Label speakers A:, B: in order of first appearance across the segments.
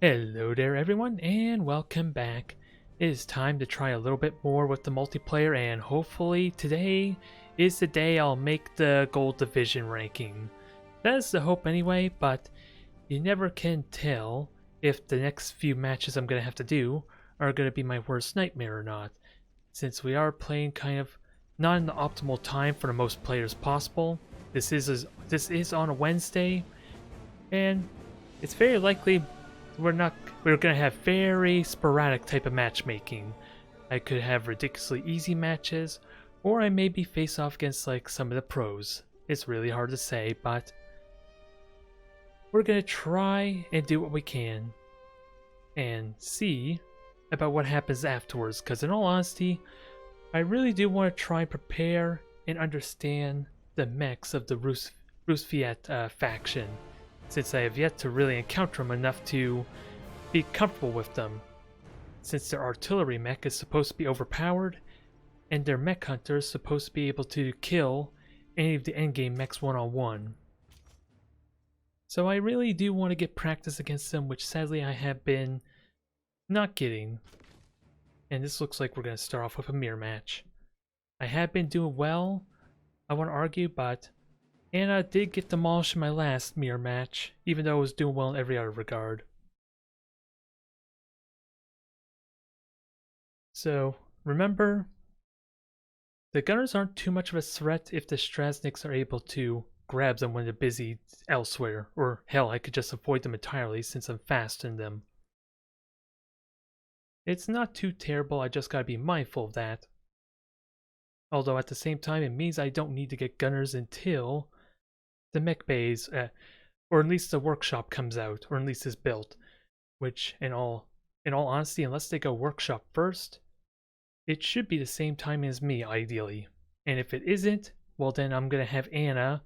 A: Hello there everyone and welcome back. It is time to try a little bit more with the multiplayer, and hopefully today is the day I'll make the gold division ranking. That is the hope anyway, but you never can tell if the next few matches I'm going to have to do are going to be my worst nightmare or not, since we are playing kind of not in the optimal time for the most players possible. This is on a Wednesday, and it's very likely we're gonna have very sporadic type of matchmaking. I could have ridiculously easy matches, or I maybe face off against like some of the pros. It's really hard to say, but we're gonna try and do what we can and see about what happens afterwards, because in all honesty, I really do want to try and prepare and understand the mechs of the Rusviet faction, since I have yet to really encounter them enough to be comfortable with them, since their artillery mech is supposed to be overpowered, and their mech hunter is supposed to be able to kill any of the endgame mechs one-on-one. So I really do want to get practice against them, which sadly I have been not getting. And this looks like we're going to start off with a mirror match. I have been doing well, I want to argue, but Anna did get demolished in my last mirror match, even though I was doing well in every other regard. So, remember, the gunners aren't too much of a threat if the Strasniks are able to grab them when they're busy elsewhere, or hell, I could just avoid them entirely since I'm fast in them. It's not too terrible, I just gotta be mindful of that. Although at the same time, it means I don't need to get gunners until the mech bays, or at least the workshop comes out, or at least is built. Which, in all honesty, unless they go workshop first, it should be the same time as me, ideally. And if it isn't, well then I'm gonna have Anna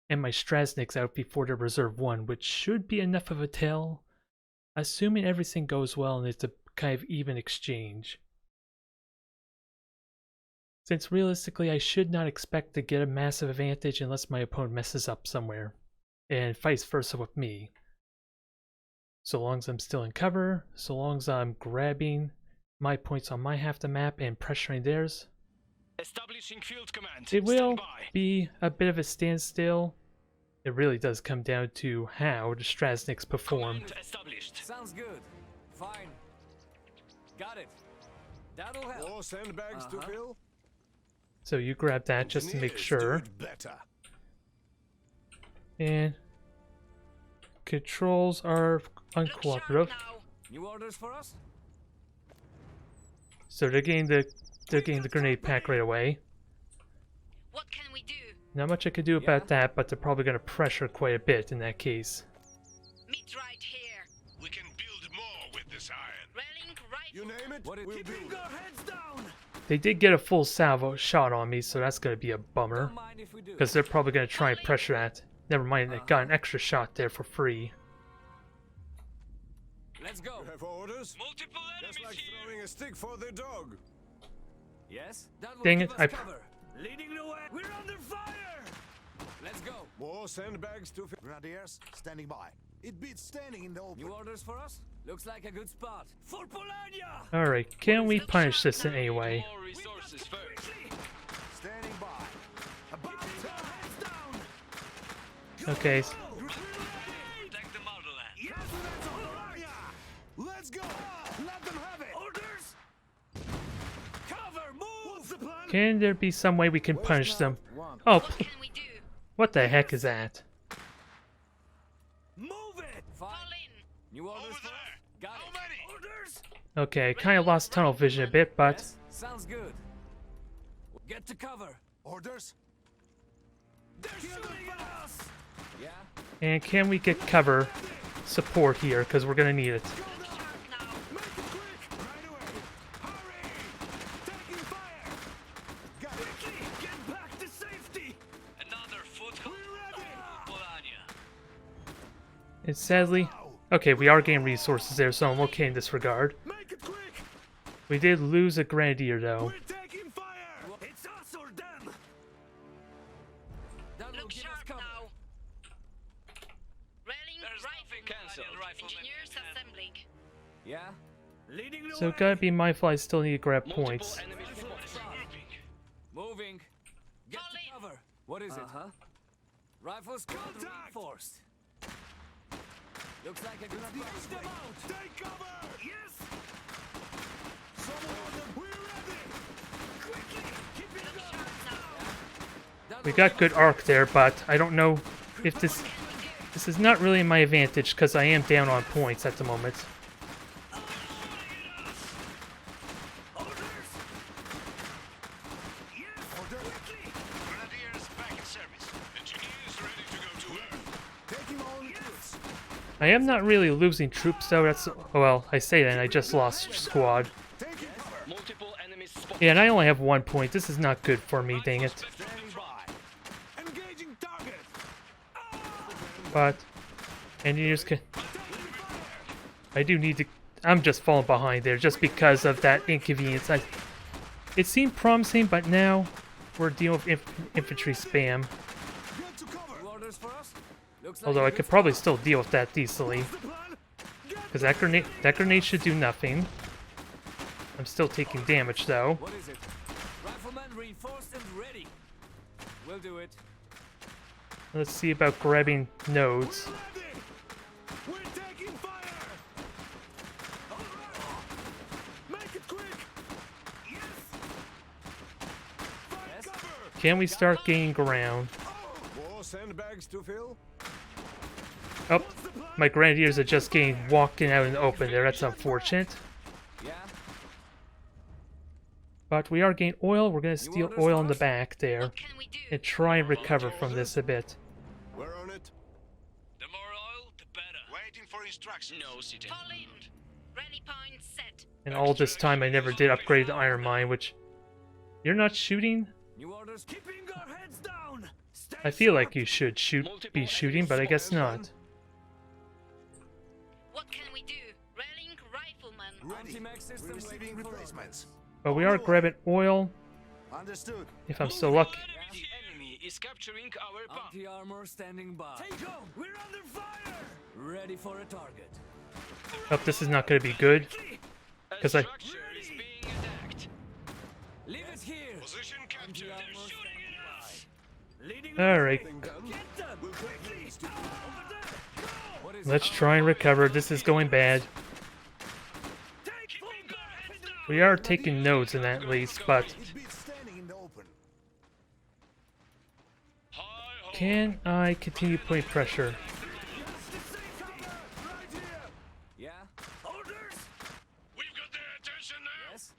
A: and my Strasniks out before the Reserve 1, which should be enough of a tell, assuming everything goes well and it's a kind of even exchange. Since realistically I should not expect to get a massive advantage unless my opponent messes up somewhere, and vice versa with me. So long as I'm still in cover, so long as I'm grabbing my points on my half the map and pressuring theirs,
B: Establishing field command.
A: it will
B: Stand by.
A: be a bit of a standstill. It really does come down to how the Strasniks perform.
B: Command established.
C: Sounds good. Fine. Got it. That'll help.
D: More sandbags to fill?
A: So you grab that just to make
D: Engineers
A: sure.
D: do it better.
A: And controls are uncooperative.
C: New orders for us?
A: So they're getting the grenade pack right away.
E: What can we do?
A: Not much I could do about that, but they're probably going to pressure quite a bit in that case.
E: Meet right here.
D: We can build more with this iron.
E: Railing right.
D: You name it,
C: What is
D: we'll
C: keeping
D: build
C: our
D: it.
C: heads down?
A: They did get a full salvo shot on me, so that's going to be a bummer,
C: Don't mind if we do.
A: because they're probably going to try and pressure that. Never mind, they got an extra shot there for free.
C: Let's go.
D: You have orders?
B: Multiple
D: Just
B: enemies
D: like
B: here.
D: throwing a stick for the dog.
C: Yes? That will
A: Dang
C: give
A: it,
C: us
A: I
C: cover. Leading the way. We're under fire. Let's go.
D: More sandbags to fill.
F: Grenadiers, standing by. It beats standing in the open.
C: New orders for us? Looks like a good spot. For Polania!
A: Alright, can we punish this in any way?
B: More resources first.
F: Standing by.
C: About time. Heads down.
A: Okay,
B: Protect the motherland.
C: Yes, that's Polania.
F: Let's go! Let them have it!
C: Orders. Cover. Move. What's the plan?
A: can there be some way we can punish them?
F: One.
A: Oh,
E: What can we do?
A: what the heck is that?
C: Move it.
E: Fall
C: Fine.
E: in.
C: New orders
B: Over
C: for
B: there.
C: us? Got
B: How
C: it.
B: many?
C: Orders.
A: Okay, kind of lost tunnel vision a bit, but
C: Yes, sounds good. Get to cover.
F: Orders?
C: They're shooting at us. Yeah.
A: and can we get cover support here, because we're going to need it.
E: Look sharp now.
D: Make it quick! Right away! Hurry! Taking fire! Got it!
C: Quickly, get back to safety.
B: Another foothold.
D: We're ready!
B: Polania.
A: And sadly, okay, we are getting resources there, so I'm okay in this regard.
D: Make it quick!
A: We did lose a grenadier though.
D: We're taking fire!
C: It's us or them. That will
E: Look
C: give us
E: sharp
C: cover.
E: now. Railing
B: There's
E: right.
B: nothing cancelled. Rifleman
E: Engineers
B: in hand.
E: assembling.
C: Yeah?
D: Leading the
A: So
D: way.
A: gotta be mindful I still need to grab
B: Multiple
A: points.
B: enemies spotted.
C: Moving. Get
E: Fall
C: to
E: in.
C: cover. What is it? Uh-huh. Rifle squad
D: Contact.
C: reinforced. Looks like a good
D: Take them out. Take cover. Yes. Someone on them. We're ready. Quickly. Keep it going.
A: We got good arc there, but I don't know if this is not really in my advantage because I am down on points at the moment.
D: Orders. Yes. Quickly.
F: Grenadiers back in service. Engineers ready to go to work. Taking all recruits.
A: I am not really losing troops though. That's well, I say that and I just lost squad.
F: Taking cover.
B: Multiple enemies spotted.
A: Yeah, and I only have 1 point. This is not good for me, dang it.
F: Standing by.
D: Engaging target.
A: But engineers can. I do need to. I'm just falling behind there just because of that inconvenience. It seemed promising, but now we're dealing with infantry spam.
F: Get to cover.
C: New orders for us? Looks like
A: Although
C: a
A: I
C: good
A: could probably
C: spot.
A: still deal with that decently,
D: The plan. Get
A: because that grenade should do nothing. I'm still taking damage though.
C: What is it? Rifleman reinforced and ready. We'll do it.
A: Let's see about grabbing nodes.
D: ready. We're taking fire. All right. Make it quick. Yes. Find
C: Yes.
D: cover.
A: Can we start gaining ground?
F: More sandbags to fill.
A: Oh, my grenadiers are just getting walking out in the open there. That's unfortunate.
C: Yeah?
A: But we are getting oil. We're gonna steal oil in the back there
E: What can we do?
A: and try and recover from this a bit.
F: We're on it.
B: The more oil, the better.
F: Waiting for instructions.
B: No, city.
E: Fall in. Rally point set.
A: And all this time I never did upgrade the iron mine, which you're not shooting.
C: New orders.
D: Keeping our heads down. Stay
A: I feel
D: sharp.
A: like you should be shooting, but I guess not.
E: What can we do? Rallying rifleman.
F: Ready.
C: Anti-mech system
F: We're receiving
C: waiting for
F: replacements.
A: But we are grabbing oil
F: Understood.
A: if I'm still lucky.
B: The enemy is capturing our pump.
C: Anti-armor standing by.
D: Take home. We're under fire.
C: Ready for a target.
A: Oh, this is not going to be good.
B: A
A: 'Cause I-
B: structure is being attacked.
C: Leave it here.
F: Position captured.
C: Anti-armor standing by.
D: Leading.
A: All right,
D: Get them. Quickly. Over there. Go.
C: What is
A: let's
C: it?
A: try and recover. This is going bad.
D: Take full guard.
A: We are taking nodes in that at least, but
F: It beats standing in the open.
B: Hi ho.
A: can I continue putting pressure?
D: Right here.
C: Yeah?
D: Orders.
B: We've got their attention now.
C: Yes?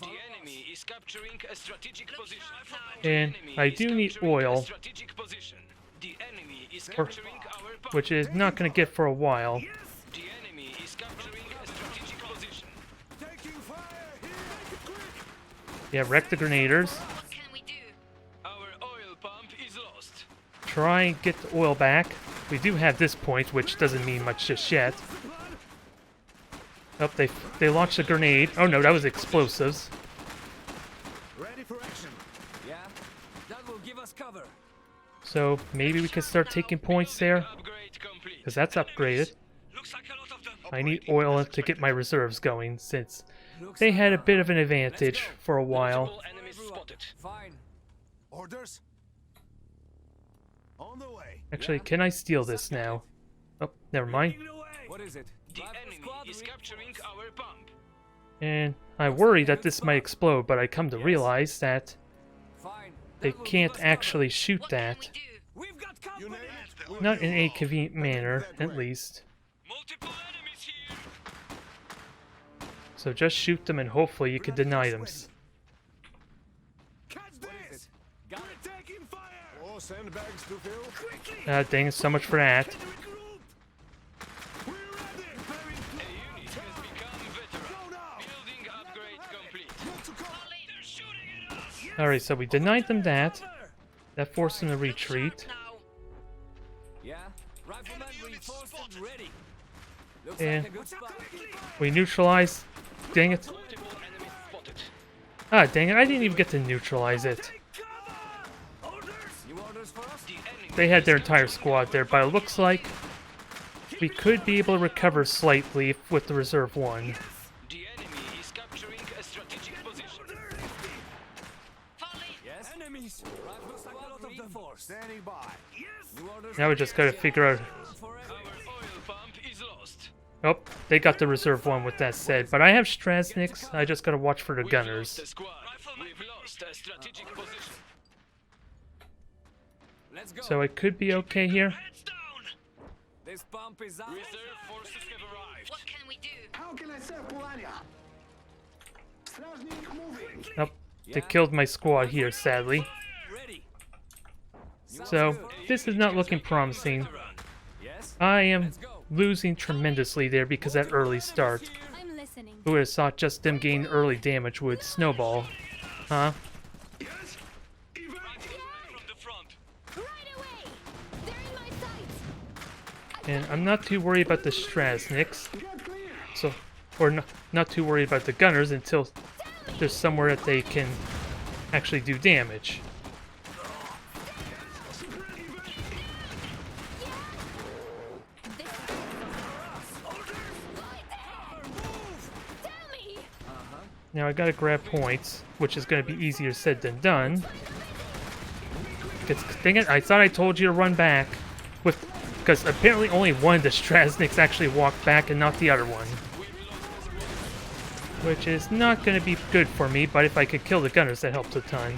B: The enemy is capturing a strategic position.
A: And
B: The enemy
A: I
B: is
A: do need
B: capturing a
A: oil,
B: strategic position. The enemy is
A: Or-
B: capturing our pump.
A: which is not going to get for a while.
D: Yes.
B: The enemy is capturing a strategic position.
F: Taking fire. Here.
D: Make it quick.
A: Yeah, wreck the grenaders.
E: What can we do?
B: Our oil pump is lost.
A: Try and get the oil back. We do have this point, which doesn't mean much just yet. Oh, they launched a grenade. Oh no, that was explosives.
F: Ready for action.
C: Yeah? That will give us cover.
A: So maybe we can start taking points there,
B: Upgrade complete.
A: because that's upgraded.
B: Looks like a lot of them.
A: I need oil to get my reserves going, since
C: Looks
A: they
C: like
A: had a bit of an advantage for a while.
B: Multiple enemies spotted.
C: Fine.
F: Orders. On the way.
A: Actually, can I steal this now? Oh, never mind.
D: Leading the way.
C: What is it?
B: The
C: Rifle
B: enemy
C: squad
B: is capturing
C: reinforced.
B: our pump.
A: And I worry that this might explode, but I come to realize that
C: Fine.
A: they
C: That will give
A: can't
C: us cover.
A: actually shoot
E: What can
A: that.
E: we do?
C: We've got company.
A: Not in a convenient manner, at least.
B: Multiple enemies here.
A: So just shoot them and hopefully you can deny them.
D: Catch this.
C: Got
D: We're
C: it.
D: taking fire.
F: More sandbags to fill.
D: Quickly.
A: Ah, dang, so much for that.
D: Regroup. We're ready.
B: A unit has become veteran.
F: Go now.
B: Building upgrade complete.
F: Get to cover.
E: Fall in.
B: They're shooting at us.
A: Alright, so we denied them that.
D: Cover.
A: That forced them to
E: Look
A: retreat.
E: sharp now.
C: Yeah? Rifleman reinforced and ready. Looks
A: Yeah.
C: like a good spot.
A: We neutralized. Dang it.
B: Multiple enemies spotted.
A: Ah, dang it, I didn't even get to neutralize it.
D: Take cover. Orders.
C: New orders for us?
B: The enemy
A: They had their
B: is
A: entire
B: capturing
A: squad there, but it looks like we could be able to recover slightly with the reserve one.
B: The enemy is capturing a strategic position.
E: Fall in.
C: Yes? Enemies! Rifle squad reinforced.
D: Standing by.
C: New orders
A: Now we just gotta figure out.
C: for
B: Our oil pump is lost.
A: Oh, they got the reserve one with that said, but I have Strasniks. I just gotta watch for the
B: We've
A: gunners.
B: lost a squad. We've lost a strategic position.
C: Let's go.
A: So I could be okay here.
C: This pump is out.
B: Reserve forces have arrived.
E: What can we do?
D: How can I serve Polania? Strażnik moving.
A: Nope, they killed my squad here, sadly.
C: Ready.
A: So this is not looking promising.
C: Yes?
A: I am
C: Let's go.
A: losing tremendously there because that early start.
G: I'm listening.
A: Who would have thought just them gaining early damage would snowball? Huh?
D: Yes.
B: From the front.
G: Right away! They're in my sights!
A: And I'm not too worried about the Strasniks.
D: Get clear.
A: So, or not too worried about the gunners until there's somewhere that they can actually do damage.
G: This Tell me!
A: Now I gotta grab points, which is gonna be easier said than done. Dang it, I thought I told you to run back. Because apparently only one of the Strasniks actually walked back and not the other one. Which is not gonna be good for me, but if I could kill the gunners, that helps a ton.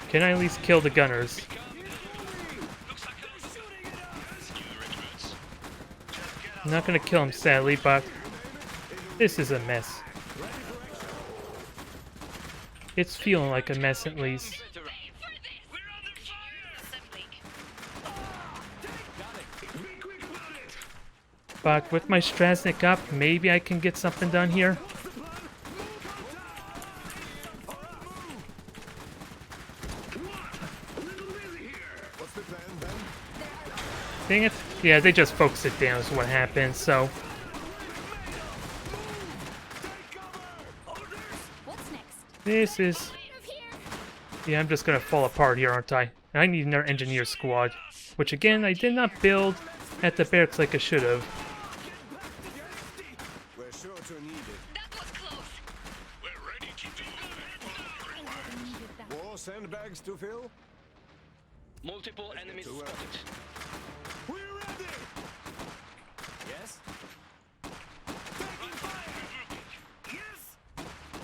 A: Can I at least kill the gunners? I'm not gonna kill him, sadly, but this is a mess. It's feeling like a mess, at least. But with my Strasnik up, maybe I can get something done here.
D: What's the plan, Ben?
A: Dang it. Yeah, they just focus it down is what happens, so...
G: What's next?
A: This is...
G: Out of here!
A: Yeah, I'm just gonna fall apart here, aren't I? And I need another engineer squad. Which again, I did not build at the barracks like I should have.
D: We're sure to need it.
E: That was close.
F: We're ready to do
G: I never needed that.
D: More sandbags to fill?
B: Multiple enemies
D: to work.
B: spotted.
D: We're ready!
C: Yes?
D: Taking fire! Yes!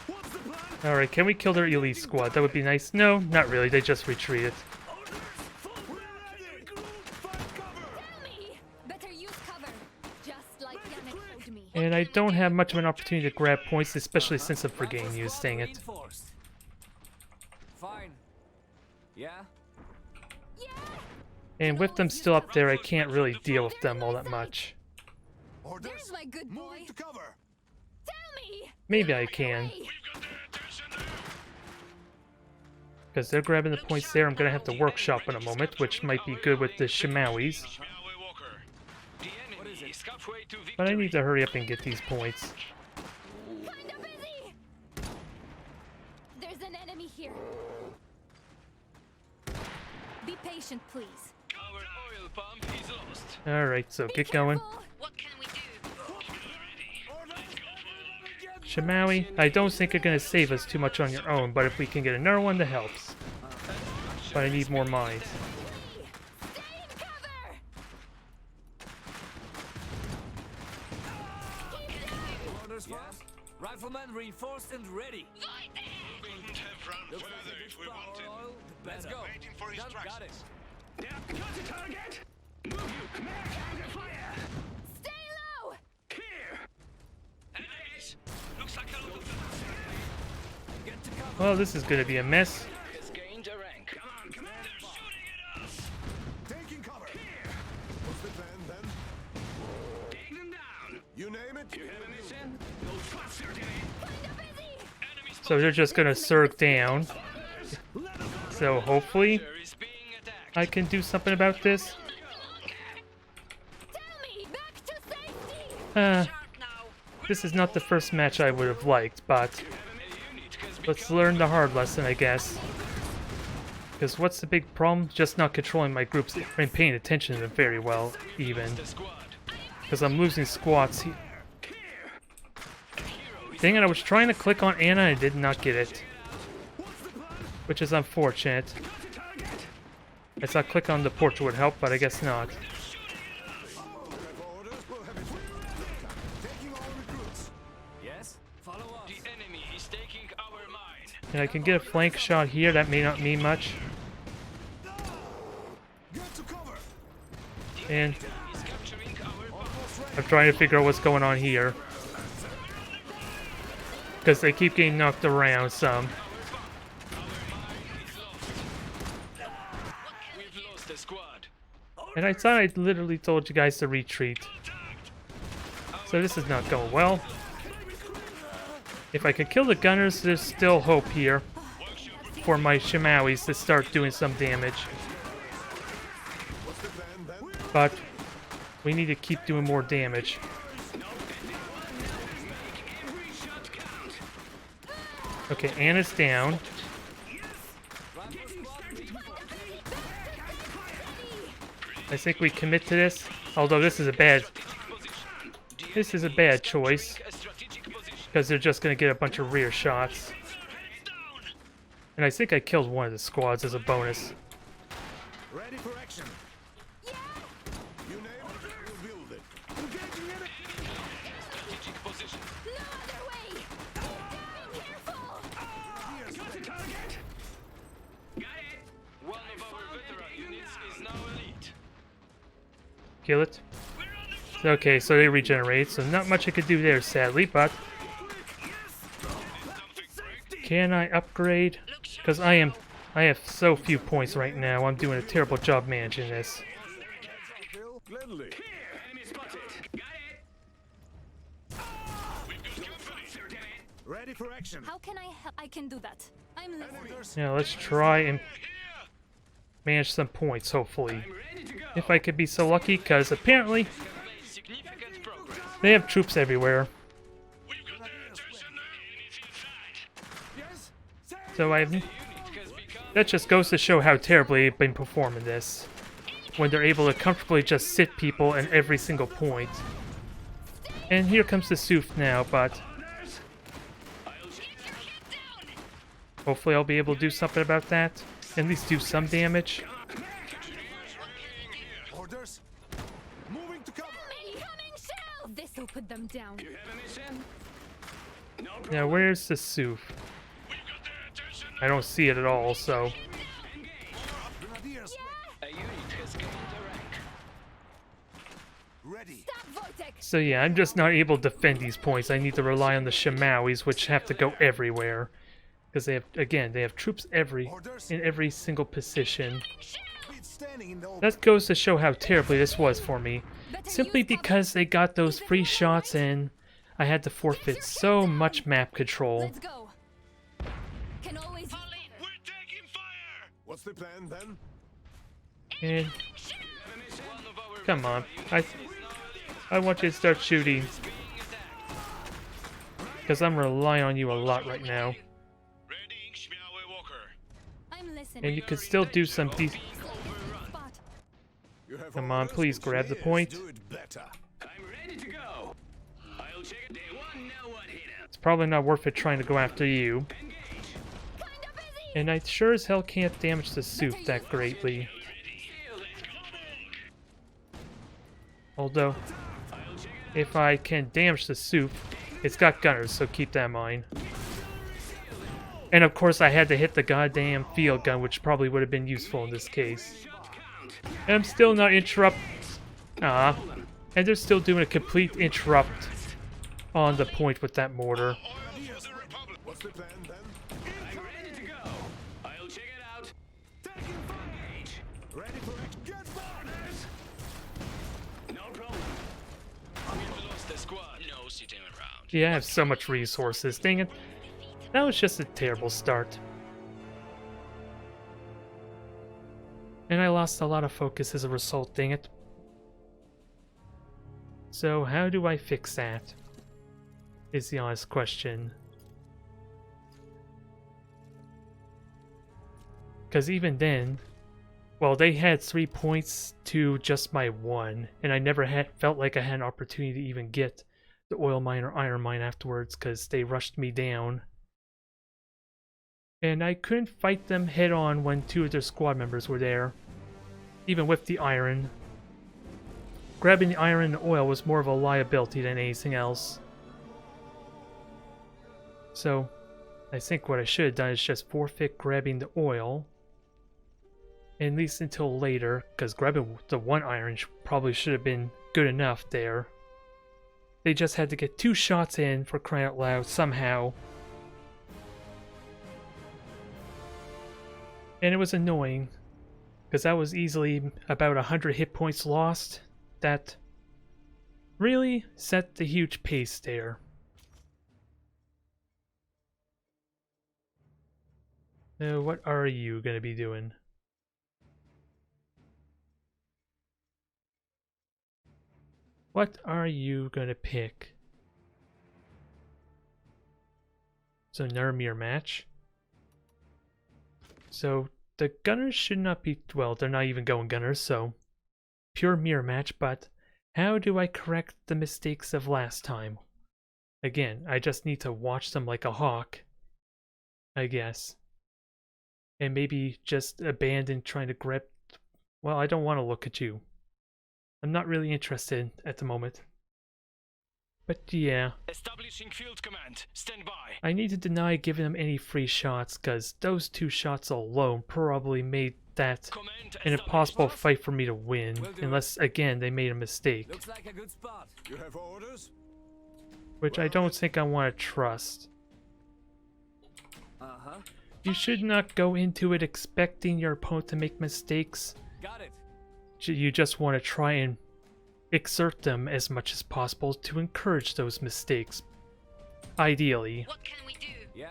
D: What's the plan?
A: Alright, can we kill their elite squad? That would be nice. No, not really. They just retreated.
D: Orders! We're ready! Find cover!
G: Tell me! Better use cover. Just like Yannick told me.
A: And I don't have much of an opportunity to grab points, especially since I'm forgetting you, dang it.
C: Reinforced. Fine. Yeah?
G: Yeah!
A: And with them still up there, I can't really deal with them all that much.
D: Orders!
G: There's my good boy.
D: Moving to cover!
G: Tell me!
A: Maybe I can.
G: Hey!
F: Got their attention now.
A: Because they're grabbing the points there, I'm going to have to workshop in a moment, which might be good with the Shimawis.
F: Shmaoui Walker.
B: The enemy is halfway to victory.
A: But I need to hurry up and get these points.
G: Kinda busy! There's an enemy here. Be patient, please.
B: Our oil pump is lost.
A: Alright, so
G: Be
A: get going.
G: careful.
E: What can we do?
A: Shamawi, I don't think you're going to save us too much on your own, but if we can get another one, that helps. But I need more mines.
G: Stay in cover! Keep down!
C: Orders for us? Rifleman reinforced and ready.
F: Couldn't have run
C: Looks
F: further
C: like
F: if
C: the
F: we
C: good
F: wanted.
C: oil, the Let's go.
F: Waiting for
C: Got it.
F: instructions.
D: Yeah, got the target! Move you! Command counter fire!
G: Stay low!
D: Clear!
B: Enemies! Looks like a lot of
C: Get to cover.
A: Well, this is going to be a mess.
B: has gained a rank.
D: Come on, command! They're shooting at us! Taking cover! Clear! What's the plan, Ben? Take them down! You name it? You have a mission? No fuss, Sergey!
G: Kinda busy!
A: So they're just going to surge down.
D: Let them go!
A: So hopefully
B: There is being attacked.
A: I can do something about this.
G: Tell me! Back to safety!
A: Uh,
E: Sharp now.
A: This is not the first match I would have liked, but let's learn the hard lesson, I guess. Because what's the big problem? Just not controlling my groups and paying attention to them very well, even. Because I'm losing squats here. Dang it, I was trying to click on Anna and I did not get it. Which is unfortunate. I thought click on the portrait would help, but I guess not.
C: Yes? Follow us.
B: The enemy is taking our mine.
A: And I can get a flank shot here, that may not mean much. And
B: Is capturing our bomb.
A: I'm trying to figure out what's going on here. Because they keep getting knocked around some.
B: We've lost a squad.
A: And I thought I literally told you guys to retreat. So this is not going well. If I could kill the gunners, there's still hope here for my Shimawis to start doing some damage. But we need to keep doing more damage. Okay, Anna's down. I think we commit to this, although this is a bad choice
B: A strategic position.
A: because they're just gonna get a bunch of rear shots. And I think I killed one of the squads as a bonus.
D: Ready for action. You name it, we'll build it. Engaging it.
B: Strategic position.
G: No other way! Be careful!
B: One of our veteran units is now elite.
A: Kill it. Okay, so they regenerate, so not much I could do there, sadly, but... Can I upgrade? Because I have so few points right now, I'm doing a terrible job managing this.
D: Phil, gladly.
B: Enemy spotted.
D: Ready for action.
G: How can I help? I can do that. I'm listening.
A: Now let's try and manage some points, hopefully. If I could be so lucky, because apparently
B: Made significant progress.
A: they have troops everywhere. So that just goes to show how terribly they've been performing this. When they're able to comfortably just sit people in every single point. And here comes the Soof now, but hopefully I'll be able to do something about that. At least do some damage.
D: Orders. Moving to cover.
G: Incoming shell! This'll put them down.
B: You have a mission?
A: Now where's the Soof? I don't see it at all, so...
D: Grenadiers.
B: A unit has gained a rank.
D: Ready.
G: Stop Wojtek!
A: So yeah, I'm just not able to defend these points. I need to rely on the Shimawis, which have to go everywhere. Because they have, again, they have troops in every single position.
D: Beat standing in the open.
A: That goes to show how terribly this was for me. Simply because they got those free shots in, I had to forfeit so much map control.
G: Let's go. Can always
F: We're taking fire!
D: What's the plan then?
A: And
B: One of our
A: come on, I want you to start shooting. Because I'm relying on you a lot right now.
F: Readying Schmiawe Walker.
G: I'm listening.
A: And you can still do some decent...
G: Spot.
D: You have
A: Come on,
D: orders,
A: please grab the point.
D: Do it better.
B: I'm ready to go. I'll check it. They won't know what hit us.
A: It's probably not worth it trying to go after you.
G: Kinda busy!
A: And I sure as hell can't damage the Soof that greatly. Although, if I can damage the Soof, it's got gunners, so keep that in mind. And of course I had to hit the goddamn field gun, which probably would have been useful in this case. And I'm still not interrupt... Ah. And they're still doing a complete interrupt on the point with that mortar.
D: What's the plan then?
B: I'm ready to go. I'll check it out.
D: Taking fire. Ready for action. Get borders.
B: No problem. We've lost a squad. No sitting around.
A: Yeah, I have so much resources. Dang it. That was just a terrible start. And I lost a lot of focus as a result, dang it. So how do I fix that? is the honest question. Because even then, well, they had 3 points to just my 1, and I never felt like I had an opportunity to even get the oil mine or iron mine afterwards because they rushed me down. And I couldn't fight them head on when 2 of their squad members were there, even with the iron. Grabbing the iron and the oil was more of a liability than anything else. So, I think what I should have done is just forfeit grabbing the oil. At least until later, because grabbing the 1 iron probably should have been good enough there. They just had to get 2 shots in, for crying out loud, somehow. And it was annoying, because that was easily about 100 hit points lost. That really set the huge pace there. Now, what are you going to be doing? What are you going to pick? So, another mirror match. So, the gunners should not be... Well, they're not even going gunners, so... Pure mirror match, but how do I correct the mistakes of last time? Again, I just need to watch them like a hawk, I guess. And maybe just abandon trying to grab... Well, I don't want to look at you. I'm not really interested at the moment. But yeah.
B: Establishing field command. Stand by.
A: I need to deny giving them any free shots, because those 2 shots alone probably made that an impossible fight for me to win, unless, again, they made a mistake.
C: Looks like a good spot.
D: You have orders?
A: Which I don't think I want to trust.
C: Uh-huh.
A: You should not go into it expecting your opponent to make mistakes.
C: Got it.
A: You just want to try and exert them as much as possible to encourage those mistakes. Ideally,
E: What can we do?
C: Yeah.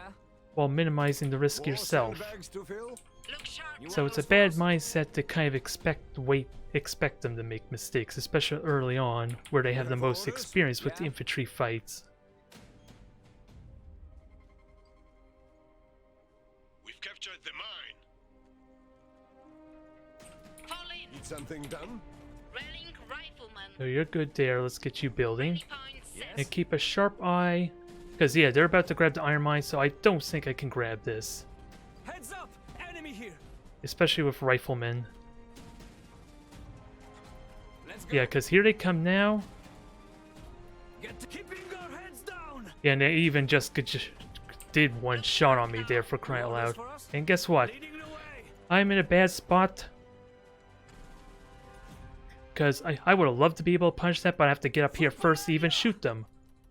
A: while minimizing the risk
D: More
A: yourself.
D: sandbags to fill?
E: Look sharp.
A: So it's a bad mindset to kind of expect them to make mistakes, especially early on, where they have the most experience with the infantry fights.
F: We've captured the mine.
E: Fall in.
D: Need something done?
E: Rallying rifleman.
A: So you're good there, let's get you building.
E: 20 points set.
A: And keep a sharp eye, because yeah, they're about to grab the iron mine, so I don't think I can grab this.
C: Heads up! Enemy here!
A: Especially with riflemen.
C: Let's go.
A: Yeah, because here they come now.
C: Get to keeping our heads down!
A: Yeah, and they even just did 1 shot on me there, for crying out loud. And guess what?
C: Leading the way!
A: I'm in a bad spot. Because I would have loved to be able to punch that, but I have to get up here first to even shoot them.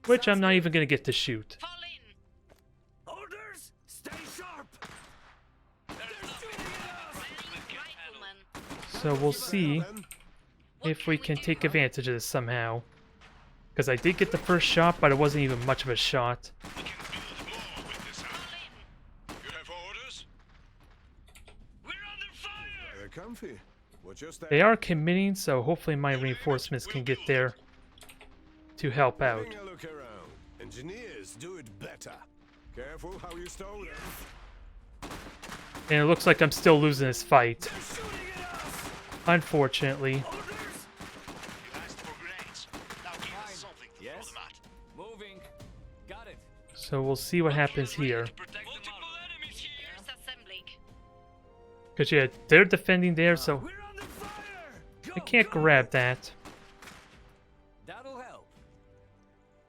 A: Which I'm not even going to get to shoot.
E: Fall in.
C: Orders! Stay sharp!
E: Rallying rifleman.
A: So we'll see
D: Then?
A: if we can take advantage of this somehow. Because I did get the first shot, but it wasn't even much of a shot.
F: We can build more with this
E: Fall
F: army.
E: in.
F: You have orders? We're under fire!
D: They're comfy. Watch your step.
A: They are committing, so hopefully my reinforcements can get there to help out.
D: Having a look around. Engineers do it better. Careful how you stow them.
A: And it looks like I'm still losing this fight.
C: Shooting at us!
A: Unfortunately.
C: Orders!
F: You asked for grenades. Now give us something to
C: Yes?
F: throw them at.
C: Moving. Got it.
A: So we'll see what happens here.
B: Protect
E: Multiple enemies here. Here's assembling.
A: Because yeah, they're defending there, so
C: We're under fire! Go,
A: I can't
C: go!
A: grab that.
C: That'll help.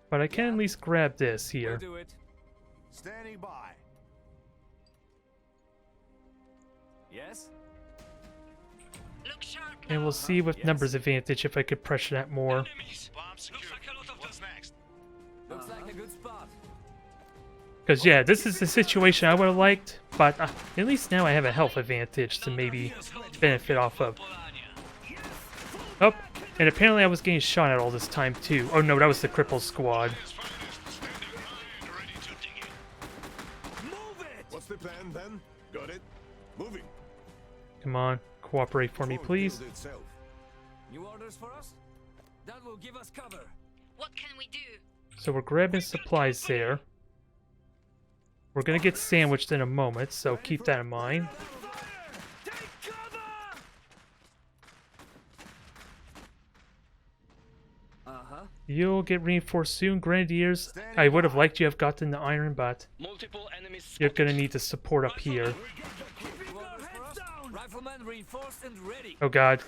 A: But I can at least grab this
C: We'll
A: here.
C: do it.
D: Standing by.
C: Yes?
E: Look sharp now.
A: And we'll see with
C: Yes.
A: numbers advantage if I could pressure that more.
B: Enemies.
F: Bomb secure.
B: like a lot of
F: What's next?
C: Looks like a good spot.
A: Because yeah, this is the situation I would have liked, but at least now I have a health advantage to maybe benefit off of. Oh, and apparently I was getting shot at all this time too. Oh no, that was the crippled squad.
F: His finest, standing mine, ready to dig in.
C: Move it!
D: What's the plan then? Got it. Moving.
A: Come on, cooperate for me,
D: Fort
A: please.
D: build itself.
C: New orders for us? That will give us cover.
E: What can we do?
A: So we're grabbing supplies there. We're gonna get sandwiched in a moment, so keep that in mind. You'll get reinforced soon, Grenadiers. I would have liked you have gotten the iron, but
B: Multiple enemies
A: you're
B: spotted.
A: gonna need the support up here.
C: Rifleman reinforced and ready.
A: Oh god.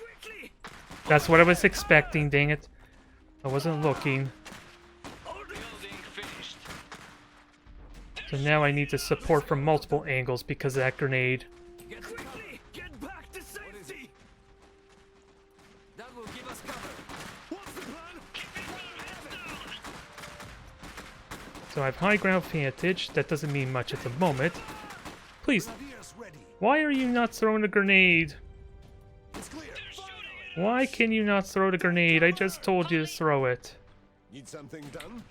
A: That's what I was expecting, dang it. I wasn't looking.
B: Building finished.
A: So now I need the support from multiple angles because of that grenade.
C: Get quickly! Get back to safety! That will give us cover. What's the plan?
A: So I have high ground advantage. That doesn't mean much at the moment. Please,
D: Grenadiers ready.
A: why are you not throwing a grenade?
D: It's clear.
A: Why can you not throw the grenade? I just told you to throw it.
D: Need something done?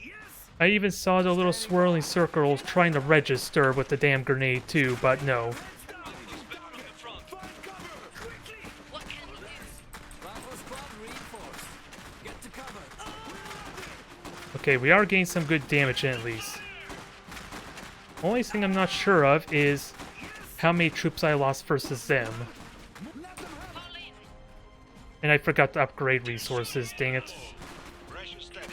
A: I even saw the little swirling circles trying to register with the damn grenade too, but no.
E: What can we do?
C: Rifle squad reinforced. Get to cover.
A: Okay, we are getting some good damage in at least. Only thing I'm not sure of is how many troops I lost versus them.
E: Fall in.
A: And I forgot to upgrade resources, dang it.
F: Pressure steady.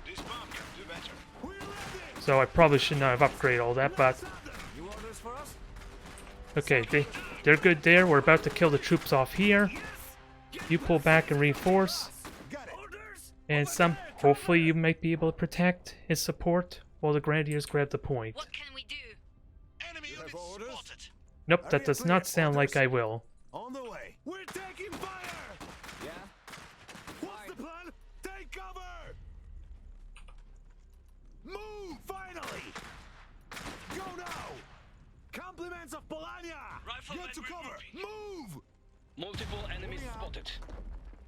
F: This bomb can do better.
A: So I probably should not have upgraded all that, but
C: New orders for us?
A: okay, they're good there. We're about to kill the troops off here. You pull back and reinforce.
D: Got it.
A: And hopefully you might be able to protect his support while the Grenadiers grab the point.
E: What can we do?
F: Enemy
D: have
F: units
D: orders?
F: spotted.
A: Nope, that does not sound like I will.
D: On the way. We're taking fire.
C: Yeah?
D: What's the plan? Take cover. Move. Finally. Go now. Compliments of Polania.
B: Rifleman
D: Get to cover. Move.
B: Multiple enemies spotted.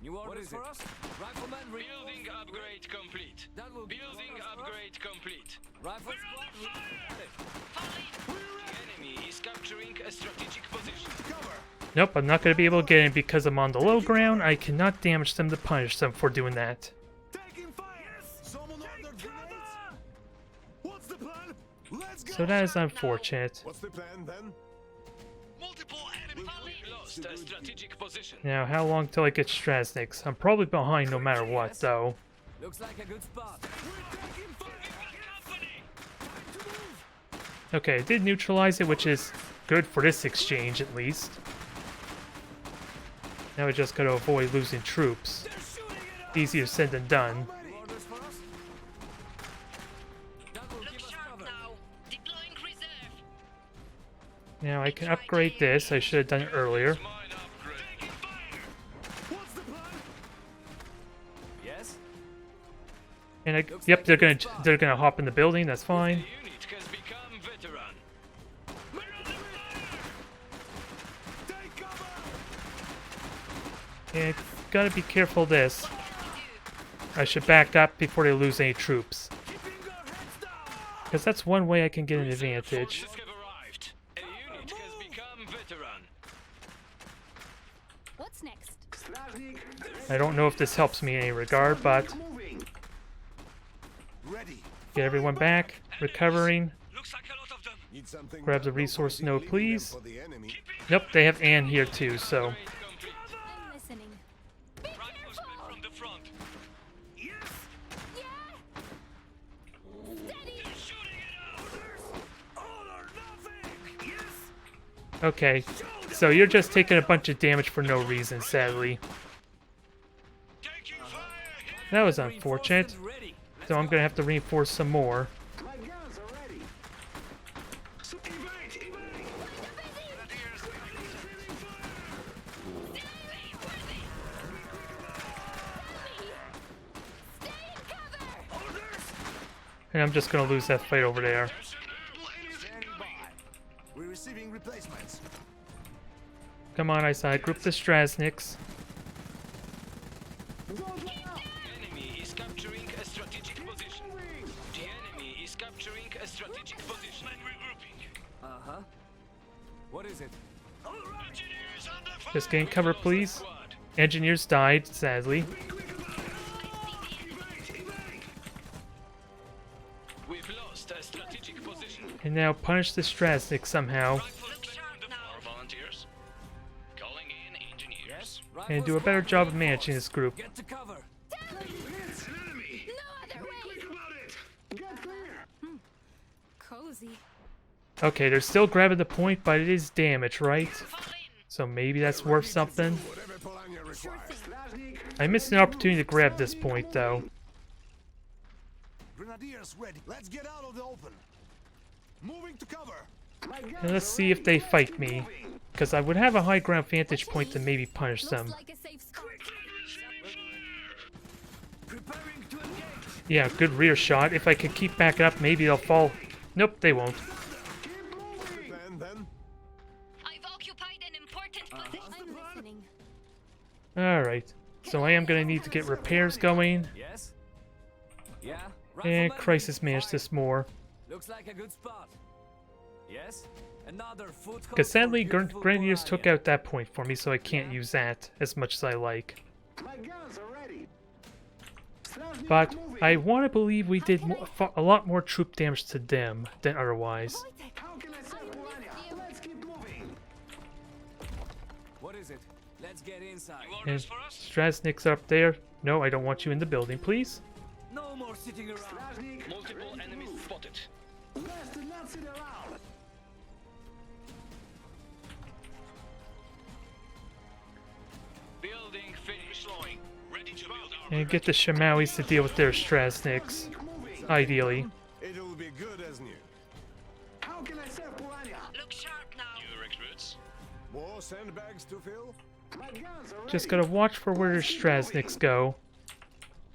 C: New orders for us? Rifleman
B: Building upgrade complete.
C: That will give us
B: Building
C: orders for us?
B: upgrade complete.
C: Rifle squad reinforced.
E: Fall in.
B: The enemy is capturing a strategic position.
D: Cover.
A: Nope, I'm not going to be able to get in because I'm on the low ground. I cannot damage them to punish them for doing that.
D: Taking fire. Someone ordered grenades. What's the plan? Let's go.
A: So that is unfortunate.
D: What's the plan then?
F: Multiple enemies.
B: We lost a strategic position.
A: Now, how long till I get Strasniks? I'm probably behind no matter what, though.
C: Looks like a good spot.
A: Okay, I did neutralize it, which is good for this exchange at least. Now I just gotta avoid losing troops. Easier said than done.
C: New orders for us? That will
E: Look
C: give us
E: sharp
C: cover.
E: now. Deploying reserve.
A: Now I can upgrade this. I should have done it earlier.
B: Mine upgrade.
D: What's the plan?
C: Yes?
A: And yep, they're gonna hop in the building. That's fine.
B: The unit has become veteran.
D: Take cover.
A: And gotta be careful of this.
E: What can we do?
A: I should back up before they lose any troops.
D: Keeping our heads down.
A: Because that's one way I can get an advantage.
B: Forces have arrived. A unit has become veteran.
G: What's next?
A: I don't know if this helps me in any regard, but
D: Ready.
A: get everyone back, recovering.
B: Looks like a lot of them.
D: Need something.
A: Grab the
D: done?
A: resource
D: Nobody
A: node,
D: leaving them
A: please.
D: for the enemy.
A: Nope, they have Anne here too, so.
B: Upgrade complete.
G: I'm listening. Be
B: Rifle split
G: careful!
B: from the front.
G: Yeah! Steady!
B: Shooting it out.
D: All or nothing. Yes.
A: Okay, so you're just taking a bunch of damage for no reason, sadly.
F: Taking fire.
A: That was
C: Reinforced
A: unfortunate.
C: and ready.
A: So I'm gonna have to reinforce some more.
D: My guns are ready. Evade. Evade.
F: Grenadiers
G: Stay in cover!
A: And I'm just gonna lose that fight over there.
D: Standing by. We're receiving replacements.
A: Come on, I said group the Strasniks.
B: Enemy is capturing a strategic position. The enemy is capturing a strategic position. And regrouping.
C: Uh-huh. What is it?
F: Engineers under fire.
A: Just gain cover, please.
B: Squad.
A: Engineers died, sadly. And now punish the Strasnik somehow.
E: Look sharp now.
B: Our volunteers. Calling in engineers.
C: Yes.
A: And do a
C: Rifles
A: better
C: loaded.
A: job of managing this group.
C: Get to cover.
F: It's an enemy.
G: No other way.
F: Think about it. Get clear.
G: Cozy.
A: Okay, they're still grabbing the point, but it is damage, right?
E: Fall in.
A: So maybe that's worth something.
D: Whatever Polania
G: Sure
D: requires.
G: thing.
A: I missed an opportunity to grab this point, though.
D: Grenadiers ready. Let's get out of the open. Moving to cover.
A: And let's see if they fight me. Because I would have a high ground vantage point to maybe punish
G: Looks
A: them.
G: like a safe spot.
C: Preparing to engage.
A: Yeah, good rear shot. If I could keep backing up, maybe they'll fall. Nope, they won't.
D: Plan then.
E: I've occupied an important position.
G: I'm listening.
A: Alright. So I am going to need to get repairs going.
C: Yes. Yeah.
A: And
C: Rifleman,
A: crisis manage
C: fire.
A: this more.
C: Looks like a good spot. Yes. Another foothold
A: Because
C: for
A: sadly,
C: beautiful
A: Grenadiers took
C: Polania.
A: out that point for me, so I can't use that as much as I like.
F: My guns are ready.
A: But I want to believe we did a lot more troop damage to them than otherwise.
G: Wojtek,
F: How can I save
G: I
F: Polania?
G: missed you.
F: Let's keep moving.
C: What is it? Let's get inside.
B: New
A: And
B: orders for us?
A: Strasnik's up there. No, I don't want you in the building, please.
C: No more sitting around.
F: Strasnik,
B: Multiple
F: ready to
B: enemies
F: move.
B: spotted.
F: West did not sit around.
B: Building finish line. Ready to build our
A: And get the Shamawis to deal with their Strasniks,
F: Keep moving.
A: ideally.
D: It'll be good as new.
F: How can I save Polania?
E: Look sharp now.
B: new recruits.
D: More sandbags to fill?
F: My guns are ready.
A: Just gotta watch for where their Strasniks go.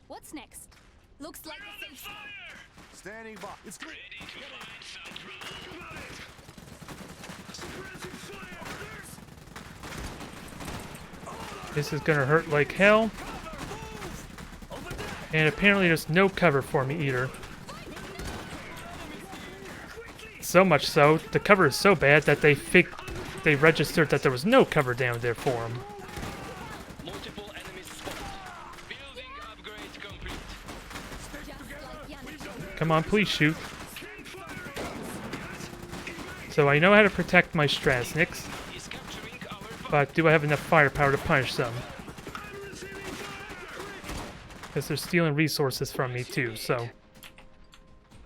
G: What's next? Looks like a safe spot.
D: Standing by. It's clear.
B: Ready to find some trouble.
F: Think about it. Suppressing fire. Orders.
A: This is gonna hurt like hell. And apparently there's no cover for me either. So much so, the cover is so bad that they registered that there was no cover down there for them.
B: Multiple enemies spotted. Building upgrade complete.
G: Just like Yannick.
A: Come on, please shoot. So I know how to protect my Strasniks,
B: Is capturing our
A: but do I have enough firepower to punish them? Because they're stealing resources from me too, so...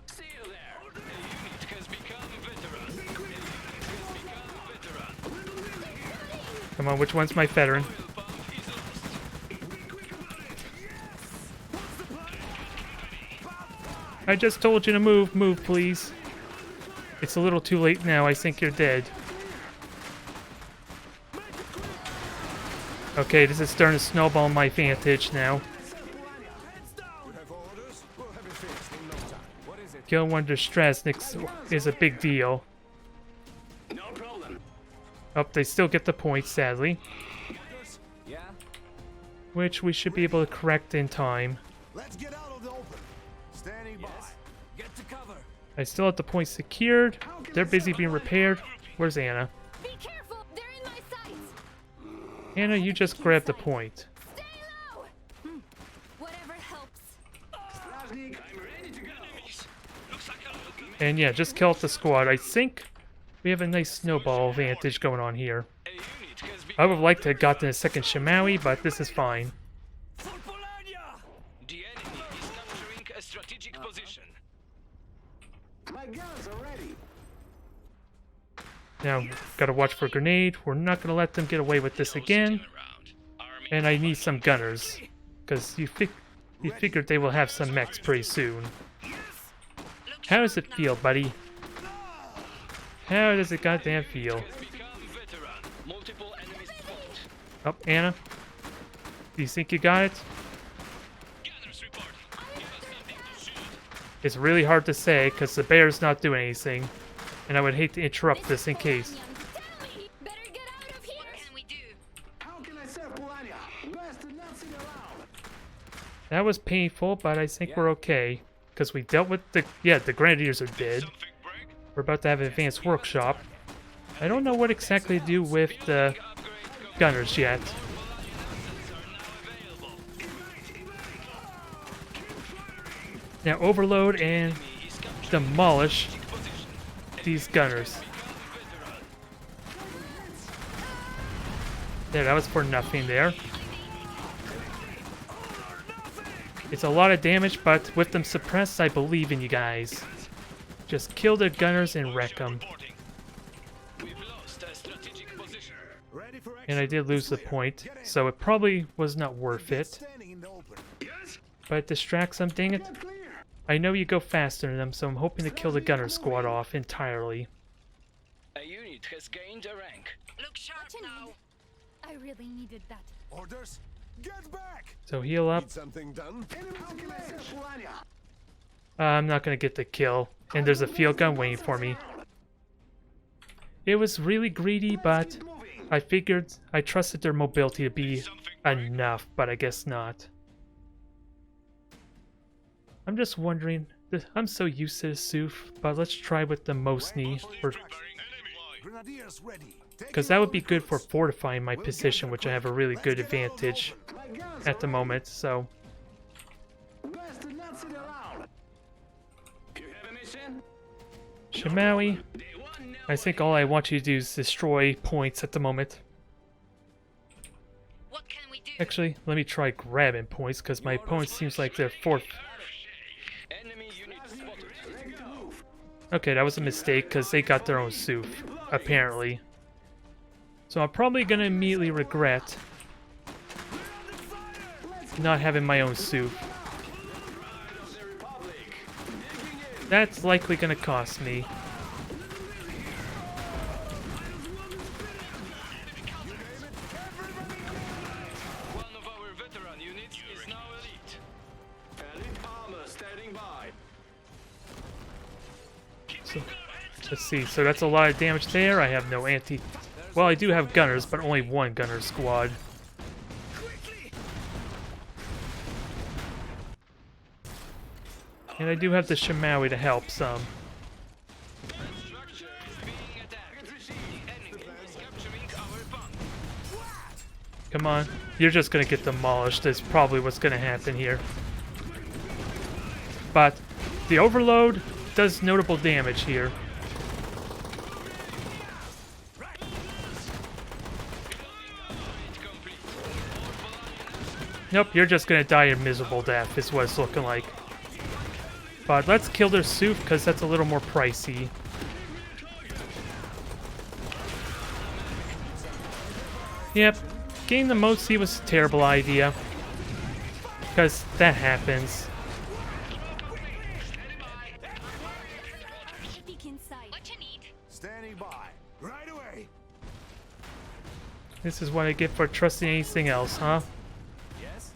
B: See you there. A unit has become veteran. A unit has become veteran.
A: Come on, which one's my veteran?
B: Oil pump is lost.
A: I just told you to move. Move, please. It's a little too late now. I think you're dead. Okay, this is starting to snowball my vantage now.
D: You have orders? We'll have it fixed in no time.
C: What is it?
A: Killing one of their Strasniks is a big deal.
B: No problem.
A: Oh, they still get the point, sadly.
C: Yeah.
A: Which we should be able to correct in time.
D: Let's get out of the open. Standing by.
C: Yes. Get to cover.
A: I still have the point secured. They're busy being repaired. Where's Anna?
G: Be careful. They're in my sights.
A: Anna, you just grabbed the point.
G: Stay low. Whatever helps.
F: Strasnik,
B: I'm ready to go. Enemies. Looks like a local
A: And yeah, just kill off the squad. I think we have a nice snowball advantage going on here.
B: A unit has
A: I would
B: become
A: have liked to have gotten a second Shamawi, but this is fine.
C: For Polania!
B: The enemy is capturing a strategic position.
F: my guns are ready.
A: Now, gotta watch for a grenade. We're not gonna let them get away with this again.
B: Around. Army
A: And I need some gunners. Because you figured they will have some mechs pretty soon.
E: Look
A: How
E: sharp
A: does it
E: now.
A: feel, buddy? How does it goddamn feel?
B: has become veteran. Multiple enemies spotted.
A: Oh, Anna? Do you think you got it?
B: Gunners reporting. Give us something to shoot.
A: It's really hard to say because the bear's not doing anything. And I would hate to interrupt this in case.
G: Tell me. Better get out of here.
E: What can we do?
F: How can I save Polania? West did not sit around.
A: That was painful, but I think we're okay. Because we dealt with the... Yeah, the Grenadiers are dead.
B: Something break.
A: We're about to have an advanced workshop. I don't know what exactly to do with the
B: Upgrade
A: gunners yet.
B: are now available.
A: Now overload and
B: Enemy is capturing
A: demolish
B: position. A
A: these gunners. There, that was for nothing there. It's a lot of damage, but with them suppressed, I believe in you guys. Just kill their gunners and wreck them.
B: We've lost a strategic position.
D: Ready for action.
A: And I did lose the point, so it probably was not worth it.
D: Standing in the open.
A: But it distracts them, dang it. I know you go faster than them, so I'm hoping to kill the gunner squad off entirely.
B: A unit has gained a rank.
E: Look sharp
G: What you
E: now.
G: need? I really needed that.
D: Orders. Get back.
A: So heal up.
D: Need something done.
A: I'm not gonna get the kill, and there's a field gun waiting for me. It was really greedy, but I figured I trusted their mobility to be enough, but I guess not. I'm just wondering, I'm so used to the SUF, but let's try with the Mosny,
D: Grenadiers ready.
A: because that would be good for fortifying my position, which I have a really good advantage at the moment, so...
B: You have a mission?
A: Shamawi,
B: Day one, now
A: I think all I want you to do is destroy points at the moment.
E: What can we do?
A: Actually, let me try grabbing points, because my opponent seems like they're fourth.
B: enemy unit spotted.
A: Okay, that was a mistake, because they got their own SUF, apparently. So I'm probably going to immediately regret not having my own SUF. That's likely going to cost me.
B: One of our veteran units is now elite. Elite armor standing by.
A: So, let's see, so that's a lot of damage there. I have no anti... Well, I do have gunners, but only one gunner squad. And I do have the Shamawi to help some.
B: Structure is being attacked. The enemy is capturing our bunker.
A: Come on. You're just going to get demolished. That's probably what's going to happen here. But the overload does notable damage here. Nope, you're just going to die a miserable death is what it's looking like. But let's kill their SUF because that's a little more pricey. Yep, getting the Motzi was a terrible idea. Because that happens.
G: Peek inside.
E: What you need?
D: Standing by. Right away.
A: This is what I get for trusting anything else, huh?
C: Yes?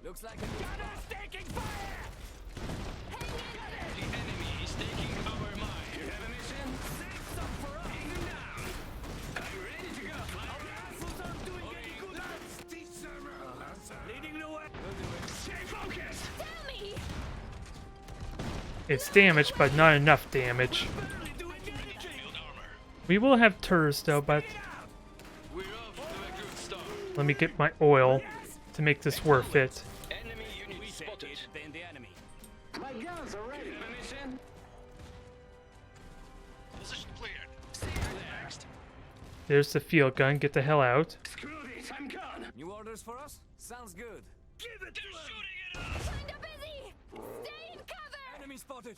C: Looks like a gunner's taking fire!
B: The enemy is taking our mine. You have a mission?
C: Save some for us!
B: Take them down. Are you ready to go?
C: Our rifles aren't doing any good! Leading the way!
B: Stay focused.
G: Tell me!
A: It's damage, but not enough damage. We will have turrets though, but
B: We're off to a good start.
A: let me get my oil to make this worth it.
B: Enemy unit spotted.
C: Then the enemy.
B: My guns are ready. You have a mission?
F: Position cleared.
B: See you next.
A: There's the field gun, get the hell out.
B: Screw this, I'm gone.
C: New orders for us? Sounds good.
B: Give it to us. Shooting at us.
G: Kinda busy! Stay in cover!
C: Enemy spotted!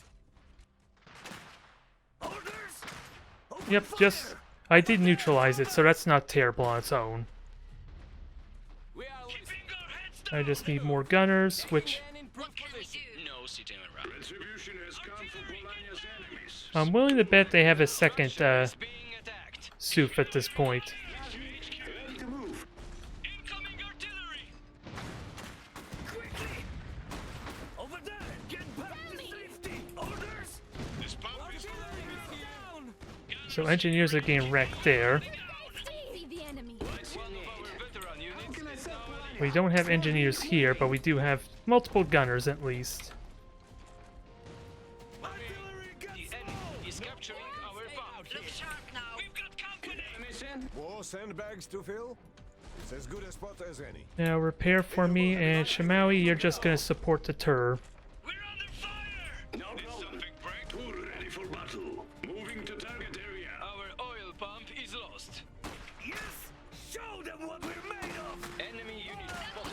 A: Yep, just... I did neutralize it, so that's not terrible on its own.
C: We are
B: Keeping our heads down.
A: I just need more gunners, which
C: in
E: What can we do?
B: No sitting around.
F: Retribution has come for Polania's enemies.
A: I'm willing to bet they have a second
B: Is being attacked.
A: SUF at this point.
F: Ready to move.
B: Incoming artillery.
C: quickly! Over there! Get back to safety! Orders!
F: This pump is
C: Down!
A: So engineers are getting wrecked there.
G: See the enemy.
B: One of our veteran units is now elite.
A: We don't have engineers here, but we do have multiple gunners at least.
B: The enemy is capturing our bunker.
E: Look sharp now.
B: We've got company. Mission?
D: More sandbags to fill? It's as good a spot as any.
A: Now repair for me, and Shamawi, you're just gonna support the turret.
B: We're under fire.
F: Need something, Frank? We're ready for battle. Moving to
C: Yes! Show them what we're made of!
B: Enemy unit spotted.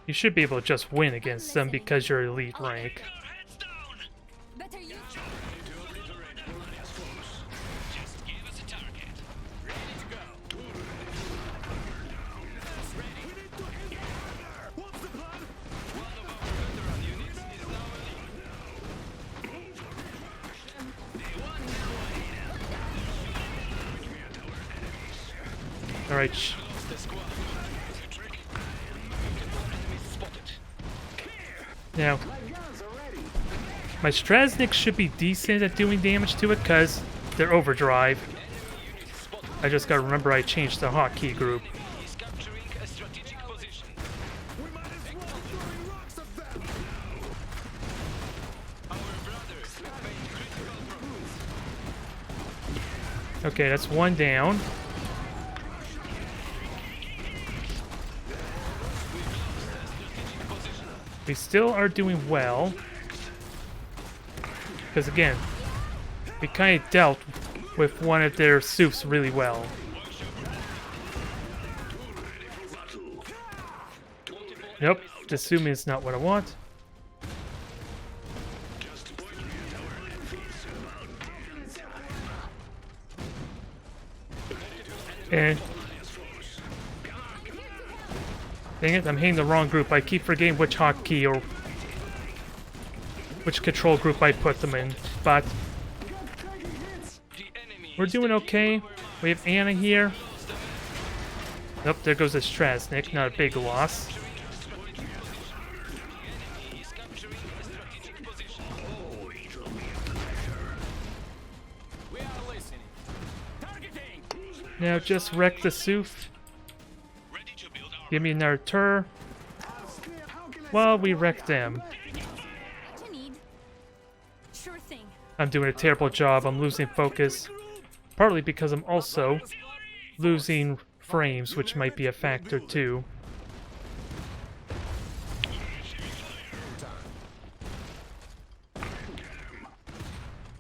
A: You should be able to just win against them because you're elite rank.
F: Heads down!
G: Better use
F: Ready to obliterate Gladius force.
B: Just give us a target.
C: Ready to go!
D: We need to hit the corner! What's the plan?
B: One of our veteran units is now elite.
A: Alright,
B: Lost the squad. Trick. Enemy spotted.
A: now my Strasniks should be decent at doing damage to it because they're overdrive. I just gotta remember I changed the hotkey group.
B: He's capturing a strategic position.
D: We might as well throwing rocks at them!
B: Our brothers have made critical progress.
A: Okay, that's one down. We still are doing well. Because again, we kind of dealt with one of their soups really well. Nope, assuming it's not what I want. And dang it, I'm hitting the wrong group. I keep forgetting which hotkey or which control group I put them in. But
B: The enemy
A: we're
B: is
A: doing
B: taking
A: okay.
B: over mine.
A: We have Anna here. Nope, there goes the Strasnik. Not a big loss.
B: The enemy is capturing a strategic position.
C: We are listening. Targeting!
A: Now just wreck the soup.
F: Ready to build our
A: Give me another tur. Well, we wreck them.
G: what you need. Sure thing.
A: I'm doing a terrible job. I'm losing focus. Partly because I'm also losing frames, which might be a factor too.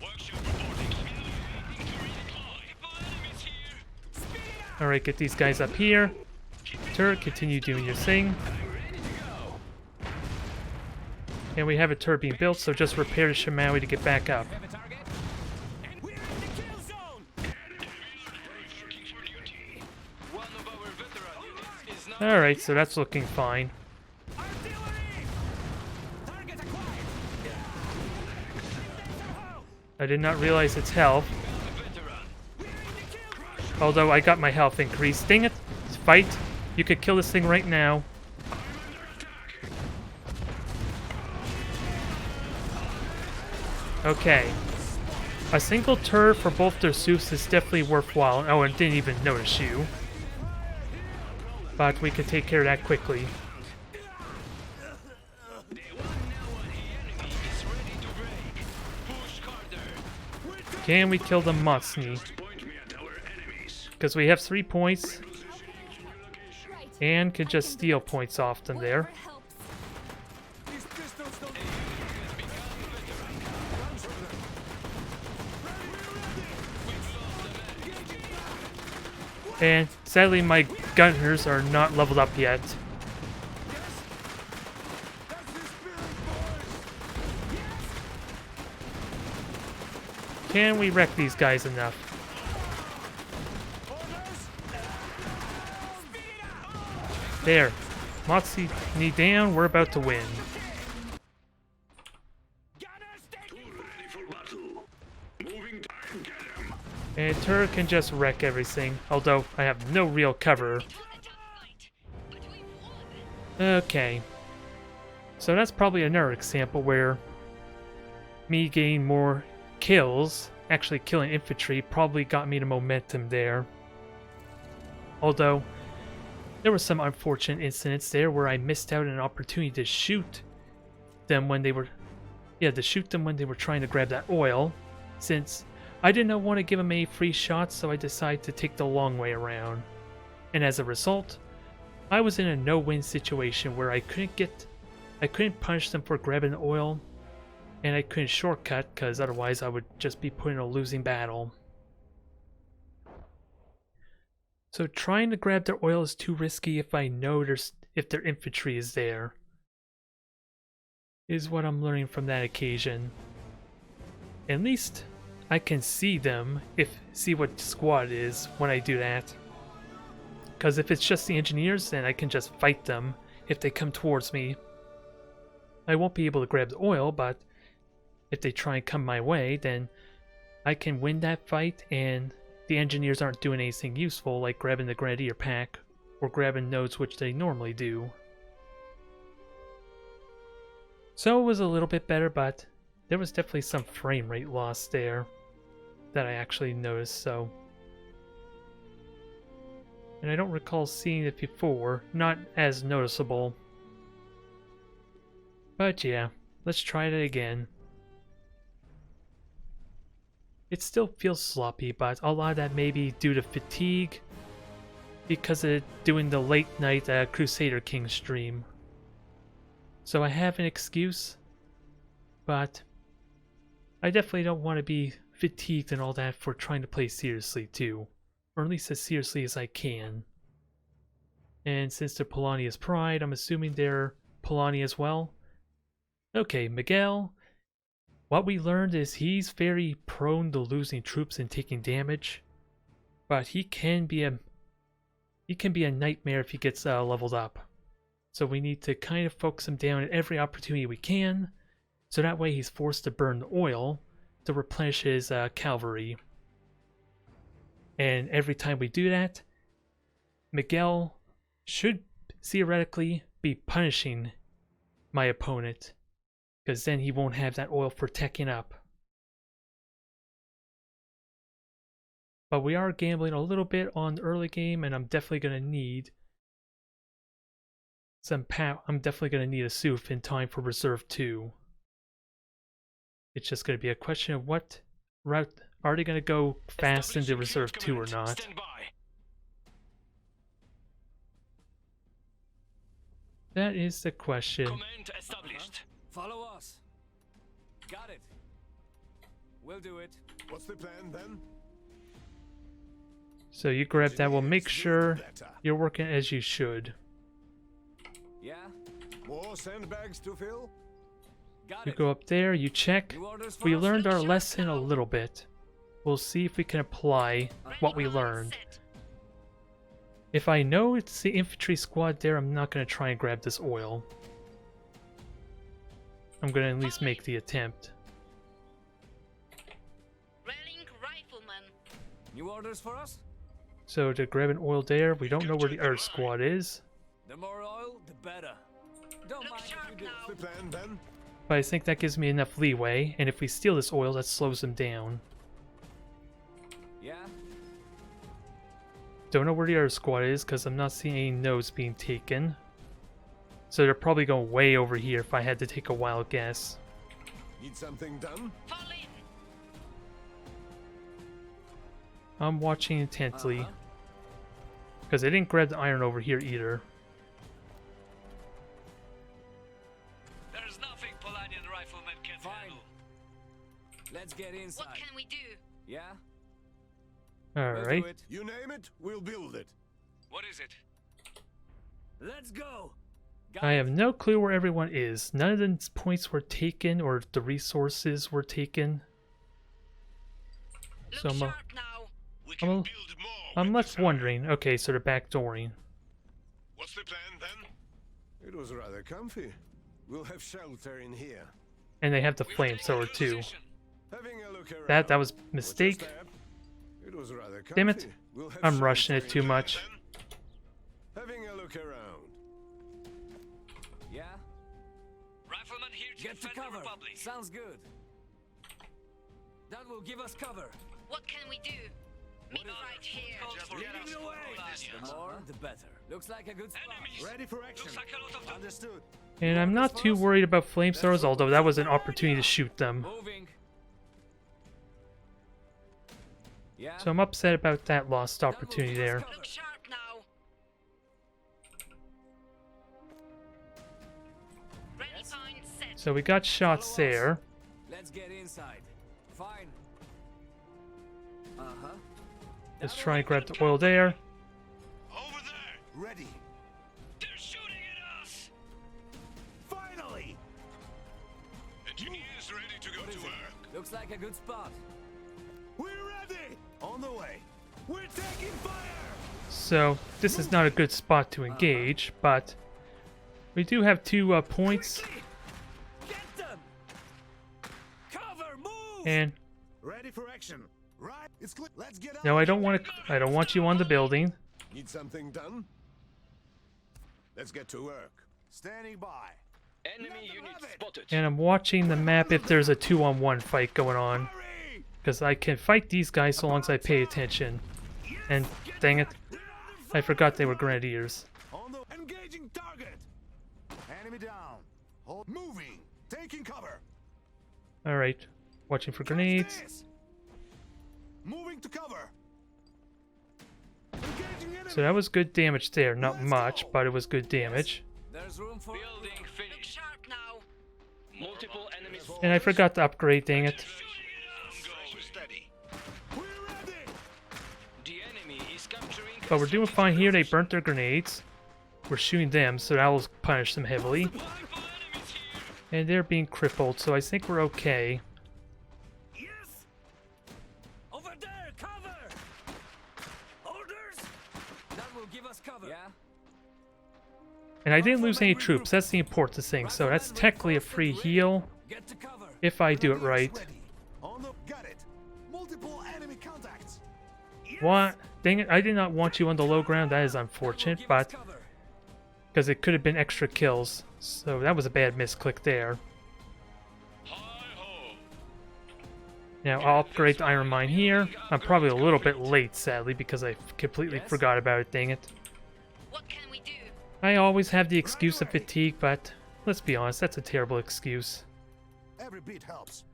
F: workshop reporting.
A: Alright, get these guys up here. Turret, continue doing your thing. And we have a turret being built, so just repair the Shimawi to get back up.
C: Have a target? And we're in the kill zone!
B: One of our veteran units is now
A: Alright, so that's looking fine.
C: Artillery! Target acquired!
A: I did not realize its health.
B: veteran.
C: We're in the kill zone!
A: Although I got my health increased. Dang it! Fight! You could kill this thing right now. Okay. A single turret for both their suits is definitely worthwhile. Oh, and didn't even notice you. But we can take care of that quickly. Can we kill the Motsni?
F: Point me at our enemies.
A: Because we have 3 points
G: Right.
A: and can just steal points off them there.
G: Whatever helps.
D: These pistols don't...
A: And sadly my gunners are not leveled up yet.
D: That's the spirit, boys!
A: Can we wreck these guys enough? There. Moxie knee down, we're about to win.
F: Ready for battle. Moving time, get him.
A: And turret can just wreck everything, although I have no real cover. Okay. So that's probably another example where me getting more kills, actually killing infantry, probably got me the momentum there. Although, there were some unfortunate incidents there where I missed out on an opportunity to shoot them when they were... Yeah, to shoot them when they were trying to grab that oil, since I did not want to give them any free shots, so I decided to take the long way around. And as a result, I was in a no-win situation where I couldn't punish them for grabbing the oil, and I couldn't shortcut because otherwise I would just be put in a losing battle. So trying to grab their oil is too risky if I know if their infantry is there. Is what I'm learning from that occasion. At least I can see them, see what squad it is when I do that. Because if it's just the engineers, then I can just fight them if they come towards me. I won't be able to grab the oil, but if they try and come my way, then I can win that fight, and the engineers aren't doing anything useful like grabbing the Grenadier pack or grabbing nodes, which they normally do. So it was a little bit better, but there was definitely some frame rate loss there that I actually noticed, so. And I don't recall seeing it before, not as noticeable. But yeah, let's try it again. It still feels sloppy, but a lot of that may be due to fatigue because of doing the late night Crusader King stream. So I have an excuse, but I definitely don't want to be fatigued and all that for trying to play seriously too. Or at least as seriously as I can. And since they're Polania's Pride, I'm assuming they're Polania as well. Okay, Miguel. What we learned is he's very prone to losing troops and taking damage. But he can be a nightmare if he gets leveled up. So we need to kind of focus him down at every opportunity we can. So that way he's forced to burn the oil to replenish his cavalry. And every time we do that, Miguel should theoretically be punishing my opponent, because then he won't have that oil for teching up. But we are gambling a little bit on the early game, and I'm definitely going to need I'm definitely going to need a Suf in time for Reserve 2. It's just going to be a question of what route. Are they going to go fast into Reserve 2 or not? That is the question.
B: Command established.
C: Follow us. Got it. We'll do it.
D: What's the plan then?
A: So you grab that. Well, make sure you're working as you should.
C: Yeah?
D: More sandbags to fill?
C: Got
A: You
C: it.
A: go up there, you check.
C: New orders for
A: We
C: us?
A: learned our lesson a little bit. We'll see if we can apply what we learned. If I know it's the infantry squad there, I'm not going to try and grab this oil. I'm going to at least make the attempt.
E: Rallying rifleman.
C: New orders for us?
A: So to grab an oil there, we don't know where the other squad is.
C: The more oil, the better. Don't
E: Look
C: mind if
E: sharp
C: you do.
E: now.
D: What's the plan then?
A: But I think that gives me enough leeway, and if we steal this oil, that slows them down.
C: Yeah?
A: Don't know where the other squad is, because I'm not seeing any nodes being taken. So they're probably going way over here if I had to take a wild guess.
D: Need something done?
E: Fall in.
A: I'm watching intently,
C: Uh-huh.
A: because they didn't grab the iron over here either.
B: There's nothing Polanian riflemen can't
C: Fine.
B: handle.
C: Let's get inside.
E: What can we do?
C: Yeah? We'll
A: Alright.
C: do it.
D: You name it, we'll build it.
B: What is it?
C: Let's go. Got
A: I
C: it.
A: have no clue where everyone is. None of the points were taken or the resources were taken.
E: Look
A: So I'm
E: sharp now.
F: We
A: I'm
F: can
A: a-
F: build more.
A: I'm
F: with
A: left
F: this iron.
A: wondering. Okay, so they're backdooring.
F: What's the plan then?
D: It was rather comfy. We'll have shelter in here.
A: And they have the
B: We'll take
A: flamethrower
B: a
A: too.
B: position.
D: Having a look around.
A: That was
D: What's your
A: mistake.
D: step? It was rather comfy.
A: Damn it.
D: We'll have
A: I'm rushing
D: shelter
A: it too
D: in
A: much.
F: Then?
D: Having a look around.
C: Yeah?
B: Riflemen here to
C: Get to
B: defend the
C: cover.
B: Republic.
C: Sounds good. That will give us cover.
E: What can we do? Meet right here.
B: Calls for
F: Get us
B: Polania.
C: The more, the better. Looks like a good spot.
B: Enemies.
D: Ready for action.
B: Looks like a lot of them.
D: Understood.
A: And I'm not too worried about flamethrowers, although that was an opportunity to shoot them.
C: Moving. Yeah?
A: So I'm upset about that lost
C: That will
A: opportunity
C: give us
A: there.
C: cover.
E: Look sharp now. Ready point set.
A: So we got shots
C: Follow us.
A: there.
C: Let's get inside. Fine. Uh-huh.
A: Let's try and grab the oil there.
D: Ready.
B: They're shooting at us!
D: Finally!
F: Engineers ready to go to work.
C: Looks like a good spot.
D: We're ready! On the way. We're taking fire!
A: So this is not a good spot to engage, but we do have 2 points,
C: Quickly! Get them! Cover, move!
A: and
D: Ready for action. Right. It's clear. Let's get out.
A: no, I don't want you on the building.
D: Need something done? Let's get to work. Standing by.
B: Enemy unit spotted.
A: And I'm watching the map if there's a 2-on-1 fight going on,
D: Hurry!
A: because I can fight these guys so long as I pay attention. And dang it, I forgot they were grenadiers.
D: On the engaging target. Enemy down. Hold. Moving. Taking cover.
A: All right, watching for
D: Catch
A: grenades.
D: this. Moving to cover. Engaging enemy.
A: So that was good damage there. Not much, but it was good damage.
C: There's room for
B: Building
E: Look
B: finished.
E: sharp now.
B: Multiple enemies.
A: And I forgot to upgrade, dang it.
F: Go steady.
D: We're ready.
B: The enemy is capturing.
A: But we're doing fine here. They burnt their grenades. We're shooting them, so that will punish them heavily.
B: Multiple enemies here.
A: And they're being crippled, so I think we're okay.
C: Yes! Over there, cover! Orders! That will give us cover. Yeah?
A: And I didn't lose any troops. That's the important thing. So that's technically a free heal
C: Get to cover.
A: if I do it right.
D: Ready. On the. Got it. Multiple enemy contacts.
A: What? Dang it, I did not want you on the low ground. That is unfortunate,
C: Give us
A: but
C: cover.
A: because it could have been extra kills. So that was a bad misclick there.
B: Hi-ho.
A: Now I'll upgrade the Iron Mine here. I'm probably a little bit late, sadly, because I completely
C: Yes?
A: forgot about it, dang it.
E: What can we do?
A: I always have the excuse of fatigue, but let's be honest, that's a terrible excuse.
D: Every beat helps.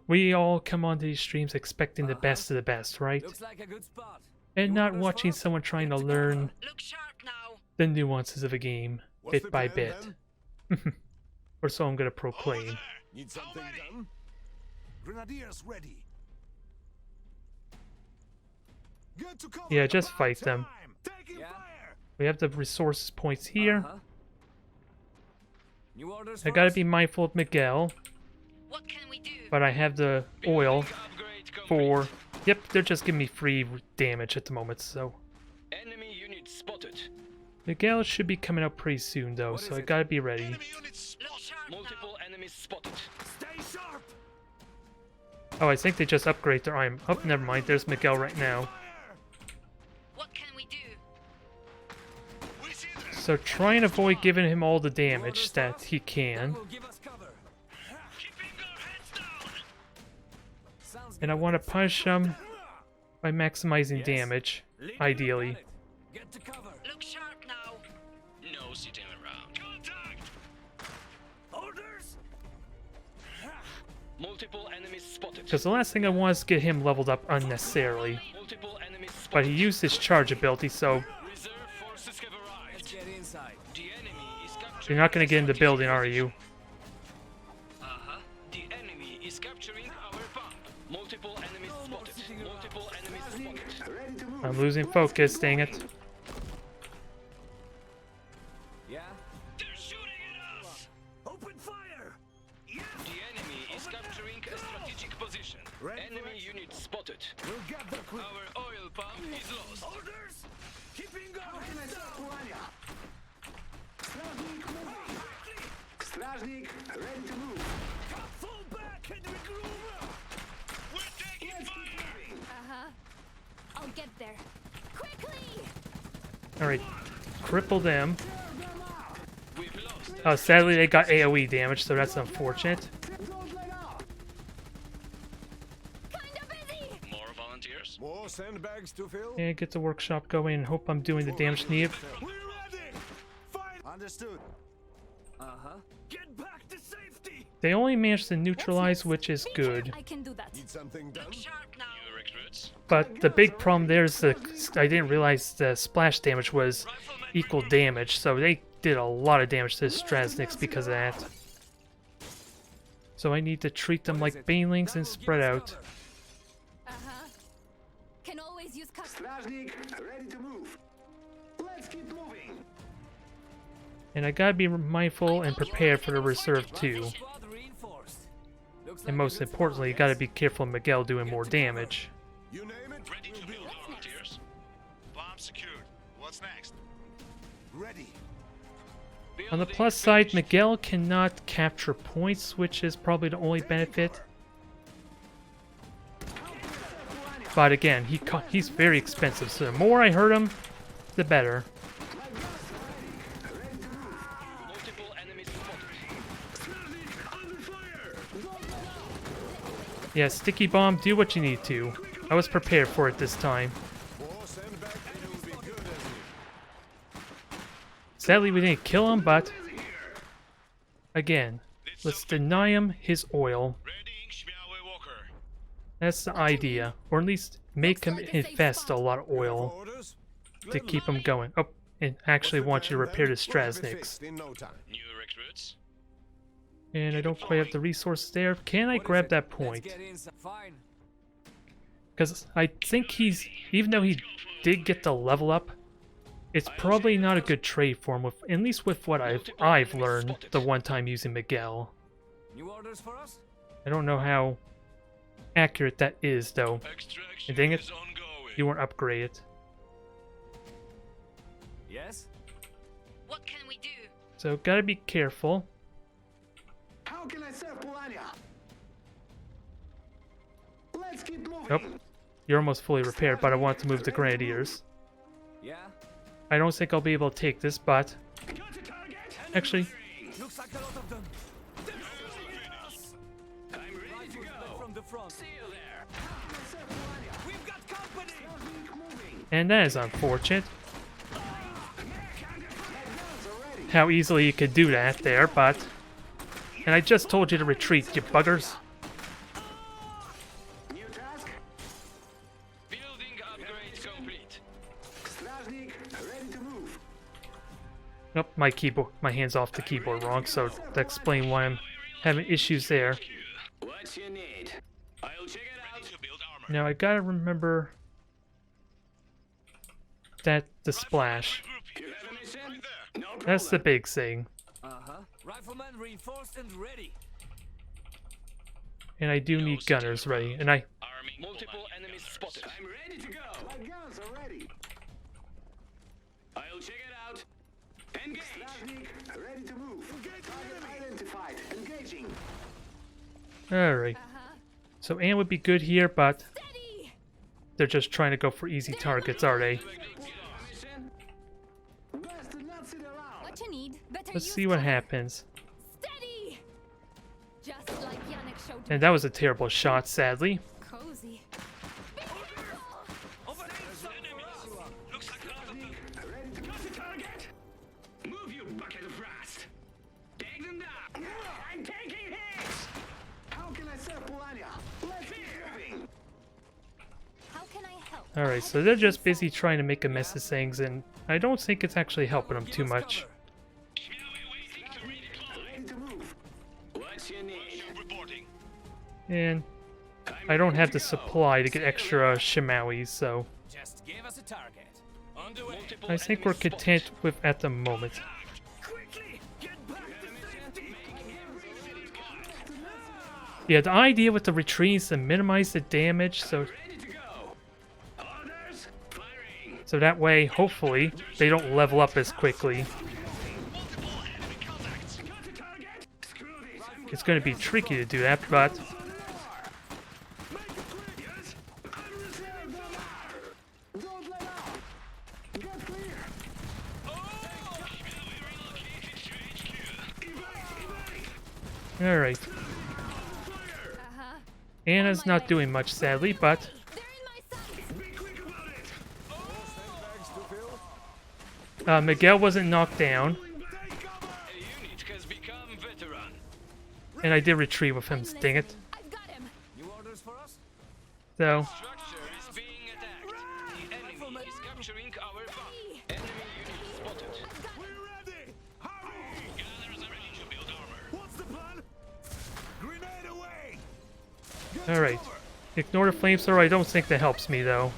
A: We all come onto these streams expecting the best of the best, right?
C: Looks like a good spot.
A: And
C: You
A: not
C: orders
A: watching
C: for us?
A: someone trying to
C: Get
A: learn
E: Look sharp now.
A: the nuances of a game,
D: What's
A: bit
D: the
A: by
D: plan,
A: bit.
D: then?
A: Or so I'm gonna proclaim.
D: Need something done? Grenadiers ready. Good to cover.
A: Yeah, just
D: About
A: fight them.
D: time. Taking
C: Yeah.
D: fire.
A: We have the resources points here.
C: Uh-huh. New orders
A: I
C: for
A: gotta
C: us?
A: be mindful of Miguel,
E: What can we do?
A: but I have the oil
B: Upgrade complete.
A: for... Yep, they're just giving me free damage at the moment, so...
B: Enemy unit spotted.
A: Miguel should be coming up pretty soon, though,
C: What
A: so
C: is
A: I
C: it?
A: gotta be ready.
F: Enemy units
E: Look
F: spotted.
E: sharp now.
B: Multiple enemies spotted.
D: Stay sharp.
A: Oh, I think they just upgrade their iron... Oh, never mind, there's Miguel right now.
D: Fire.
E: What can we do?
F: We see them.
A: So try and avoid giving him all the damage that he
C: That
A: can.
C: will give us cover.
B: Keeping our heads down.
C: Sounds
A: And I
C: good.
A: want to punish him by maximizing
C: Yes.
A: damage,
C: Lead
A: ideally.
C: got it. Get to cover.
E: Look sharp now.
B: No sitting around. Contact.
C: Orders!
B: Multiple enemies spotted.
A: Because the last thing I want is to get him leveled up unnecessarily.
B: Multiple enemies spotted.
A: But he used his charge ability, so
B: Reserve forces have
C: Let's
B: arrived.
C: get inside.
B: The enemy is capturing.
A: you're not going to get in the building, are you?
B: Uh-huh. The enemy is capturing our pump. Multiple enemies spotted. Multiple enemies spotted.
A: I'm losing focus, dang it.
C: Yeah?
B: They're shooting at us.
C: Open fire! Yes!
B: The enemy is capturing a strategic position.
D: Ready for
B: Enemy
D: action.
B: unit spotted.
D: We'll get there quick.
B: Our oil pump is lost.
C: Orders! Keeping our heads down! Fall back and regroup!
B: We're taking fire.
G: Uh-huh. I'll get there. Quickly!
A: Alright, cripple them.
B: We've lost.
A: Sadly, they got AoE damage, so that's unfortunate.
G: Kinda busy!
B: More volunteers.
D: More sandbags to fill.
A: And get the workshop going and hope I'm doing the damage needed.
D: We're ready. Fight. Understood.
C: Uh-huh.
D: Get back to safety.
A: They only managed to neutralize, which is
G: Be
A: good.
G: sure I can do that.
D: Need something done?
E: Look sharp now.
B: New recruits.
A: But the big problem there is the I didn't realize the splash damage was equal damage, so they did a lot of damage to the Strasniks because of that. So I need to treat them like banelings and spread out.
G: Uh-huh. Can always use cover.
D: Let's keep moving.
A: And I gotta be mindful and prepared for the reserve too.
C: Squad reinforced. Looks
A: And
C: like
A: most
C: a good
A: importantly, you
C: squad,
A: gotta
C: yes?
A: be careful of Miguel doing more damage.
D: You name it.
F: Ready to build, volunteers. Bomb secured. What's next?
D: Ready.
A: On the plus side, Miguel cannot capture points, which is probably the only benefit. But again, he's very expensive, so the more I hurt him, the better.
B: Multiple enemies spotted.
A: Yeah, Sticky Bomb, do what you need to. I was prepared for it this time.
D: Boss and back. It will be good as new.
A: Sadly, we didn't kill him, but again, let's deny him his oil.
F: Readying Schmiawe Walker.
A: That's the idea. Or at least make him
G: Looks like a safe
A: invest a
G: spot.
A: lot of oil
D: Orders.
A: to keep him going. Oh, and actually want you to repair the Strasniks.
D: In no time.
F: New recruits.
A: And I don't quite have the resources there. Can I
C: What is
A: grab
C: it?
A: that
C: Let's
A: point?
C: get inside. Fine.
A: Because I think he's, even though he did get the level up, it's probably not a good trade for him, with, at least with what I've learned the one time using Miguel.
C: New orders for us?
A: I don't know how accurate that is, though.
F: Extraction
A: dang it.
F: is ongoing.
A: You weren't upgraded.
C: Yes?
E: What can we do?
A: So gotta be careful.
D: How can I serve Polania? Let's keep moving.
A: Nope. You're almost fully repaired, but I want to move the Grenadiers.
C: Yeah?
A: I don't think I'll be able to take this, but actually,
C: Looks like a lot of them.
B: I'm ready to
C: Rifles
B: go.
C: from the front.
B: See you there.
C: We've got company!
A: and that is unfortunate. How easily you could do that there, but... And I just told you to retreat, you buggers.
D: New task.
B: Building upgrades complete.
D: Strasnik, ready to move.
A: Nope, my hand's off the keyboard wrong, so that explains why I'm having issues there.
B: What you need? I'll check it out.
F: To build armor.
A: Now I gotta remember that the splash.
B: You have a mission?
F: Right there.
B: No problem.
A: That's the big thing.
C: Uh-huh. Riflemen reinforced and ready.
A: And I do need gunners ready, and I...
F: Arming
B: Multiple
F: Polania
B: enemies
F: gunners.
B: spotted. I'm ready to go.
D: My guns are ready.
B: I'll check it out. Engage.
D: Strasnik, ready to move. Target identified. Engaging.
A: Alright.
G: Uh-huh.
A: So Anne would be good here, but
G: Steady!
A: they're just trying to go for easy targets, are they?
B: Mission?
D: Best to not sit around.
G: What you need? Better
A: Let's
G: use
A: see what
G: cover.
A: happens.
G: Steady! Just like Yannick showed
A: And that was a terrible shot, sadly.
G: Cozy.
C: Over there!
F: Looks like a lot of them.
D: Ready to
B: Got the target. Move, you bucket of rust. Take them down. I'm taking hits.
D: How can I serve Polania? Let's keep moving.
G: How can I help?
A: Alright, so they're just busy trying to make a mess of things, and I don't think it's actually helping them too much.
F: Schmiawe waiting to redeploy.
D: Ready to move.
B: What you need?
F: Shield reporting.
A: And I don't have the supply to get extra Shimawis, so
C: Just give us a target. On the way.
B: Multiple
A: I think we're
B: enemies spotted.
A: content with at the moment.
C: Quickly! Get back to safety!
A: Yeah, the idea with the retreats to minimize the damage, so
B: Ready to go. Orders. Firing.
A: so that way, hopefully, they don't level up as quickly.
F: Multiple enemy contacts.
B: Got the target. Screw this. I'm
A: It's going to be tricky to do that, but
B: Yes. I'm reserved.
D: Don't let out. Get clear.
F: Schmiawe relocated to HQ.
A: alright.
G: Uh-huh.
A: Anna's not doing much, sadly, but
G: They're in my sights.
B: Be quick about it.
D: Bags to fill.
A: Miguel wasn't knocked down,
B: A unit has become veteran.
A: and I did retreat with him,
G: Listen,
A: dang it.
G: I've got him.
C: New orders for us?
A: So,
B: Structure is being attacked. The enemy is capturing our bomb. Enemy unit spotted.
D: We're ready. Hurry.
F: Gunners are ready to build armor.
D: What's the plan? Grenade away.
A: alright. Ignore the flamethrower, I don't think that helps me, though.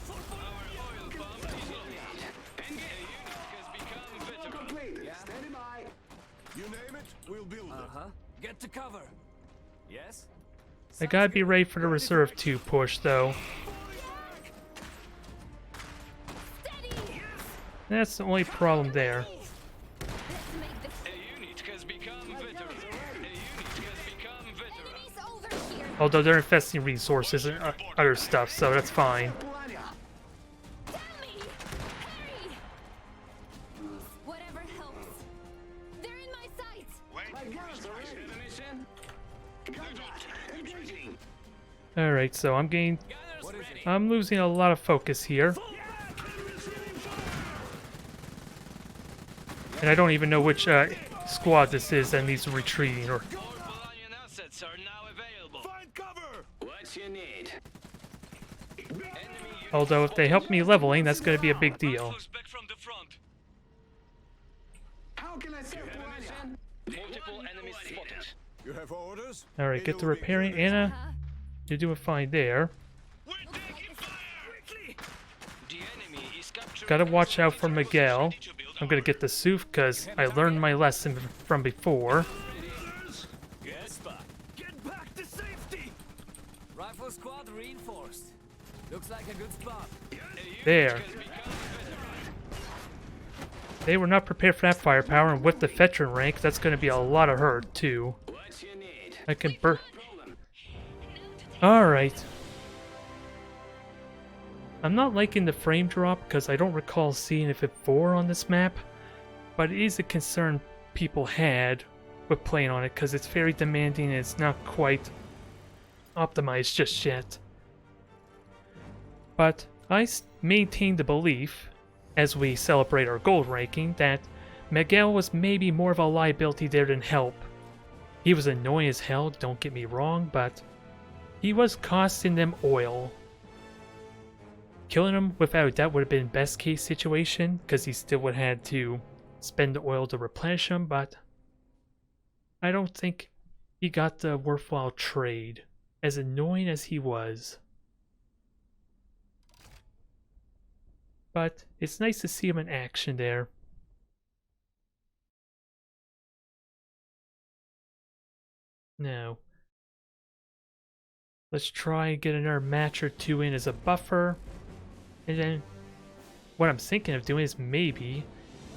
B: Our oil bomb is
D: We'll build it.
C: Uh-huh. Get to cover. Yes?
A: I gotta be ready for the reserve 2 push, though.
G: Steady.
A: That's the only problem there.
G: Let's make this.
B: A unit has become veteran. A unit has become veteran.
G: Enemies over here.
A: Although they're infesting resources and other stuff, so that's fine.
G: Tell me. Hurry. Whatever helps. They're in my sights.
A: Alright, so I'm getting...
B: Gunners ready.
A: I'm losing a lot of focus here. And I don't even know which squad this is that needs retreating, or...
B: All Polonian assets are now available.
D: Find cover.
B: What you need? Enemy
A: Although if they help me leveling, that's gonna be a big deal.
B: back from the front.
D: How can I serve
B: Multiple enemies spotted.
D: You have orders?
A: Alright, get to
D: It'll be
A: repairing.
D: good.
A: Anna,
G: Huh?
A: you're doing fine there.
B: We're taking fire! Quickly! The enemy is capturing.
A: Gotta watch out for Miguel. I'm gonna get the Suf because I learned my lesson from before.
C: Yes, spot.
D: Get back to safety.
C: Rifle squad reinforced. Looks like a good spot.
A: There.
B: Has become veteran.
A: They were not prepared for that firepower, and with the veteran rank, that's gonna be a lot of hurt too.
B: What you need?
A: I can burn.
B: Problem.
A: Alright. I'm not liking the frame drop because I don't recall seeing it before on this map, but it is a concern people had with playing on it because it's very demanding and it's not quite optimized just yet. But I maintain the belief, as we celebrate our gold ranking, that Miguel was maybe more of a liability there than help. He was annoying as hell, don't get me wrong, but he was costing them oil. Killing him without a doubt would have been best case situation, because he still would have had to spend the oil to replenish him, but I don't think he got the worthwhile trade, as annoying as he was. But it's nice to see him in action there. Now, let's try and get another match or two in as a buffer. And then what I'm thinking of doing is maybe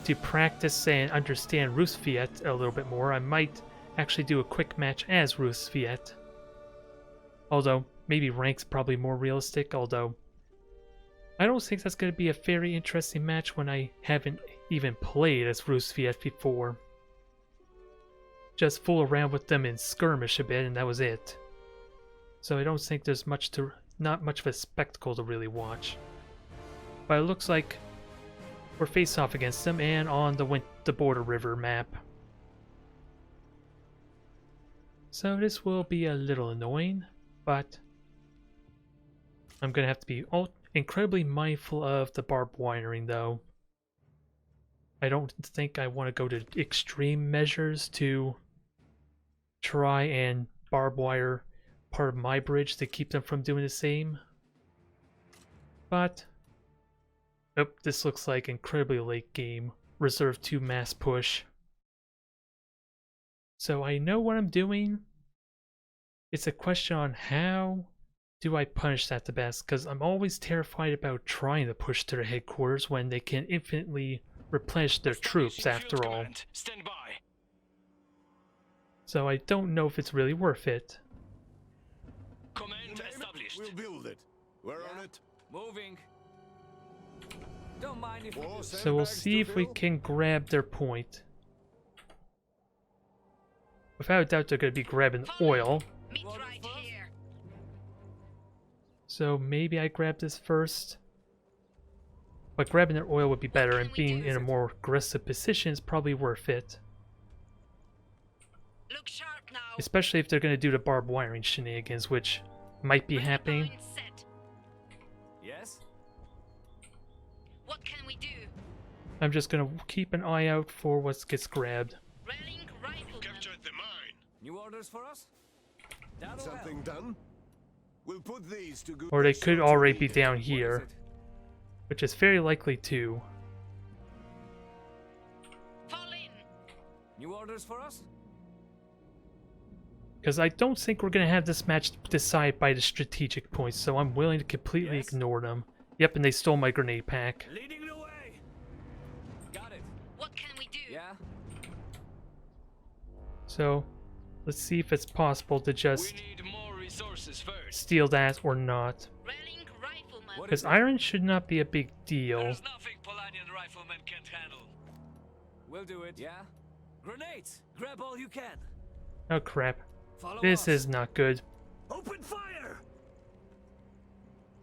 A: to practice and understand Rusviet a little bit more. I might actually do a quick match as Rusviet. Although, maybe rank's probably more realistic, although I don't think that's going to be a very interesting match when I haven't even played as Rusviet before. Just fool around with them and skirmish a bit and that was it. So I don't think there's not much of a spectacle to really watch. But it looks like we're face off against them and on the Border River map. So this will be a little annoying, but I'm going to have to be incredibly mindful of the barbed wiring though. I don't think I want to go to extreme measures to try and barbed wire part of my bridge to keep them from doing the same. But oh, this looks like incredibly late game. Reserve 2 mass push. So I know what I'm doing. It's a question on how do I punish that the best, because I'm always terrified about trying to push to their headquarters when they can infinitely replenish their troops after all.
B: Stand by.
A: So I don't know if it's really worth it.
B: Command established.
D: We'll build it. We're on it.
C: Moving. Don't mind if we
D: More
C: do.
A: So we'll
D: sandbags
A: see
D: to
A: if we
D: fill?
A: can grab their point. Without a doubt they're going to be grabbing oil.
E: Meet right here.
A: So maybe I grab this first. But grabbing their oil would be better, and being in a more aggressive position is probably worth it.
E: Look sharp now.
A: Especially if they're going to do the barbed wiring shenanigans, which might be happening.
E: Point set.
C: Yes?
E: What can we do?
A: I'm just going to keep an eye out for what gets grabbed.
E: Rallying riflemen.
F: Captured the mine.
C: New orders for us? That'll
D: Something
C: help.
D: done? We'll put these to good
A: Or they
D: use
A: could
D: to
A: already
D: meet
A: be
D: it.
A: down
C: What is
A: here,
C: it?
A: which is very likely too.
E: Fall in.
C: New orders for us?
A: Because I don't think we're going to have this match decided by the strategic points, so I'm willing to completely
C: Yes?
A: ignore them. Yep, and they stole my grenade pack.
C: Leading the way. Got it.
E: What can we do?
C: Yeah.
A: So, let's see if it's possible to
B: We
A: just
B: need more resources first.
A: steal that or not.
E: Rallying rifleman.
C: What
A: Because
C: is it?
A: iron should not be a big deal.
B: There's nothing Polanian riflemen can't handle.
C: We'll do it. Yeah. Grenades. Grab all you can.
A: Oh crap.
C: Follow
A: This
C: us.
A: is not good.
C: Open fire.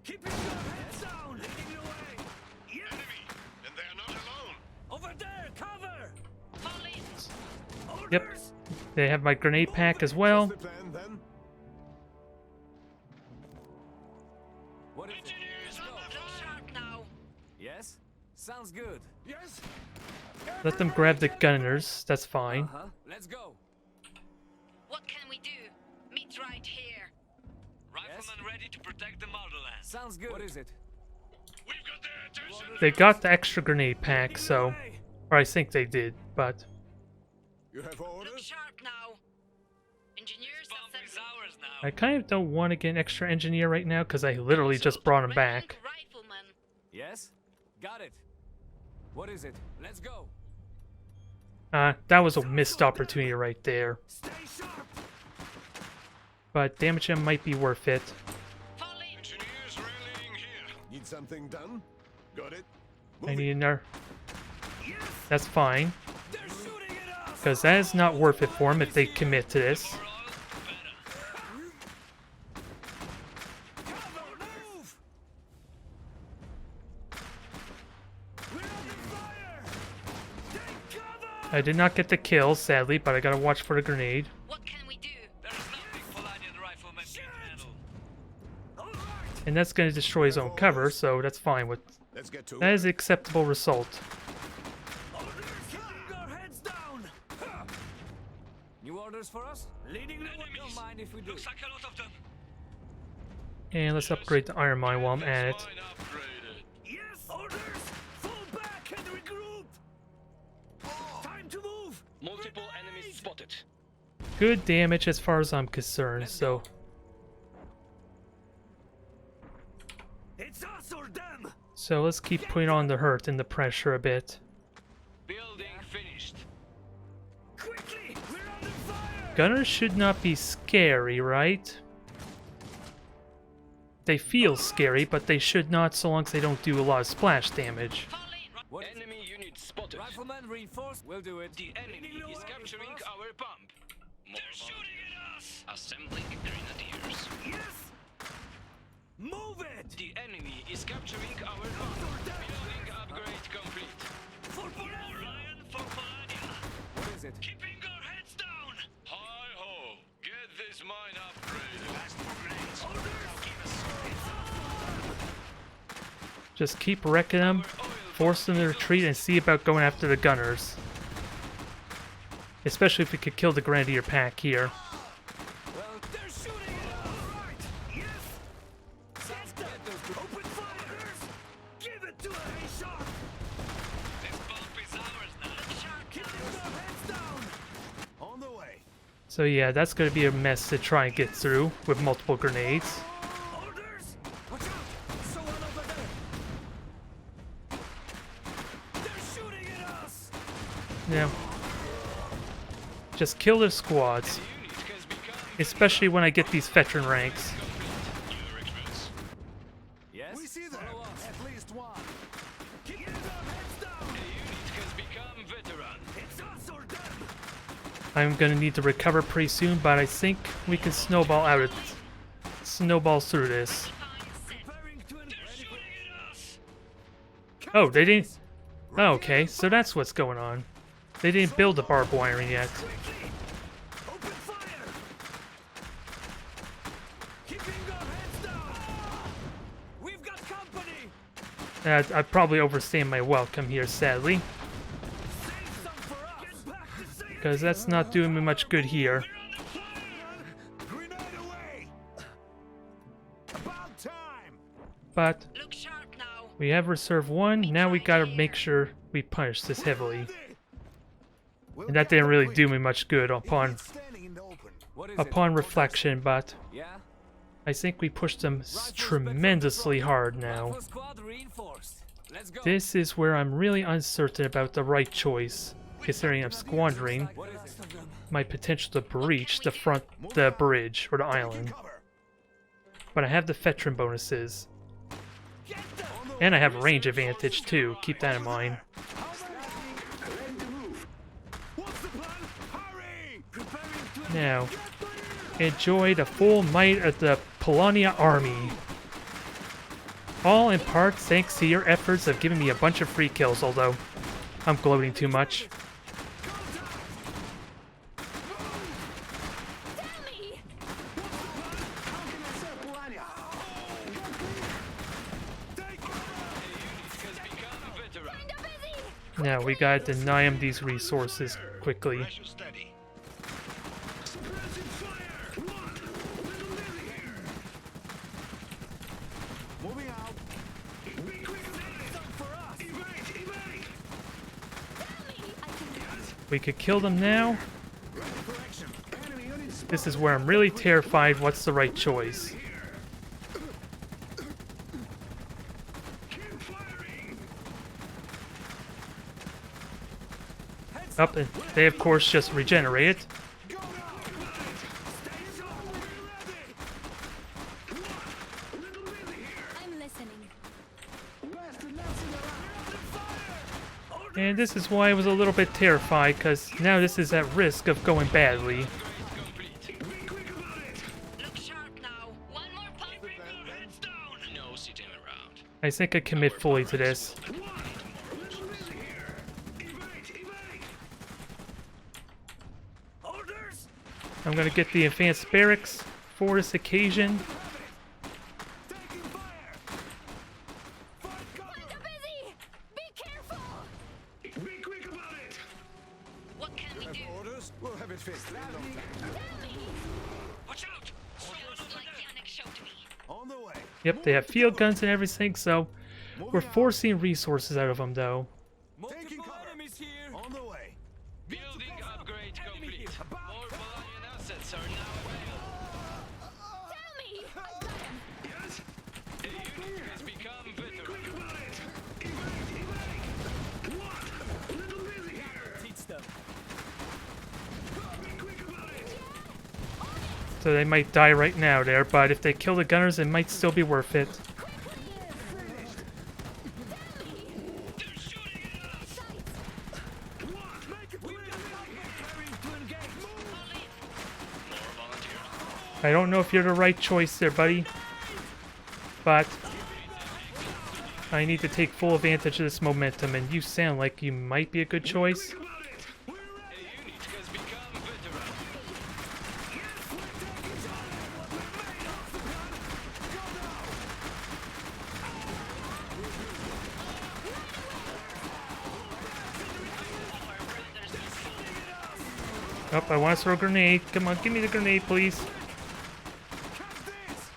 C: Keeping your heads down. Leading the way. Yeah.
F: Enemy, and they are not alone.
C: Over there. Cover.
E: Fall in.
C: Orders.
A: Yep. They have my grenade pack as well.
D: What's the plan then?
C: What is it?
B: Engineers on the
E: Look
B: fire!
E: sharp now.
C: Yes. Sounds good.
D: Yes.
A: Let them grab the gunners. That's fine.
C: Uh-huh. Let's go.
E: What can we do? Meet right here.
B: Riflemen ready to protect the motherland.
C: Sounds good. What is it?
F: We've got their attention.
A: They got the extra grenade pack, so...
C: Way.
A: Or I think they did, but...
D: You have
E: Look
D: orders?
E: sharp now. Engineers
B: Bomb is
E: assemble.
B: ours now.
A: I kind of don't want to get an extra engineer right now, because I literally just brought him back.
E: Rallying rifleman.
C: Yes. Got it. What is it? Let's go.
A: That was a missed opportunity right there.
C: Stay sharp.
A: But damage him might be worth it.
E: Fall in.
F: Engineers rallying here.
D: Need something done? Got it.
A: I
D: Moving.
A: need another...
C: Yes.
A: That's fine,
C: They're shooting at us.
A: because that is not worth it for them if they commit to this.
B: More oil, better.
C: Cover. Move. We're under fire. Take cover.
A: I did not get the kill, sadly, but I gotta watch for the grenade.
E: What can we do?
B: There's nothing Polanian riflemen can handle.
C: All right.
A: And that's gonna destroy his own cover, so that's fine with...
D: Let's get to
A: That
D: it.
A: is an acceptable result.
C: Orders. Keeping our heads down. Huh. New orders for us? Leading the way. Don't
B: Enemies.
C: mind if we do.
B: Looks like a lot of them.
A: And let's upgrade the iron mine while I'm at it.
F: Mine upgraded.
C: Yes. Orders. Fall back and regroup. Time to move.
B: Multiple enemies spotted.
A: Good damage as far as I'm concerned, so...
C: It's us or them.
A: So let's keep putting on the hurt and the pressure a bit.
B: Building finished.
C: Quickly. We're under fire.
A: Gunners should not be scary, right? They feel scary, but they should not so long as they don't do a lot of splash damage.
E: Fall in.
C: What is
B: Enemy unit spotted.
C: Rifleman reinforced. We'll do it.
B: The enemy is capturing our pump. They're shooting at us. Assembling grenadiers.
C: Yes. Move it.
B: The enemy is capturing our pump. Building upgrade complete.
C: For
B: Orion for Polania.
C: What is it?
B: Keeping our heads down.
F: Hi ho. Get this mine upgraded. Ask for grenades.
A: Just keep wrecking them, force them to retreat, and see about going after the gunners. Especially if we could kill the grenadier pack here.
C: Well, they're shooting at us. All right. Yes. Sounds good. Open fire. Give it to her, A-Sharp.
B: This pump is ours now.
C: Keeping our heads down.
D: On the way.
A: So yeah, that's going to be a mess to try and get through with multiple grenades.
C: Orders. Watch out. Someone over there. They're shooting at us.
A: Yeah. Just kill their squads.
B: Unit has become
A: Especially when I get these veteran ranks.
F: Your expense.
C: Yes.
D: We see them.
C: Follow us.
D: At least one.
C: Keeping our heads down.
B: a unit has become veteran.
C: It's us or them.
A: I'm going to need to recover pretty soon, but I think we can snowball through this.
C: Preparing to
B: They're shooting at us.
A: Oh, they didn't... Oh, okay, so that's what's going on. They didn't build the barbed wiring yet.
C: Quickly. Open fire. Keeping our heads down. We've got company.
A: I probably overstaying my welcome here, sadly,
C: Save some for us. Get back to safety.
A: because that's not doing me much good here.
D: Grenade away. About time.
A: But
E: Look sharp now.
A: we have reserve 1, now we gotta make sure we punish this heavily.
D: We'll
A: And that
D: get
A: didn't really
D: complete.
A: do me much good upon
D: Standing in the open.
C: What is
A: upon
C: it?
A: reflection, but
C: Yeah?
A: I think we pushed them
C: Rifles
A: tremendously
C: patrol.
A: hard now.
C: Rifle squad reinforced. Let's go.
A: This is where I'm really uncertain about the right choice, considering I'm squandering
C: What is it?
A: my potential to breach the bridge or the island.
D: Cover.
A: But I have the veteran bonuses,
C: Get them!
A: and I have range advantage too. Keep that in mind.
D: Ready to move. What's the plan? Hurry!
C: Preparing to
A: Now, enjoy the full might of the Polonia army. All in part thanks to your efforts of giving me a bunch of free kills, although I'm gloating too much.
G: Tell me!
B: Has become veteran.
G: Kinda busy!
A: Now we gotta deny him these resources quickly.
F: Pressure steady.
D: Suppressing fire! One! Little Lily here! Moving out. Be quick about it! For us! Evade! Evade!
G: Tell me! I can
A: We could kill them now.
D: Ready for action. Enemy units
A: This is where I'm really terrified what's the right choice.
D: keep firing!
A: Up, and they of course just regenerate it.
D: Go now! Stay sharp! We're ready! One! Little Lily here!
G: I'm listening.
D: Bastard messing around!
A: And this is why I was a little bit terrified, because now this is at risk of going badly.
B: Complete.
D: Be quick about it!
E: Look sharp now. One more pump.
B: Heads down. No sitting around.
A: I think I commit fully to this.
D: One! Little Lily here! Evade! Evade!
C: orders!
A: I'm gonna get the advanced barracks for this occasion.
D: Taking fire! Fight cover!
G: Kinda busy! Be careful!
D: Be quick about it!
E: What can we do?
D: Orders? We'll have it fixed.
G: Tell me!
B: Watch out.
E: Just like Yannick showed me.
D: On the way.
A: Yep, they have field guns and everything, so we're forcing resources out of them though.
C: Multiple
D: cover.
C: enemies here!
D: On the way.
B: Building upgrade
C: Enemy
B: complete.
C: here.
B: More Valerian assets are now available.
G: Tell me! I got him!
D: Yes?
B: A unit has become veteran.
D: Quick about it! Evade! Evade! One! Little Lily here!
C: Teach them.
D: Be quick about it!
A: So they might die right now there, but if they kill the gunners, it might still be worth it.
B: They're shooting at us.
D: One! Make it clear!
C: Preparing to engage.
B: More volunteers.
A: I don't know if you're the right choice there, buddy, but I need to take full advantage of this momentum, and you sound like you might be a good choice.
D: About it! We're
B: A
D: ready!
B: unit has become veteran.
D: Yes, we're taking time! We're made off the gun! Go now!
A: Oh, I want to throw a grenade. Come on, give me the grenade, please.
D: Catch this!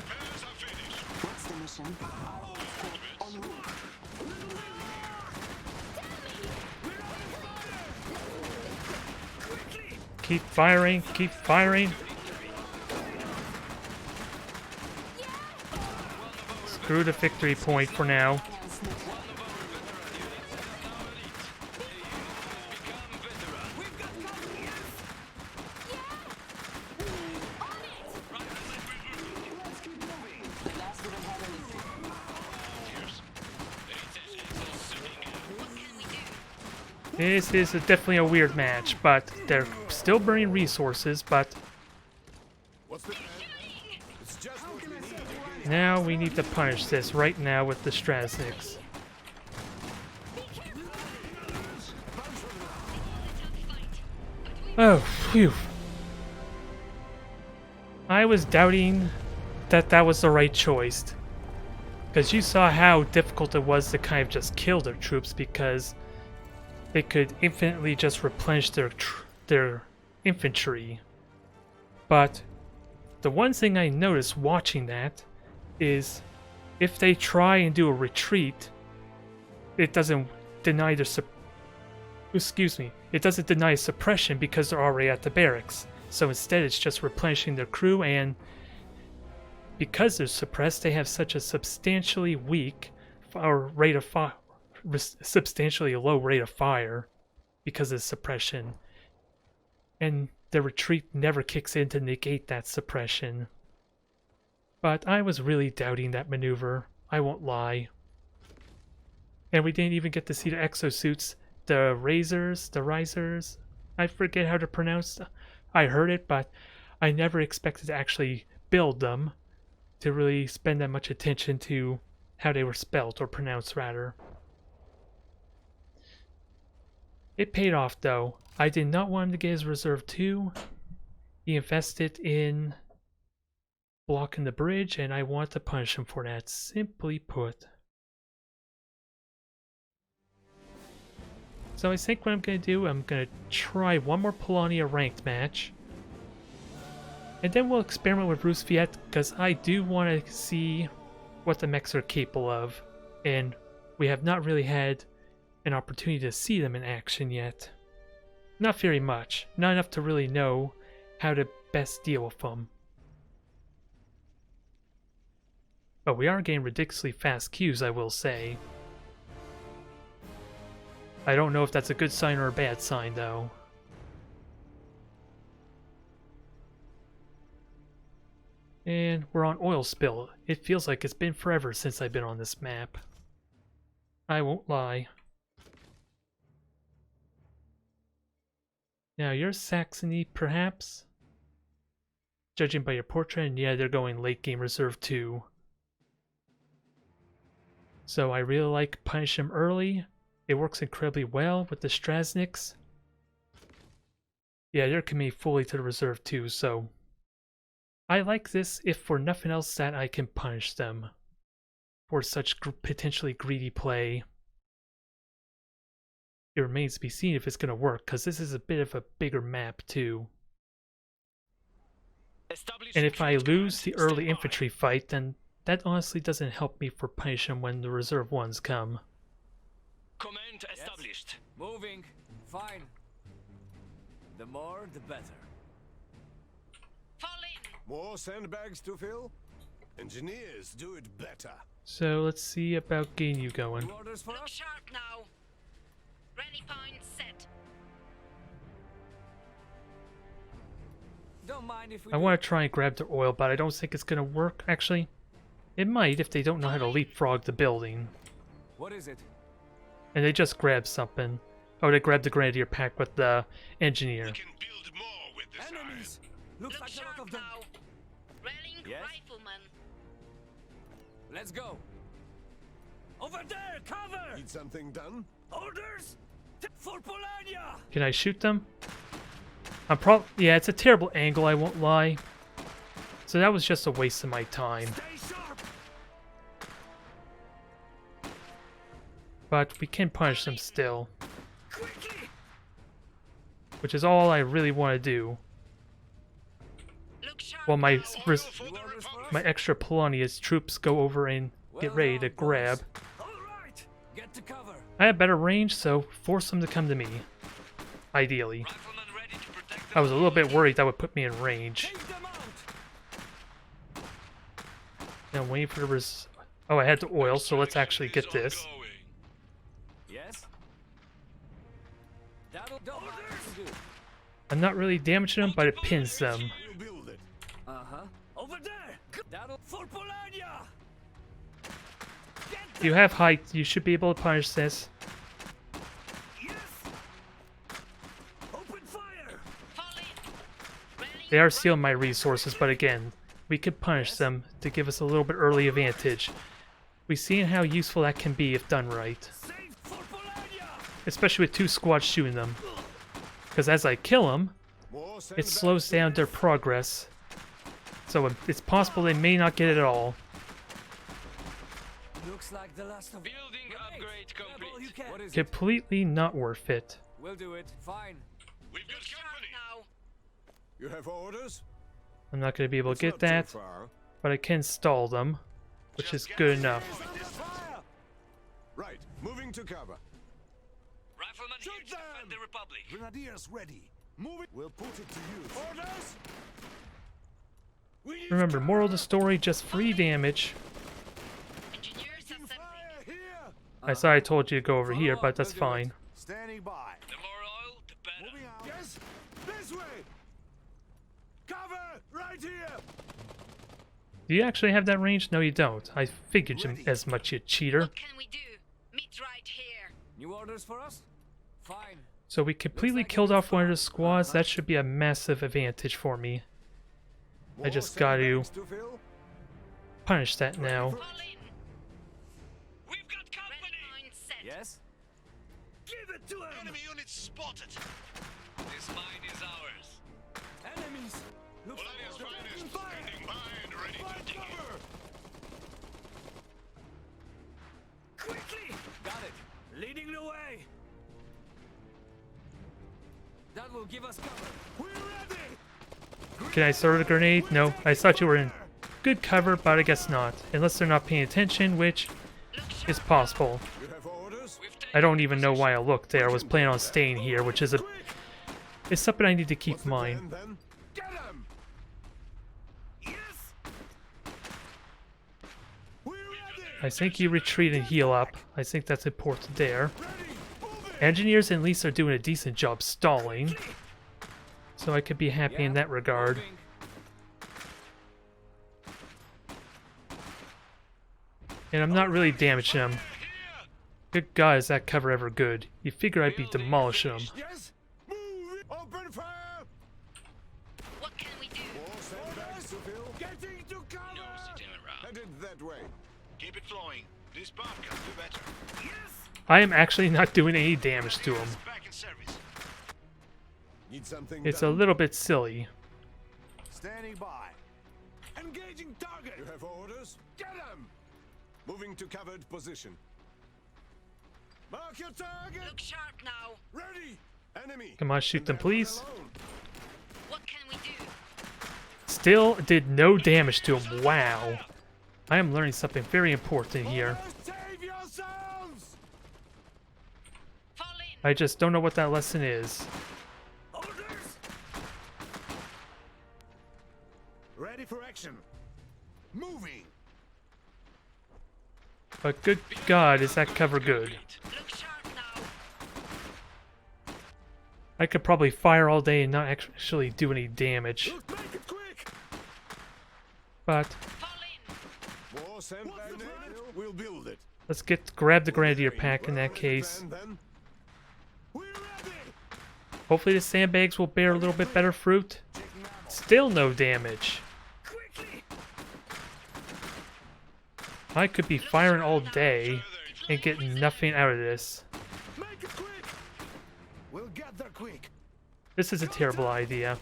F: Repairs are finished.
H: What's the mission? En route.
A: Keep firing, keep firing. Screw the victory point for now. This is definitely a weird match, but they're still burning resources, but
D: What's the plan? It's just what we need.
A: now we need to punish this right now with the Strasniks. Oh, phew. I was doubting that that was the right choice. Because you saw how difficult it was to kind of just kill their troops because they could infinitely just replenish their infantry. But the one thing I noticed watching that is if they try and do a retreat, it doesn't deny their it it doesn't deny suppression because they're already at the barracks. So instead it's just replenishing their crew, and because they're suppressed, they have such a substantially weak substantially low rate of fire because of suppression. And the retreat never kicks in to negate that suppression. But I was really doubting that maneuver, I won't lie. And we didn't even get to see the exosuits, the risers, I forget how to pronounce. I heard it, but I never expected to actually build them, to really spend that much attention to how they were spelt, or pronounced rather. It paid off though. I did not want him to get his reserve 2. He invested in blocking the bridge, and I want to punish him for that, simply put. So I think what I'm going to do, I'm going to try one more Polania ranked match. And then we'll experiment with Rus Viet, because I do want to see what the mechs are capable of. And we have not really had an opportunity to see them in action yet. Not very much. Not enough to really know how to best deal with them. But we are getting ridiculously fast queues, I will say. I don't know if that's a good sign or a bad sign, though. And we're on oil spill. It feels like it's been forever since I've been on this map. I won't lie. Now, you're Saxony, perhaps? Judging by your portrait, and yeah, they're going late game reserve 2. So I really like punish them early. It works incredibly well with the Strasniks. Yeah, they're committed fully to the reserve 2, so I like this if for nothing else that I can punish them for such potentially greedy play. It remains to be seen if it's going to work, because this is a bit of a bigger map too. And if I lose the early infantry fight, then that honestly doesn't help me for punishing when the reserve ones come.
B: Command established.
C: Moving. Fine. The more, the better.
E: Fall in.
D: More sandbags to fill? Engineers do it better.
A: So let's see about getting you going.
C: New orders for
E: Look
C: us?
E: sharp now. Rally point set.
C: Don't mind if we
A: I want to try and grab their oil, but I don't think it's going to work. Actually, it might if they don't know how to leapfrog the building.
C: What is it?
A: And they just grabbed something. Oh, they grabbed the Grenadier pack with the Engineer.
F: We can build more with this iron.
C: Enemies! Looks
E: Look
C: like a lot
E: sharp
C: of them.
E: now. Rallying
C: Yes?
E: rifleman.
C: Let's go. Over there, cover!
D: Need something done?
C: Orders for Polania!
A: Can I shoot them? Yeah, it's a terrible angle, I won't lie. So that was just a waste of my time.
C: Stay sharp!
A: But we can punish them still,
C: Quickly!
A: which is all I really want to do.
E: Look sharp
A: While my
E: now.
A: my extra Polonia's troops go over and get ready to grab.
C: All right, get to cover.
A: I have better range, so force them to come to me. Ideally.
B: Rifleman ready to protect
A: I was a little bit worried that would put me in range.
C: Take them out.
A: Now I'm waiting for the Oh, I had the oil, so let's actually get this.
F: Ongoing.
C: Yes. That'll do. Orders.
A: I'm not really damaging them, but it pins them.
D: We'll build it.
C: Uh-huh. Over there. That'll for Polania. Get
A: You have height, you should be able to punish this.
C: Yes. Open fire.
E: Fall in. Rallying
A: They are stealing my resources, but again, we can punish them to give us a little bit early advantage. We've seen how useful that can be if done right.
C: Save for Polania.
A: Especially with 2 squads shooting them. Because as I kill them,
D: More
A: it
D: sandbags
A: slows
D: to
A: down their
D: fill?
A: progress. So it's possible they may not get it at all.
C: Looks like the last of
B: Building upgrade
C: Grab all
B: complete.
C: you can. What is it?
A: Completely not worth it.
C: We'll do it. Fine.
F: We've got
E: Look sharp
F: company.
E: now.
D: You have orders?
A: I'm not going to be able to
D: It's
A: get
D: not
A: that,
D: too far.
A: but I can stall them, which is good enough.
C: Fire.
D: Right, moving to cover.
B: gentlemen here to defend the Republic.
D: Grenadiers ready. Move it. We'll put it to use. Orders.
A: Remember, moral of the story, just free damage.
E: Engineers assembling.
D: Fire here.
A: I saw I told you to go over here, but that's fine.
D: Standing by.
B: The more oil, the better.
D: Moving out. Yes. This way. Cover right here.
A: Do you actually have that range? No, you don't. I figured as much, you cheater.
E: What can we do? Meet right here.
C: New orders for us? Fine.
A: So we completely killed off one of the squads. That should be a massive advantage for me. I just got to punish that now.
E: Fall in.
B: We've got
E: Ready,
B: company.
E: mine set.
C: Yes?
D: Give it to him.
F: Enemy units spotted.
B: This mine is ours.
C: Enemies! Look
F: Polania's finest
D: Fire.
F: standing by and ready
D: Find
F: to dig in.
D: cover.
C: quickly! Got it. Leading the way. That will give us cover.
D: We're ready.
A: Can I throw the grenade? No, I thought you were in good cover, but I guess not. Unless they're not paying attention, which is possible.
D: You have orders.
B: We've
A: I don't even know why I looked there. I was planning on staying here, which is it's something I need to keep in mind.
D: Then get him. Yes. We're ready.
A: I think you retreat and heal up. I think that's important there.
D: Ready. Move it.
A: Engineers at least are doing a decent job stalling, so I could be happy in that regard.
C: Moving.
A: And I'm not really damaging them. Good God, is that cover ever good? You figure I'd be demolishing them.
D: Yes. Move it. Open fire.
E: What can we do?
D: More sandbags to fill. Getting to cover.
B: no sitting around.
D: Headed that way.
F: Keep it flowing. This bomb can do better.
D: Yes.
A: I am actually not doing any damage to them.
F: Back in service.
D: Need something
A: It's a
D: done.
A: little bit silly.
D: Standing by. Engaging target. You have orders. Get him. Moving to covered position. Mark your target.
E: Look sharp now.
D: Ready. Enemy.
A: Come on, shoot them, please.
D: Alone.
E: What can we do?
A: Still did no damage to him. Wow. I am learning something very important here.
D: Orders, save yourselves.
E: Fall in.
A: I just don't know what that lesson is.
D: Orders. Ready for action. Moving.
A: But good God, is that cover good?
E: Look sharp now.
A: I could probably fire all day and not actually do any damage.
D: Look, make it quick.
E: Fall
A: But
E: in.
D: More sandbag needed. We'll build it.
A: let's grab the grenadier pack in that
D: Where is the
A: case.
D: plan, then? We're ready.
A: Hopefully the sandbags will bear a little bit better fruit. Still no damage.
D: Quickly.
A: I could be firing all day and get nothing out of this.
D: Make it quick. We'll get there quick.
A: This is a terrible idea,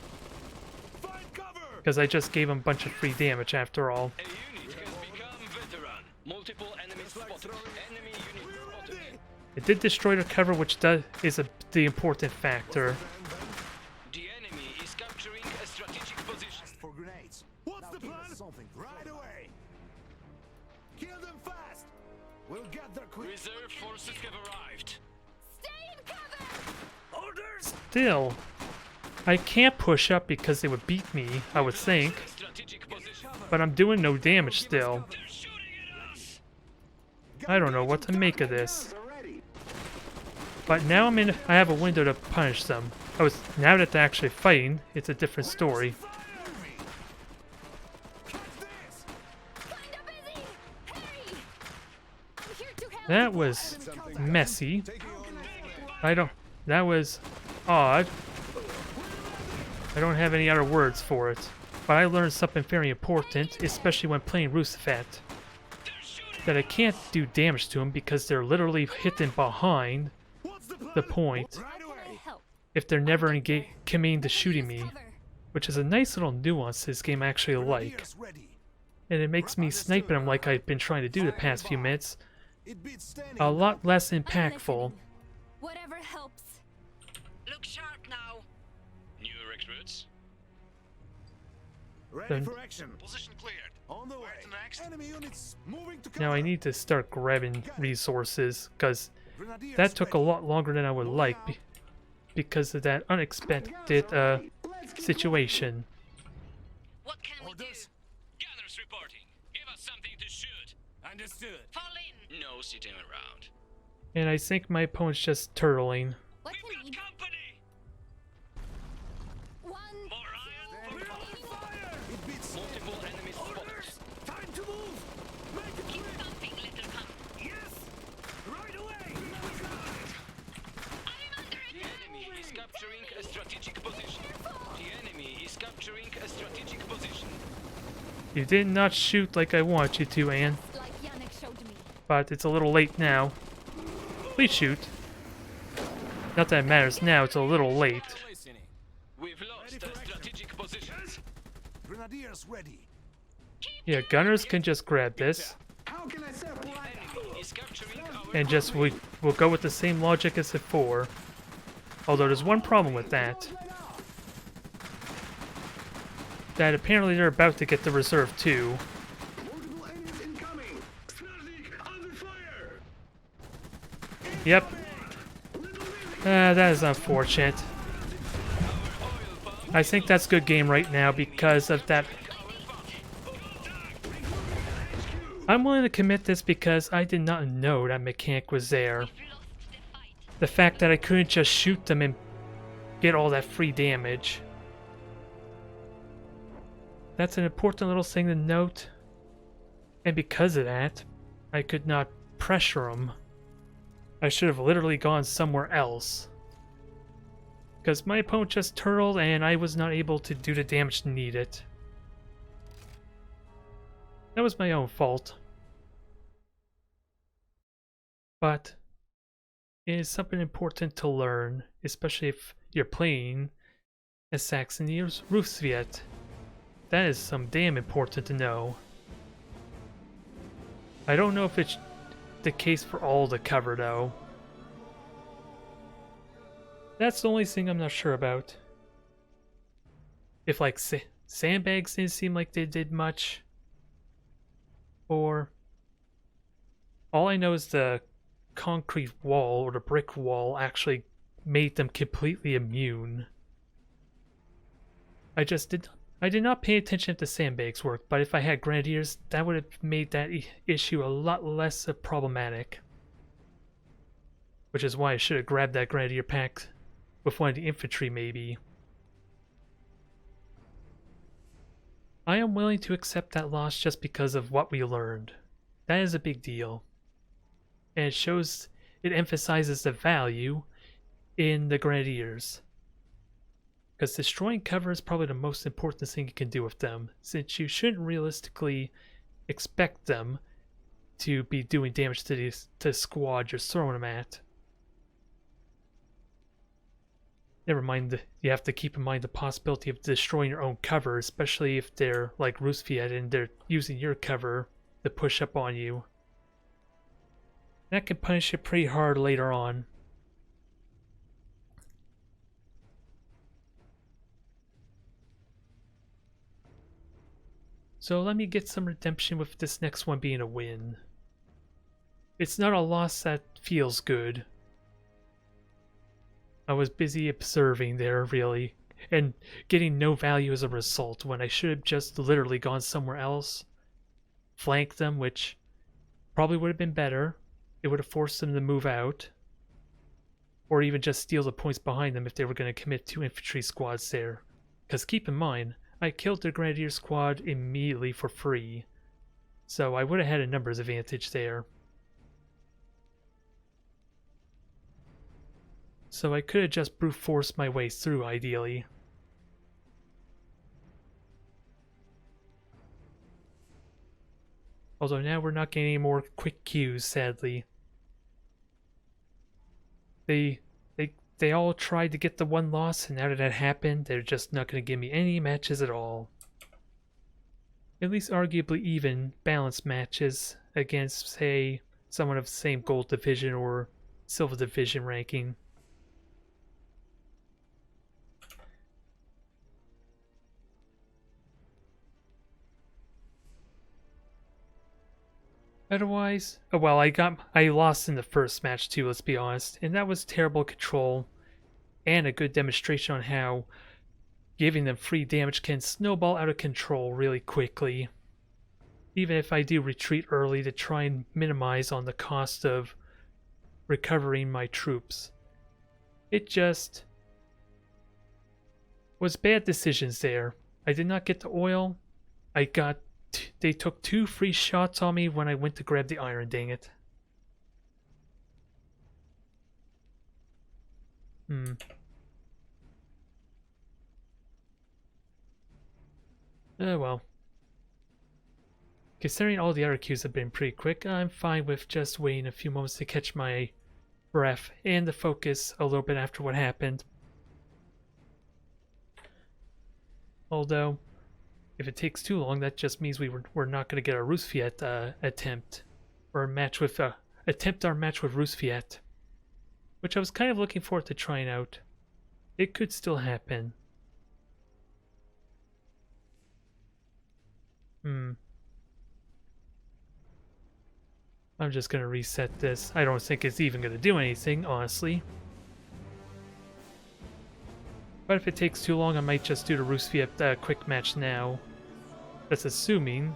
D: Find cover.
A: because I just gave him a bunch of free damage after all.
B: A unit has become veteran. Multiple enemies spotted. Enemy unit
D: We're
B: spotted.
D: ready.
A: It did destroy their cover, which is the important factor.
B: The enemy is capturing a strategic position.
D: For grenades. What's the plan? Right away. Kill them fast. We'll get there quick.
B: Reserve forces have arrived.
G: Stay in cover!
D: Orders.
A: Still, I can't push up because they would beat me, I would think.
B: Strategic position.
A: But I'm doing no damage still.
B: They're shooting at us.
A: I don't know what to make of this. But now I have a window to punish them. Now that they're actually fighting, it's a different story.
D: Catch this.
G: Kinda busy! Hurry! I'm here to help!
A: That was messy. That was odd. I don't have any other words for it. But I learned something very important, especially when playing Rusafat. That I can't do damage to them because they're literally hidden behind
D: What's the plan?
A: the point
D: Right
G: How can I
D: away.
G: help?
A: if they're never committing to shooting
G: Use
A: me.
G: cover.
A: Which is a nice little nuance this game actually like.
D: Grenadiers ready.
A: And it makes me sniping them like I've been trying to do the past few minutes
D: It beats standing.
A: a lot less
G: I'm
A: impactful.
G: listening. Whatever helps.
E: Look sharp now.
B: New recruits.
D: Ready
A: Then-
D: for action.
F: Position cleared.
D: On the way.
F: Where to next?
D: Enemy units moving to cover.
A: Now I need to start grabbing resources because
D: Grenadiers
A: that took a
D: ready.
A: lot longer than I would like because of that unexpected situation.
E: What can we do?
D: Orders.
B: Gunners reporting. Give us something to shoot.
C: Understood.
E: Fall in.
B: No sitting around.
A: And I think my opponent's just turtling.
G: What
B: We've
G: can we
B: got company.
G: One.
B: More iron for
C: We're
B: coal.
C: on fire.
D: It beats.
B: Multiple enemies
C: Orders.
B: spotted.
C: Time to move. Make it
E: Keep
C: quick.
E: thumping, little cunt.
C: Yes. Right away.
E: I'm under
B: The
E: attack.
B: enemy is capturing a strategic position. The enemy is capturing a strategic position.
A: You did not shoot like I want you to, Anne,
G: Like Yannick showed me.
A: but it's a little late now. Please shoot. Not that it matters now, it's a little late.
C: Listening.
B: We've lost a strategic position.
D: Grenadiers ready.
A: Yeah, gunners can just grab this,
C: How can I supply?
B: Enemy is capturing our
A: and just we'll go with the same logic as before. Although there's one problem with that. That apparently they're about to get the reserve too.
C: Multiple enemies incoming. Snazzy under fire.
A: Yep. That is unfortunate. I think that's good game right now because of that. I'm willing to commit this because I did not know that mechanic was there.
E: We've lost the fight.
A: The fact that I couldn't just shoot them and get all that free damage. That's an important little thing to note. And because of that, I could not pressure them. I should have literally gone somewhere else. Because my opponent just turtled and I was not able to do the damage needed. That was my own fault. But it is something important to learn, especially if you're playing as Saxony or Rusviet. That is some damn important to know. I don't know if it's the case for all the cover though. That's the only thing I'm not sure about. If like sandbags didn't seem like they did much. Or all I know is the concrete wall or the brick wall actually made them completely immune. I did not pay attention if the sandbags worked, but if I had grenadiers, that would have made that issue a lot less problematic. Which is why I should have grabbed that grenadier pack with one of the infantry maybe. I am willing to accept that loss just because of what we learned. That is a big deal. And it emphasizes the value in the grenadiers. Because destroying cover is probably the most important thing you can do with them, since you shouldn't realistically expect them to be doing damage to the squad you're throwing them at. Never mind, you have to keep in mind the possibility of destroying your own cover, especially if they're like Rusviet and they're using your cover to push up on you. That can punish you pretty hard later on. So let me get some redemption with this next one being a win. It's not a loss that feels good. I was busy observing there, really, and getting no value as a result when I should have just literally gone somewhere else. Flanked them, which probably would have been better. It would have forced them to move out. Or even just steal the points behind them if they were going to commit 2 infantry squads there. Because keep in mind, I killed their grenadier squad immediately for free. So I would have had a numbers advantage there. So I could have just brute forced my way through, ideally. Although now we're not getting any more quick queues, sadly. They all tried to get the one loss, and now that happened, they're just not going to give me any matches at all. At least arguably even, balanced matches against, say, someone of the same gold division or silver division ranking. Otherwise, oh, well, I lost in the first match too, let's be honest, and that was terrible control and a good demonstration on how giving them free damage can snowball out of control really quickly. Even if I do retreat early to try and minimize on the cost of recovering my troops. It just was bad decisions there. I did not get the oil. They took 2 free shots on me when I went to grab the iron, dang it. Oh well. Considering all the other queues have been pretty quick, I'm fine with just waiting a few moments to catch my breath and to focus a little bit after what happened. Although, if it takes too long, that just means we're not going to get our Rusviet attempt, or attempt our match with Rusviet, which I was kind of looking forward to trying out. It could still happen. I'm just going to reset this. I don't think it's even going to do anything, honestly. But if it takes too long, I might just do the Rusviet quick match now. That's assuming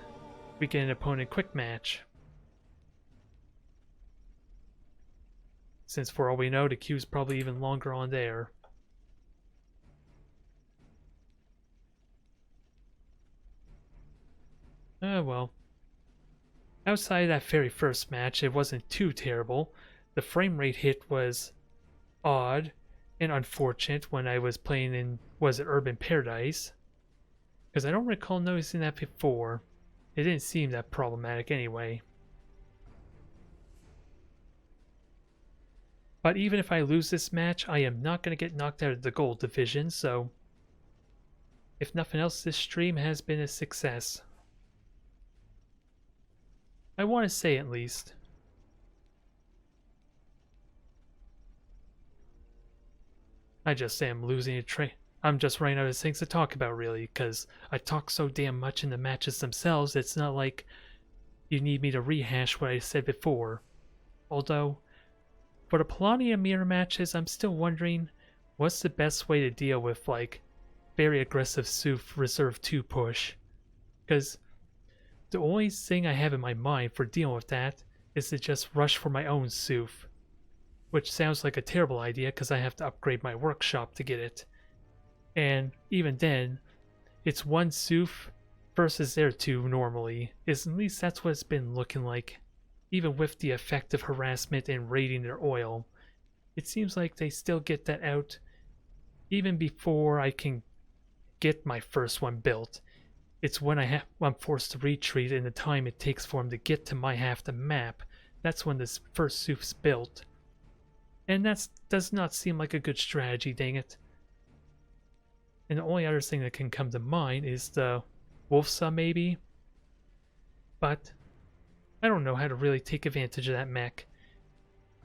A: we get an opponent quick match. Since for all we know, the queue's probably even longer on there. Oh well. Outside of that very first match, it wasn't too terrible. The frame rate hit was odd and unfortunate when I was playing in, was it Urban Paradise? Because I don't recall noticing that before. It didn't seem that problematic anyway. But even if I lose this match, I am not going to get knocked out of the gold division, so if nothing else, this stream has been a success. I want to say at least. I just say I'm losing a train. I'm just running out of things to talk about, really, because I talk so damn much in the matches themselves, it's not like you need me to rehash what I said before. Although, for the Polania mirror matches, I'm still wondering what's the best way to deal with, like, very aggressive Suf Reserve 2 push. Because the only thing I have in my mind for dealing with that is to just rush for my own Suf. Which sounds like a terrible idea because I have to upgrade my workshop to get it. And even then, it's one Suf versus their 2 normally. At least that's what it's been looking like. Even with the effective harassment and raiding their oil. It seems like they still get that out even before I can get my first one built. It's when I'm forced to retreat and the time it takes for them to get to my half the map. That's when this first Suf's built. And that does not seem like a good strategy, dang it. And the only other thing that can come to mind is the Wolfsa, maybe? But I don't know how to really take advantage of that mech.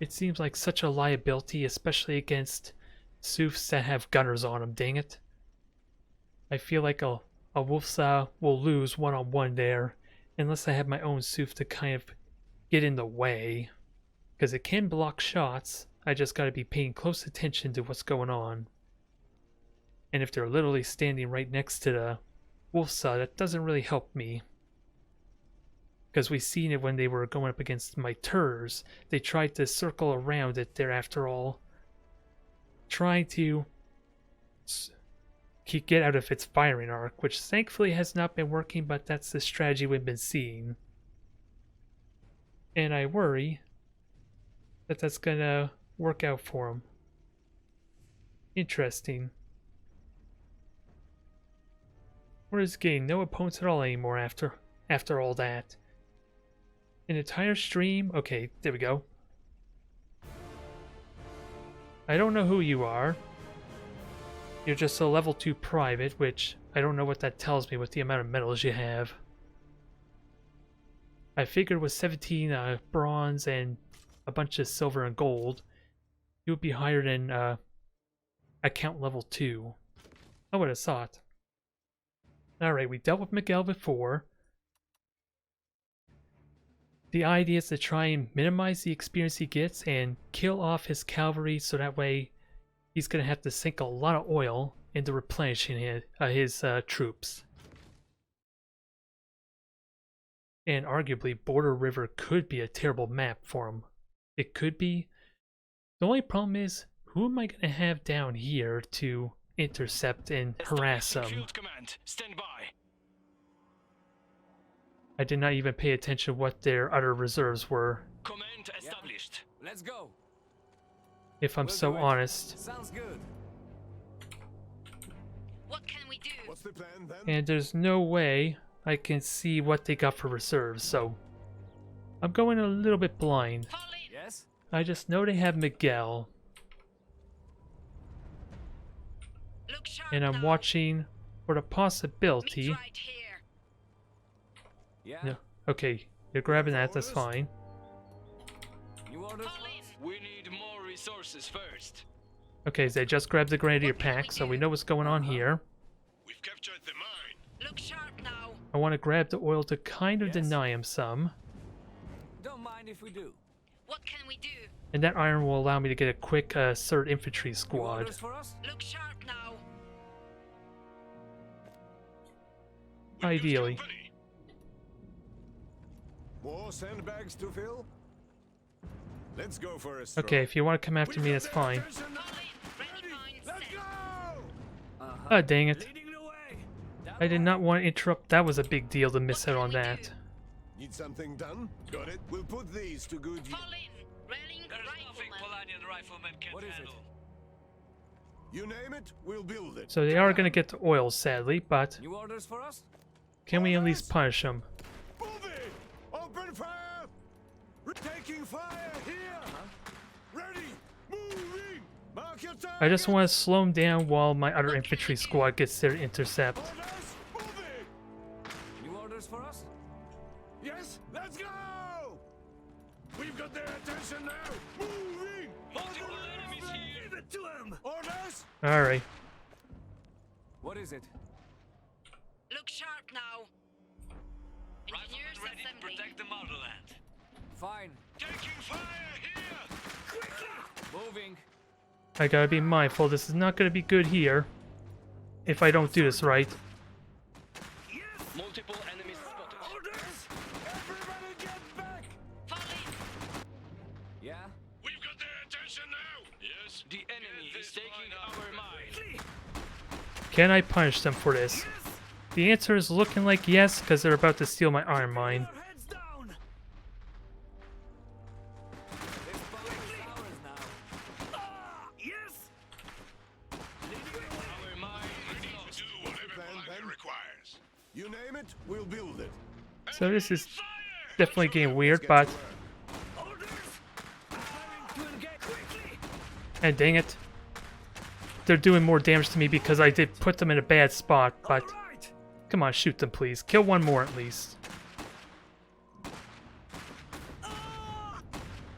A: It seems like such a liability, especially against Sufs that have gunners on them, dang it. I feel like a Wolfsa will lose one-on-one there, unless I have my own Suf to kind of get in the way. Because it can block shots, I just gotta be paying close attention to what's going on. And if they're literally standing right next to the Wolfsa, that doesn't really help me. Because we've seen it when they were going up against my Turs. They tried to circle around it there after all. Trying to get out of its firing arc, which thankfully has not been working, but that's the strategy we've been seeing. And I worry that that's gonna work out for them. Interesting. We're just getting no opponents at all anymore after all that. An entire stream? Okay, there we go. I don't know who you are. You're just a level 2 private, which I don't know what that tells me with the amount of medals you have. I figured with 17 bronze and a bunch of silver and gold, you would be higher than account level 2. I would have thought. Alright, we dealt with Miguel before. The idea is to try and minimize the experience he gets and kill off his cavalry so that way he's going to have to sink a lot of oil into replenishing his troops. And arguably, Border River could be a terrible map for him. It could be. The only problem is, who am I going to have down here to intercept and harass him?
B: Field command, stand by.
A: I did not even pay attention what their other reserves were,
B: Command established.
C: Let's go.
A: if I'm
C: We'll
A: so
C: do it.
A: honest.
C: Sounds good.
E: What can we do?
D: What's the plan then?
A: And there's no way I can see what they got for reserves, so I'm going a little bit blind.
E: Fall in.
C: Yes?
A: I just know they have Miguel,
E: Look sharp
A: and I'm
E: now.
A: watching for the
E: Meet
A: possibility.
E: right here.
C: Yeah?
A: No, okay, you're grabbing that, that's fine.
C: New orders?
E: Fall in.
B: We need more resources first.
A: Okay, they just grabbed the Grenadier pack, so we know what's going on here.
F: We've captured the mine.
E: Look sharp now.
A: I want to grab the oil to kind of
C: Yes.
A: deny him some,
C: Don't mind if we do.
E: What can we do?
A: and that iron will allow me to get a quick 3rd Infantry
C: New
A: squad.
C: orders for us?
E: Look sharp now.
F: We've got
A: Ideally.
F: company.
D: More sandbags to fill? Let's go for a stroll.
A: Okay, if you want to come after me, that's fine.
E: Fall in. Ready, point,
D: Let's
E: set.
D: go!
C: Uh-huh.
A: Oh, dang it.
C: Leading the way.
A: I did not want to interrupt. That was a big deal to miss out on that.
D: Need something done? Got it. We'll put these to good use.
E: Fall in. Railing rifleman.
B: Polanian riflemen can
C: What is it?
D: You name it, we'll build it.
A: So they are going to get the oil, sadly, but
C: New orders for us?
A: can we at least punish them?
D: Move it! Open fire! We're taking fire here! Ready! Moving! Mark your target!
A: I just want to slow them down while my other infantry squad gets there to intercept.
D: Orders, move it!
C: New orders for us?
D: Yes, let's go! We've got their attention now! Moving!
B: Multiple enemies here.
C: Give it to him!
D: Orders!
A: Alright.
C: What is it?
E: Look sharp now. Engineers
B: Riflemen ready to
E: assembling.
B: protect the motherland.
C: Fine.
F: Taking fire here.
C: Moving.
A: I gotta be mindful, this is not gonna be good here. If I don't do this right.
B: Multiple enemies spotted.
C: Orders!
D: Everybody get back!
E: Fall in.
C: Yeah?
F: We've got their attention now. Yes.
B: The enemy is taking our mine.
A: Can I punish them for this? The answer is looking like yes, because they're about to steal my iron mine.
C: Your heads down! This boat is ours now. Ah! Yes!
B: Our mine is lost.
F: Do whatever
D: Plan,
F: Polania
D: then.
F: requires.
D: You name it, we'll build it.
A: So this is
F: Fire!
A: definitely getting weird,
D: Get
A: but...
D: to work.
C: Orders! Preparing to engage quickly!
A: And dang it. They're doing more damage to me because I did put them in a bad spot, but...
C: Alright!
A: Come on, shoot them please. Kill one more at least.
C: Ah!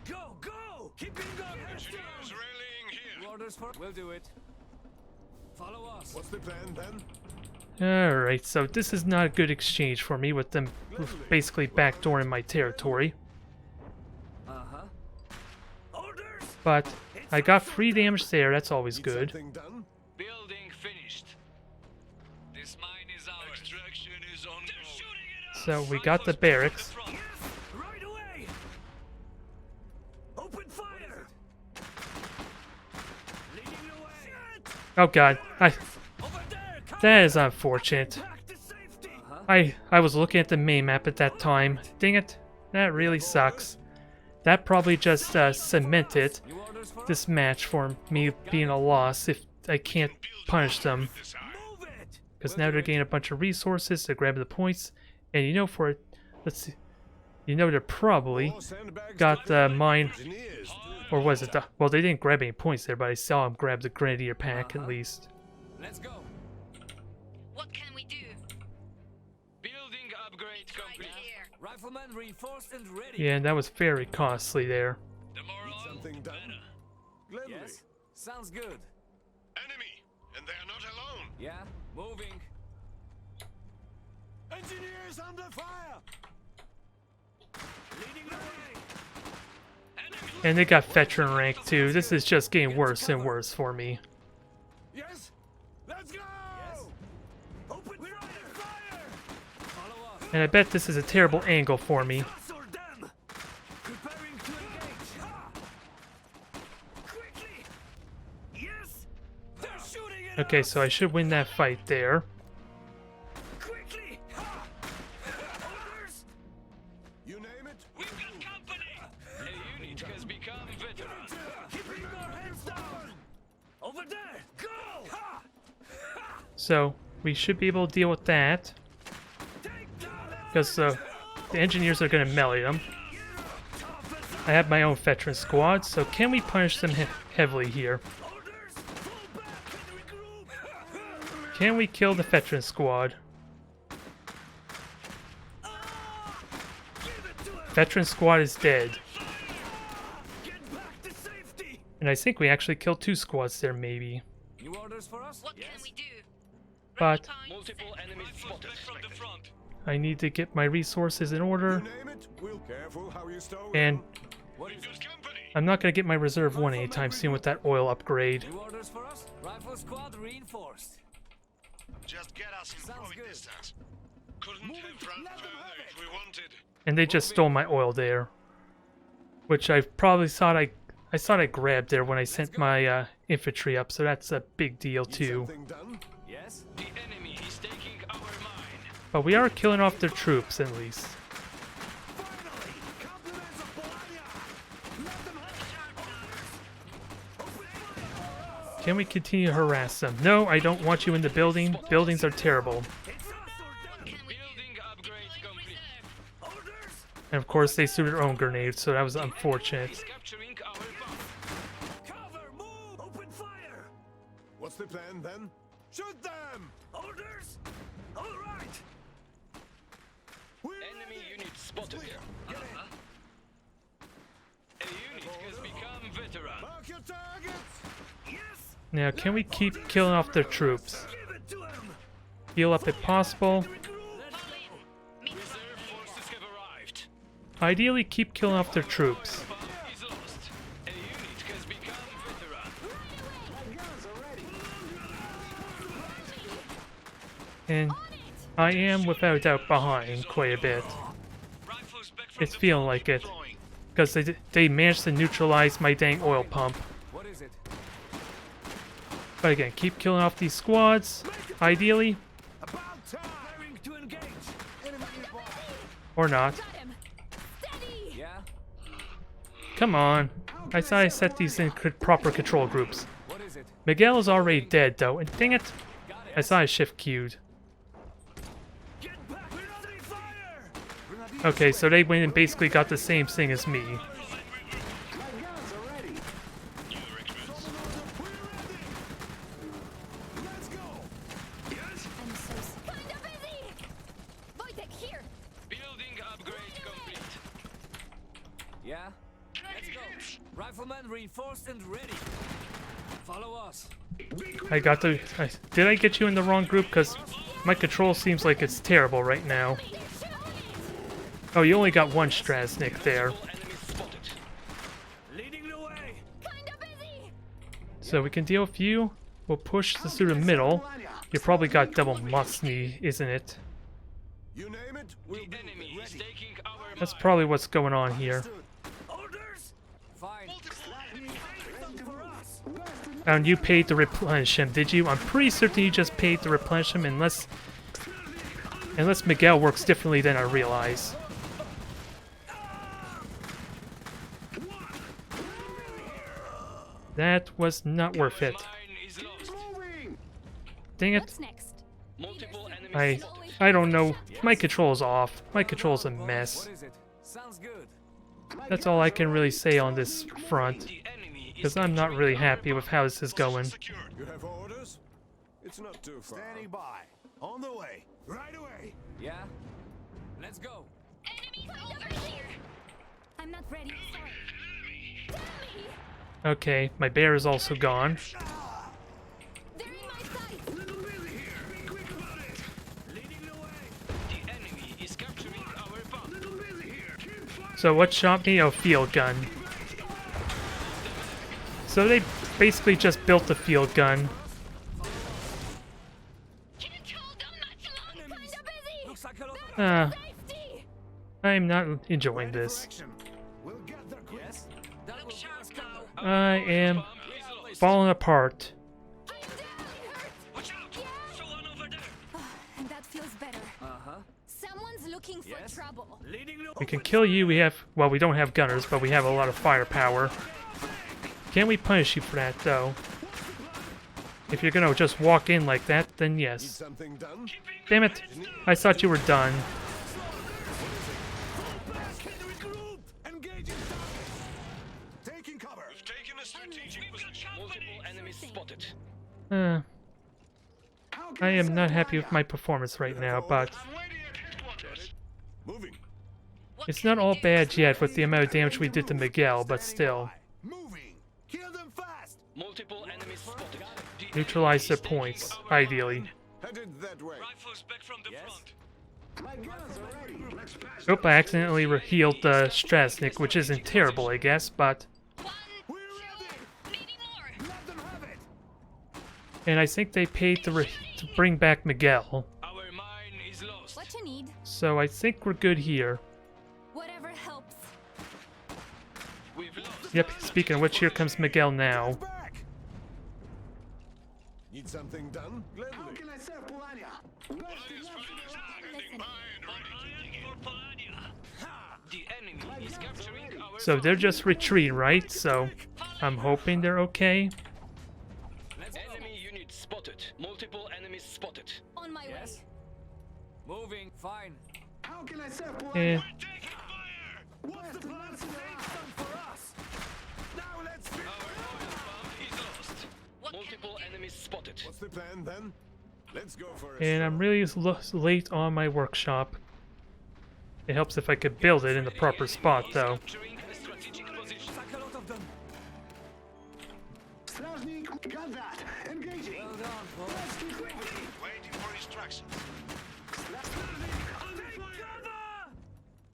C: Go, go! Keeping your heads
F: Engineers
C: down!
F: rallying here.
C: New orders for... We'll do it. Follow us.
D: What's the plan then?
A: Alright, so this is not a good exchange for me with them basically backdooring my territory.
C: Uh-huh. Orders!
A: But I got free damage there, that's always
D: Need
A: good.
D: something done?
B: Building finished. This mine is ours.
F: Extraction is ongoing.
B: They're shooting at us.
A: So we got the barracks.
B: Front.
C: Yes! Right away! Open fire! Leading the way! Shit!
A: Oh god,
C: Over there!
A: that is unfortunate.
C: Back to safety!
A: I was looking at the main map at that time. Dang it, that really sucks. That probably just cemented
C: New orders for
A: this match for me being a loss if I can't punish them.
F: This eye.
C: Move it!
A: Because now they're getting a bunch of resources, they're grabbing the points, and you know for it, let's see, you know they're probably
D: More sandbags
A: got
D: to
A: the mine,
D: engineers.
A: or was it the, well they didn't grab any points there, but I saw them grab the Grenadier pack at least.
C: Let's go!
E: What can we do?
B: Building upgrade
E: Meet right
B: complete.
E: here.
C: Riflemen reinforced and ready!
A: Yeah, and that was very costly there.
B: The more
D: Need
B: oil,
D: something done?
B: better.
D: Gladly.
C: Yes? Sounds good.
F: Enemy, and they are not alone.
C: Yeah? Moving.
D: Engineers under fire!
A: And they got veteran rank too. This is just getting worse and worse for me.
C: Yes? Let's go! Open fire! Follow us.
A: And I bet this is a terrible angle for me.
C: Hustle them! Preparing to engage. Ha! Quickly! Yes! They're shooting at
A: Okay,
C: us!
A: so I should win that fight there.
C: Quickly! Ha! Orders!
D: You name it.
B: We've got company! A unit has become veteran.
C: Keeping our hands down! Over there! Go! Ha! Ha!
A: So we should be able to deal with that.
C: Take down
A: Because the engineers are going to melee them. I have my own veteran squad, so can we punish them heavily here?
C: orders! Fall back and regroup!
A: Can we kill the veteran squad?
C: Give it to him!
A: Veteran squad is dead.
C: Get back to safety!
A: And I think we actually killed 2 squads there, maybe.
C: New orders for us?
E: What can we do?
A: But
E: Time.
B: Multiple enemies spotted from the front.
A: I need to get my resources in order.
D: You name it. We'll careful how you stow
A: And
C: What is
F: Good company.
A: I'm not going to get my reserve 1 anytime soon with that oil upgrade.
C: New orders for us? Rifle squad reinforced.
F: Just get us in
C: Sounds
F: throwing
C: good.
F: distance. Couldn't have run
C: Let them
F: further
C: have
F: if we wanted.
A: And they just stole my oil there. Which I probably thought I grabbed there when I sent my infantry up, so that's a big deal too.
D: something done.
C: Yes?
B: The enemy is taking our mine.
A: But we are killing off their troops at least.
C: Finally! Compliments of Bologna! Let them have orders! Open fire!
A: Can we continue to harass them? No, I don't want you in the building. Buildings are terrible.
C: It's us or them!
B: Building upgrade complete.
C: Orders!
A: And of course they threw their own grenades, so that was unfortunate.
B: Is capturing our bomb.
C: Cover! Move! Open fire!
D: What's the plan then? Shoot them!
C: Orders! All right!
D: We're
B: Enemy
D: ready.
B: unit spotted. A unit has become veteran.
D: Mark your targets.
C: Yes!
A: Now, can we keep killing off their troops?
C: Give it to him!
A: Heal up if possible.
B: Reserve forces have arrived.
A: Ideally, keep killing off their troops.
B: Bomb is lost. A unit has become veteran.
A: And I am, without a doubt, behind quite a bit.
B: Rifles back from
A: It's
B: the
A: feeling
B: front.
A: like it.
F: Deploying.
A: Because they managed to neutralize my dang oil pump.
C: What is it?
A: But again, keep killing off these squads. Ideally,
C: About time! Preparing to engage!
A: or not.
G: Got him. Steady.
C: Yeah?
A: Come on. I thought I set these in proper control groups.
C: What is it?
A: Miguel is already dead, though, and dang it,
C: Got
A: I
C: it!
A: thought I shift queued.
C: Get back! We're under fire!
A: Okay, so they went and basically got the same thing as me.
F: New recruits.
D: Let's go.
C: Yes?
G: I'm so kind of busy. Wojtek, here.
B: Building upgrade complete.
C: Yeah? Let's go! Riflemen reinforced and ready! Follow us!
A: I got the... did I get you in the wrong group? Because my control seems like it's terrible right now.
G: They're showing it.
A: Oh, you only got 1 Strasnik there.
B: Multiple enemies spotted.
C: Leading the way!
G: Kind of busy.
A: So we can deal with you. We'll push this through the middle. You probably got double Musny, isn't it?
D: You name it. We'll
B: The
D: do
B: enemy
D: it.
B: is taking our
A: That's
B: mine.
A: probably what's going on here.
C: Orders! Fine. For us!
A: And you paid to replenish him, did you? I'm pretty certain you just paid to replenish him unless Miguel works differently than I realize. That was not worth it.
B: Mine is lost.
A: Dang it.
G: What's next?
B: Multiple enemies
A: I
B: spotted.
A: I don't know. My control's off. My control's a mess.
C: What is it? Sounds good.
A: That's all I can really say on this front.
B: The enemy is
A: Because I'm not really happy with how this is going.
F: Secured.
D: You have orders? It's not too far. Standing by. On the way. Right away.
C: Yeah? Let's go!
G: Enemies over here. I'm not ready. Sorry. Tommy!
A: Okay, my bear is also gone.
G: They're in my sights.
C: Little busy here! Be quick about it! Leading the way!
B: The enemy is capturing our bomb.
C: Little busy here! Keep firing!
A: So what shot me? Oh, field gun. So they basically just built the field gun.
G: Can't hold them much longer. Kinda busy.
C: Looks like a lot of
G: Safety.
A: I'm not enjoying this.
D: We'll get there quick.
C: yes. That
E: Look
C: will
E: sharp
C: give us cover.
E: now.
A: I am
B: Bomb is lost.
A: falling apart.
G: I am down. Hurt.
B: Watch out! Someone over there!
G: And that feels better.
C: Uh-huh.
G: Someone's looking for
C: Yes.
G: trouble.
C: Leading the
A: We can kill you. We have, well, we don't have gunners, but we have a lot of firepower. Can we punish you for that, though? If you're gonna just walk in like that, then
D: Need
A: yes.
D: something done?
A: Damn it! I thought you were done.
D: Regroup! Engaging target! Taking cover!
F: We've taken a strategic position.
B: Multiple enemies spotted.
A: Uh, I am not happy with my performance right now, but
F: I'm waiting at headquarters.
D: Moving.
E: What
A: it's
E: can
A: not
E: we
A: all
E: do?
A: bad yet with the amount of damage we did to Miguel, but still.
D: Moving. Kill them fast.
B: Multiple enemies spotted. The
A: Neutralize their
B: enemy is taking
A: points,
B: our
A: ideally.
B: line.
D: Headed that way.
B: Rifles back from the
C: Yes.
B: front.
A: Oop, I accidentally healed the Strasnik, which isn't terrible, I guess, but...
E: One,
D: We're ready.
E: maybe more.
D: Let them have it.
A: And I think they paid to bring back Miguel.
B: Our mine is lost.
G: What you need?
A: So I think we're good here.
G: Whatever helps.
B: We've lost.
A: Yep, speaking of which, here comes Miguel now.
D: Back. Need something done? Gladly. How can I serve Polania?
G: Listen.
B: The enemy is capturing our
A: So they're just retreating, right? So I'm hoping they're okay.
B: enemy unit spotted. Multiple enemies spotted.
G: On my
C: Yes.
G: way.
C: Moving. Fine.
D: How can I serve Polania?
A: Eh,
F: Taking fire!
D: What's the plan for us? Now let's
B: Our oil pump is lost.
E: What can
B: Multiple enemies spotted.
D: What's the plan then? Let's go for a
A: and I'm really late on my workshop. It helps if I could build it in the proper spot, though.
B: Capturing a strategic position.
C: Like a lot of them.
D: Strasnik, got that. Engaging.
C: Well done, boys.
F: Waiting for instructions.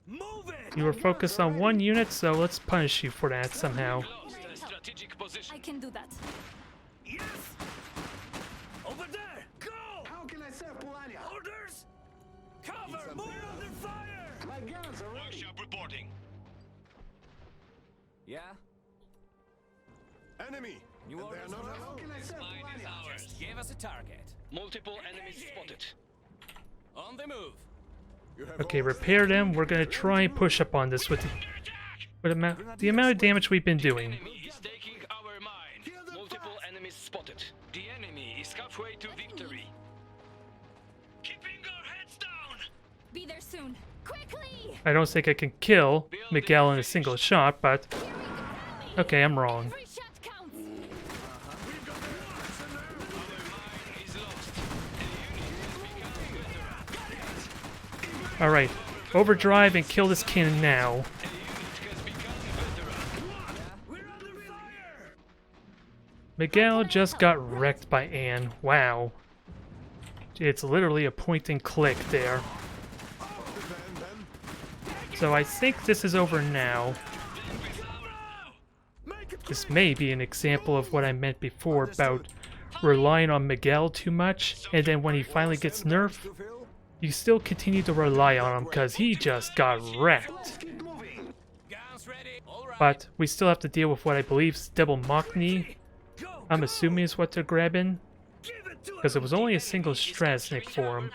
C: Move it.
A: You were focused on one unit, so let's punish you for that somehow.
B: Lost a strategic position.
G: I can do that.
C: Yes. Over there. Go.
D: How can I serve Polania?
C: Orders. Cover. More under fire.
D: My guns are ready.
F: Workshop reporting.
C: Yeah.
D: Enemy.
C: New
D: And they are
C: orders,
D: not
C: bro?
D: alone. How can I serve
B: Mine is
D: Polania?
B: ours.
C: Give us a target.
B: Multiple enemies spotted.
C: On the move.
D: You have
A: Okay,
D: orders?
A: repair them. We're gonna try and push up on this with the amount of damage we've been doing.
B: Enemy is taking our mine. Multiple enemies spotted. The enemy is halfway to victory.
F: Keeping our heads down!
G: Be there soon. Quickly.
A: I don't think I can kill Miguel in a single shot, but
G: Here we go. Enemy.
A: okay, I'm wrong.
G: Every shot counts.
B: Mine is lost. A unit has become veteran.
A: Alright, overdrive and kill this cannon now.
B: A unit has become veteran.
C: We're under fire.
A: Miguel just got wrecked by Anne. Wow. It's literally a point and click there. So I think this is over now. This may be an example of what I meant before about relying on Miguel too much, and then when he finally gets nerfed,
D: To fill?
A: you still continue to rely on him because he just got wrecked.
D: Keep moving.
C: Guns ready. All right.
A: But we still have to deal with what I believe is double Machni.
C: Go.
A: I'm assuming is what they're grabbing,
C: Give it to
A: because it was only a single Strasnik for him.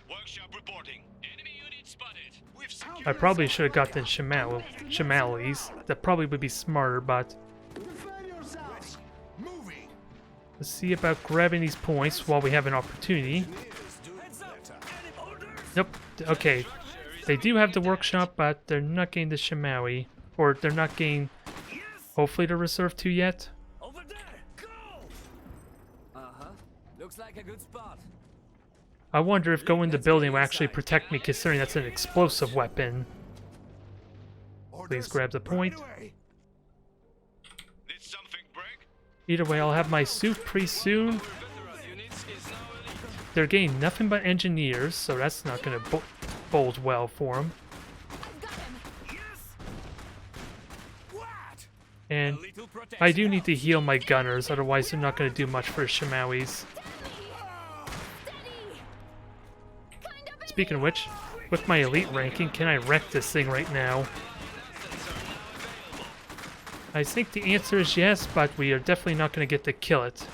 F: Workshop reporting. Enemy unit spotted. We've secured
A: I probably should have gotten Shamalis. That probably would be smarter, but
D: Defend yourselves. Moving.
A: let's see about grabbing these points while we have an opportunity.
D: Engineers do it
C: Heads up.
D: better.
C: Enemy orders.
A: Nope. Okay. They do have the workshop, but they're not getting the Shamawi. Or they're not getting,
C: Yes.
A: hopefully, the Reserve 2 yet.
C: Over there. Go. Uh-huh. Looks like a good spot.
A: I wonder if going to the building will actually protect me, considering that's an explosive weapon. Please grab the point.
F: Did something break?
A: Either way, I'll have my suit pretty soon.
B: Veteran units is now elite.
A: They're getting nothing but engineers, so that's not going to bode well for them.
G: I've got him.
C: Yes.
A: And I do need to heal my gunners, otherwise they're not going to do much for Shimawis. Speaking of which, with my elite ranking, can I wreck this thing right now? I think the answer is yes, but we are definitely not going to get to kill it.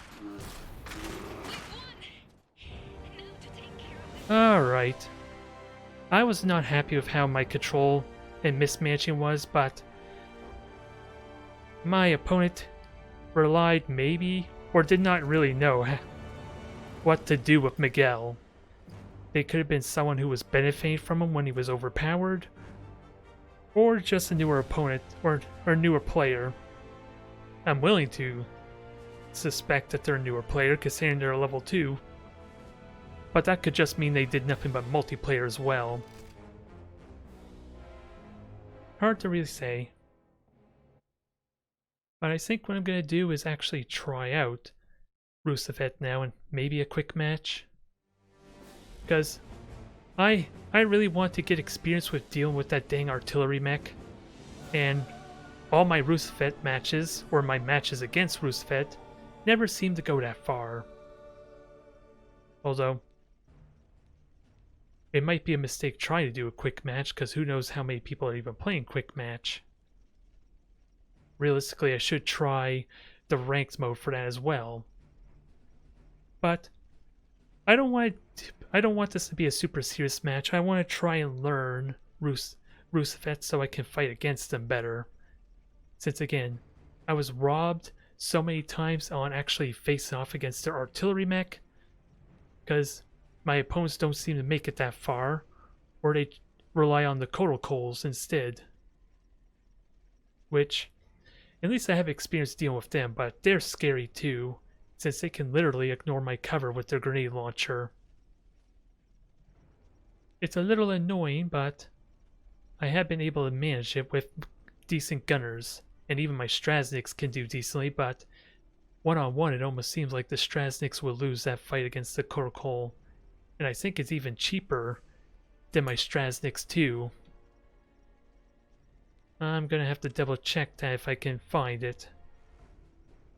A: Alright. I was not happy with how my control and mismatching was, but my opponent relied maybe, or did not really know what to do with Miguel. They could have been someone who was benefiting from him when he was overpowered, or just a newer opponent, or newer player. I'm willing to suspect that they're a newer player, considering they're level 2. But that could just mean they did nothing but multiplayer as well. Hard to really say. But I think what I'm going to do is actually try out Rusevet now and maybe a quick match. Because I really want to get experience with dealing with that dang artillery mech. And all my Rusevet matches, or my matches against Rusevet, never seem to go that far. Although, it might be a mistake trying to do a quick match, because who knows how many people are even playing quick match. Realistically, I should try the ranked mode for that as well. But I don't want this to be a super serious match. I want to try and learn Rusevet so I can fight against them better. Since again, I was robbed so many times on actually facing off against their artillery mech, because my opponents don't seem to make it that far, or they rely on the Kotal instead. Which, at least I have experience dealing with them, but they're scary too, since they can literally ignore my cover with their grenade launcher. It's a little annoying, but I have been able to manage it with decent gunners, and even my Strasniks can do decently, but one-on-one it almost seems like the Strasniks will lose that fight against the Kotal. And I think it's even cheaper than my Strasniks too. I'm gonna have to double check that if I can find it.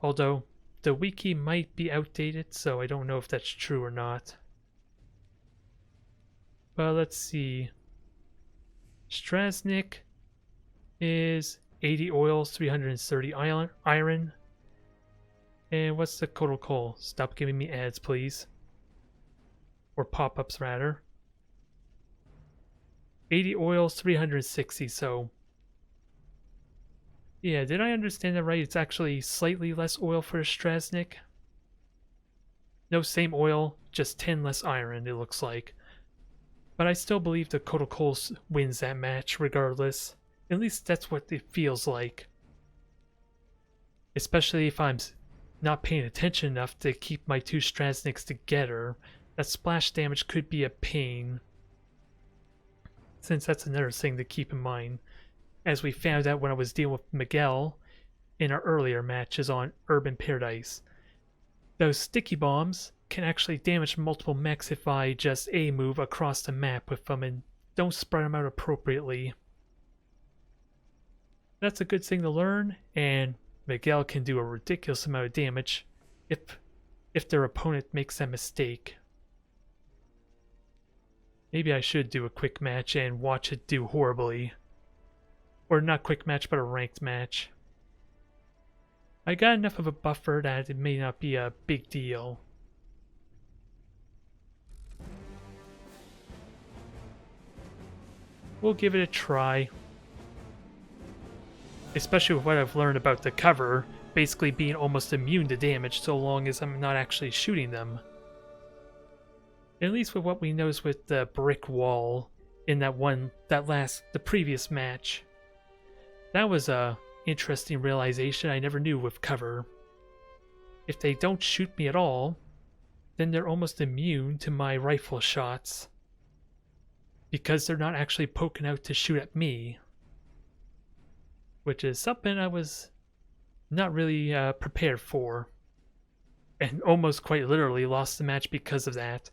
A: Although, the wiki might be outdated, so I don't know if that's true or not. But let's see. Strasnik is 80 oil, 330 iron. And what's the Kotal? Stop giving me ads, please. Or pop-ups, rather. 80 oil, 360, so... Yeah, did I understand that right? It's actually slightly less oil for a Strasnik. No, same oil, just 10 less iron, it looks like. But I still believe the Kotal wins that match regardless. At least that's what it feels like. Especially if I'm not paying attention enough to keep my two Strasniks together. That splash damage could be a pain. Since that's another thing to keep in mind. As we found out when I was dealing with Miguel in our earlier matches on Urban Paradise. Those sticky bombs can actually damage multiple mechs if I just A-move across the map with them and don't spread them out appropriately. That's a good thing to learn, and Miguel can do a ridiculous amount of damage if their opponent makes that mistake. Maybe I should do a quick match and watch it do horribly. Or not quick match, but a ranked match. I got enough of a buffer that it may not be a big deal. We'll give it a try. Especially with what I've learned about the cover, basically being almost immune to damage so long as I'm not actually shooting them. At least with what we noticed with the brick wall in the previous match. That was a interesting realization I never knew with cover. If they don't shoot me at all, then they're almost immune to my rifle shots. Because they're not actually poking out to shoot at me. Which is something I was not really prepared for. And almost quite literally lost the match because of that.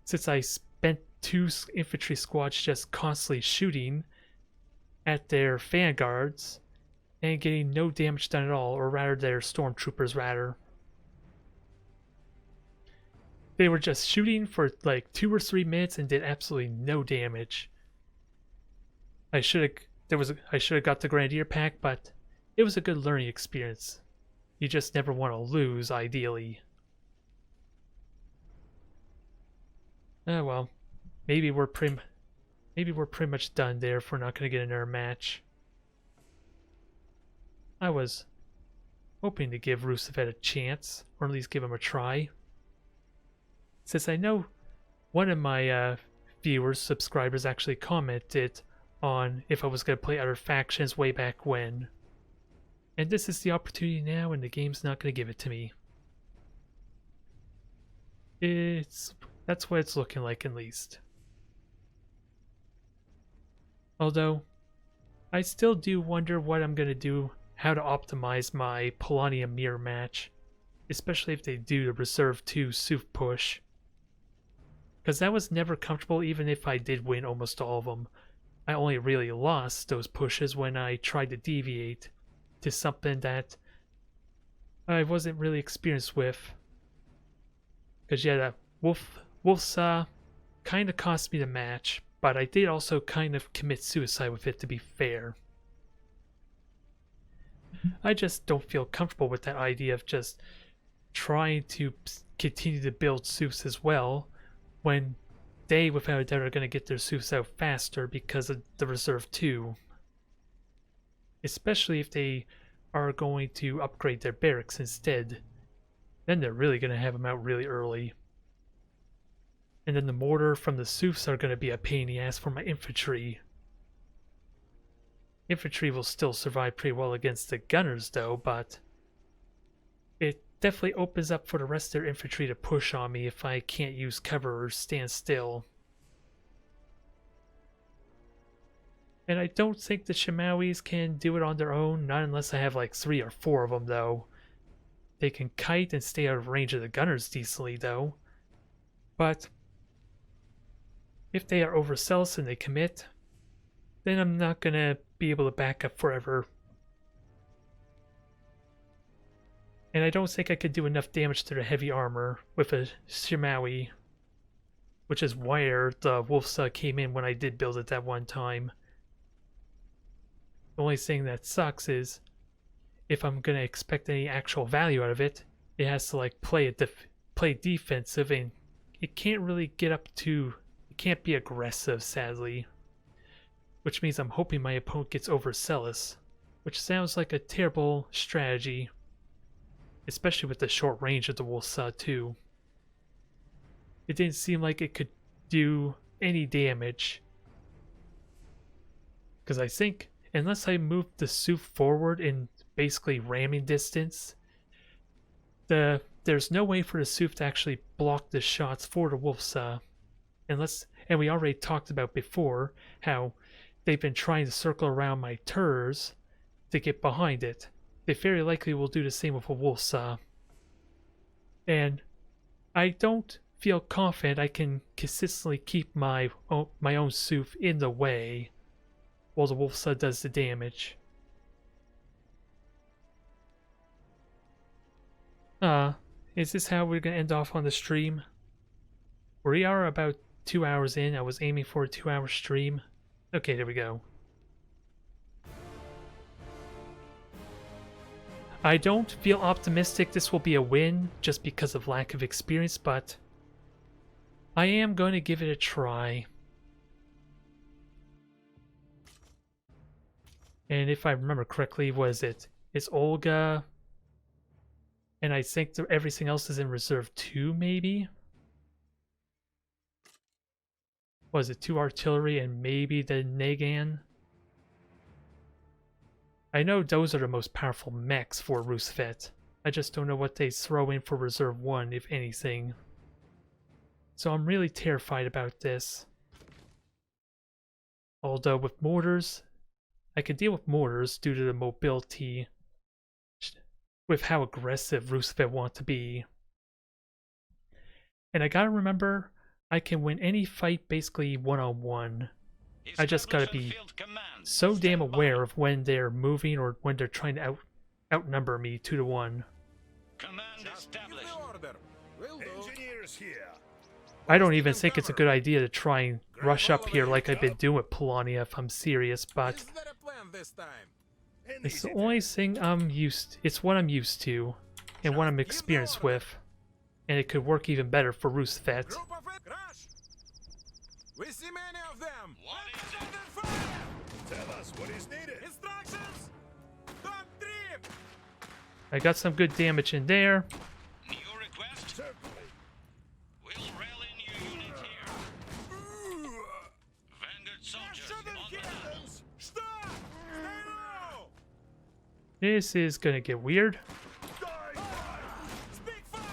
A: Since I spent 2 infantry squads just constantly shooting at their vanguards and getting no damage done at all, or rather their stormtroopers rather. They were just shooting for like 2 or 3 minutes and did absolutely no damage. I should have got the Grenadier pack, but it was a good learning experience. You just never want to lose, ideally. Oh well, maybe we're pretty much done there if we're not going to get another match. I was hoping to give Rusev a chance, or at least give him a try. Since I know one of my viewers, subscribers, actually commented on if I was going to play other factions way back when. And this is the opportunity now, and the game's not going to give it to me. That's what it's looking like, at least. Although, I still do wonder what I'm going to do, how to optimize my Polonium mirror match, especially if they do the Reserve 2 Soof push. Because that was never comfortable, even if I did win almost all of them. I only really lost those pushes when I tried to deviate to something that I wasn't really experienced with. Because yeah, that Wolfsaw kind of cost me the match, but I did also kind of commit suicide with it, to be fair. I just don't feel comfortable with that idea of just trying to continue to build Soofs as well, when they, without a doubt, are going to get their Soofs out faster because of the Reserve 2. Especially if they are going to upgrade their barracks instead. Then they're really going to have them out really early. And then the mortar from the Soofs are going to be a pain in the ass for my infantry. Infantry will still survive pretty well against the gunners though, but it definitely opens up for the rest of their infantry to push on me if I can't use cover or stand still. And I don't think the Shimawis can do it on their own, not unless I have like 3 or 4 of them though. They can kite and stay out of range of the gunners decently though. But if they are overzealous and they commit, then I'm not gonna be able to back up forever. And I don't think I could do enough damage to the heavy armor with a Shimawi, which is where the Wolfsaw came in when I did build it that one time. The only thing that sucks is if I'm gonna expect any actual value out of it, it has to like play defensive, and it can't really get up to, it can't be aggressive, sadly. Which means I'm hoping my opponent gets overzealous, which sounds like a terrible strategy, especially with the short range of the Wolfsaw too. It didn't seem like it could do any damage, because I think unless I move the Soof forward in basically ramming distance, there's no way for the Soof to actually block the shots for the Wolfsaw. And we already talked about before how they've been trying to circle around my turrets to get behind it. They very likely will do the same with a Wolfsaw. And I don't feel confident I can consistently keep my own Soof in the way while the Wolfsaw does the damage. Is this how we're going to end off on the stream? We are about 2 hours in. I was aiming for a 2-hour stream. Okay, there we go. I don't feel optimistic this will be a win just because of lack of experience, but I am going to give it a try. And if I remember correctly, it's Olga, and I think everything else is in Reserve 2 maybe? Was it 2 artillery and maybe the Nagant? I know those are the most powerful mechs for Roosevelt. I just don't know what they throw in for Reserve 1, if anything. So I'm really terrified about this. Although with mortars, I could deal with mortars due to the mobility with how aggressive Roosevelt want to be. And I gotta remember, I can win any fight basically one-on-one. I just gotta be so damn aware of when they're moving or when they're trying to outnumber me 2 to 1.
B: Command established.
D: Engineers here.
A: I don't even think it's a good idea to try and rush up here like I've been doing with Polania if I'm serious, but
C: Is there a plan this time?
A: it's the only thing it's what I'm used to and what I'm experienced with, and it could work even better for Roosevelt.
C: Group of it. Crash! We see many of them.
B: What is it?
C: Under fire!
D: Tell us what is needed.
C: Instructions! Don't trip!
A: I got some good damage in there.
B: New request?
D: Certainly.
B: We'll rally new unit here. Vanguard soldiers on the move.
C: Stop! Stay low!
A: This is gonna get weird,
C: Speak fast!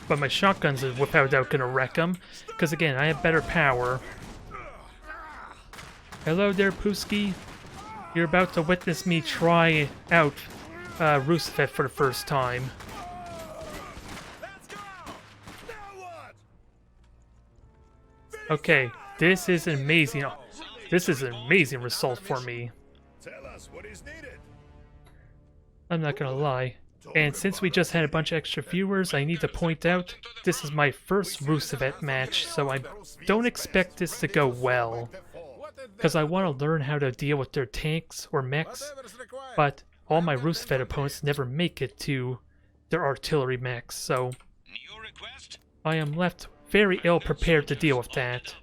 A: but my shotguns is without doubt gonna wreck them, because again, I have better power. Hello there, Pusky. You're about to witness me try out Roosevelt for the first time.
C: Let's go!
D: Now what?
A: Okay, this is amazing. This is an amazing result for me.
D: Tell us what is needed.
A: I'm not gonna lie. And since we just had a bunch of extra viewers, I need to point out this is my first Roosevelt match, so I don't expect this to go well, because I want to learn how to deal with their tanks or mechs,
C: Whatever's required.
A: but all my Roosevelt opponents never make it to their artillery mechs, so
B: New request?
A: I am left very ill prepared to deal with that.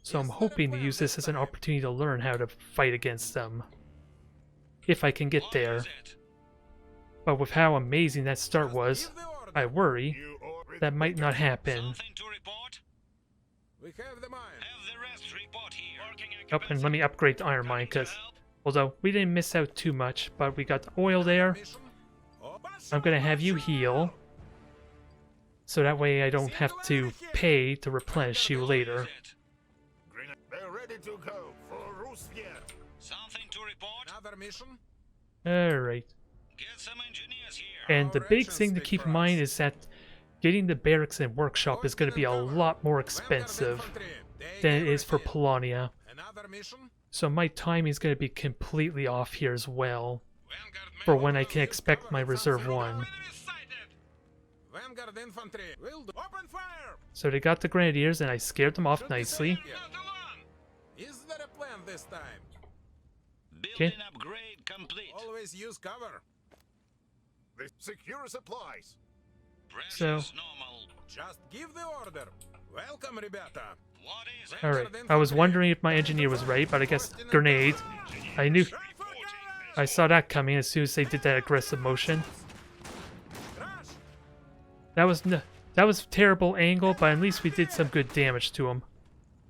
A: So I'm hoping to use this as an opportunity to learn how to fight against them, if I can get there.
B: What is it?
A: But with how amazing that start was,
C: Give the order.
A: I worry
D: You order
A: that might not happen.
B: Something to report?
C: We have the mine.
B: Have the rest report here. Working
A: Oh, and let me upgrade the iron mine, because although we didn't miss out too much, but we got the oil there.
C: Mission. Oh,
A: I'm gonna have you heal, so that way I don't have to pay to replenish you later.
D: They're ready to go for Roosevelt.
B: Something to report?
C: Another mission.
A: Alright.
B: Get some engineers here.
A: And the big thing to keep in mind is that getting the barracks and workshop is going to be a lot more expensive than it is for Polania.
C: Another mission.
A: So my timing is going to be completely off here as well,
B: Vanguard
A: for when I can expect my reserve one.
B: Enemy sighted.
C: Vanguard infantry. Will do. Open fire.
A: So they got the grenadiers and I scared them off nicely.
B: Not alone.
C: Is there a plan this time?
B: Building upgrade complete.
C: Always use cover.
D: They secure supplies.
B: Pressures normal.
C: Just give the order. Welcome, rебята.
B: What is it?
A: Alright, I was wondering if my engineer was ready, but I guess grenade. I knew,
C: Try for cover.
A: I saw that coming as soon as they did that aggressive motion.
C: Crash.
A: That was terrible angle, but at least we did some good damage to him.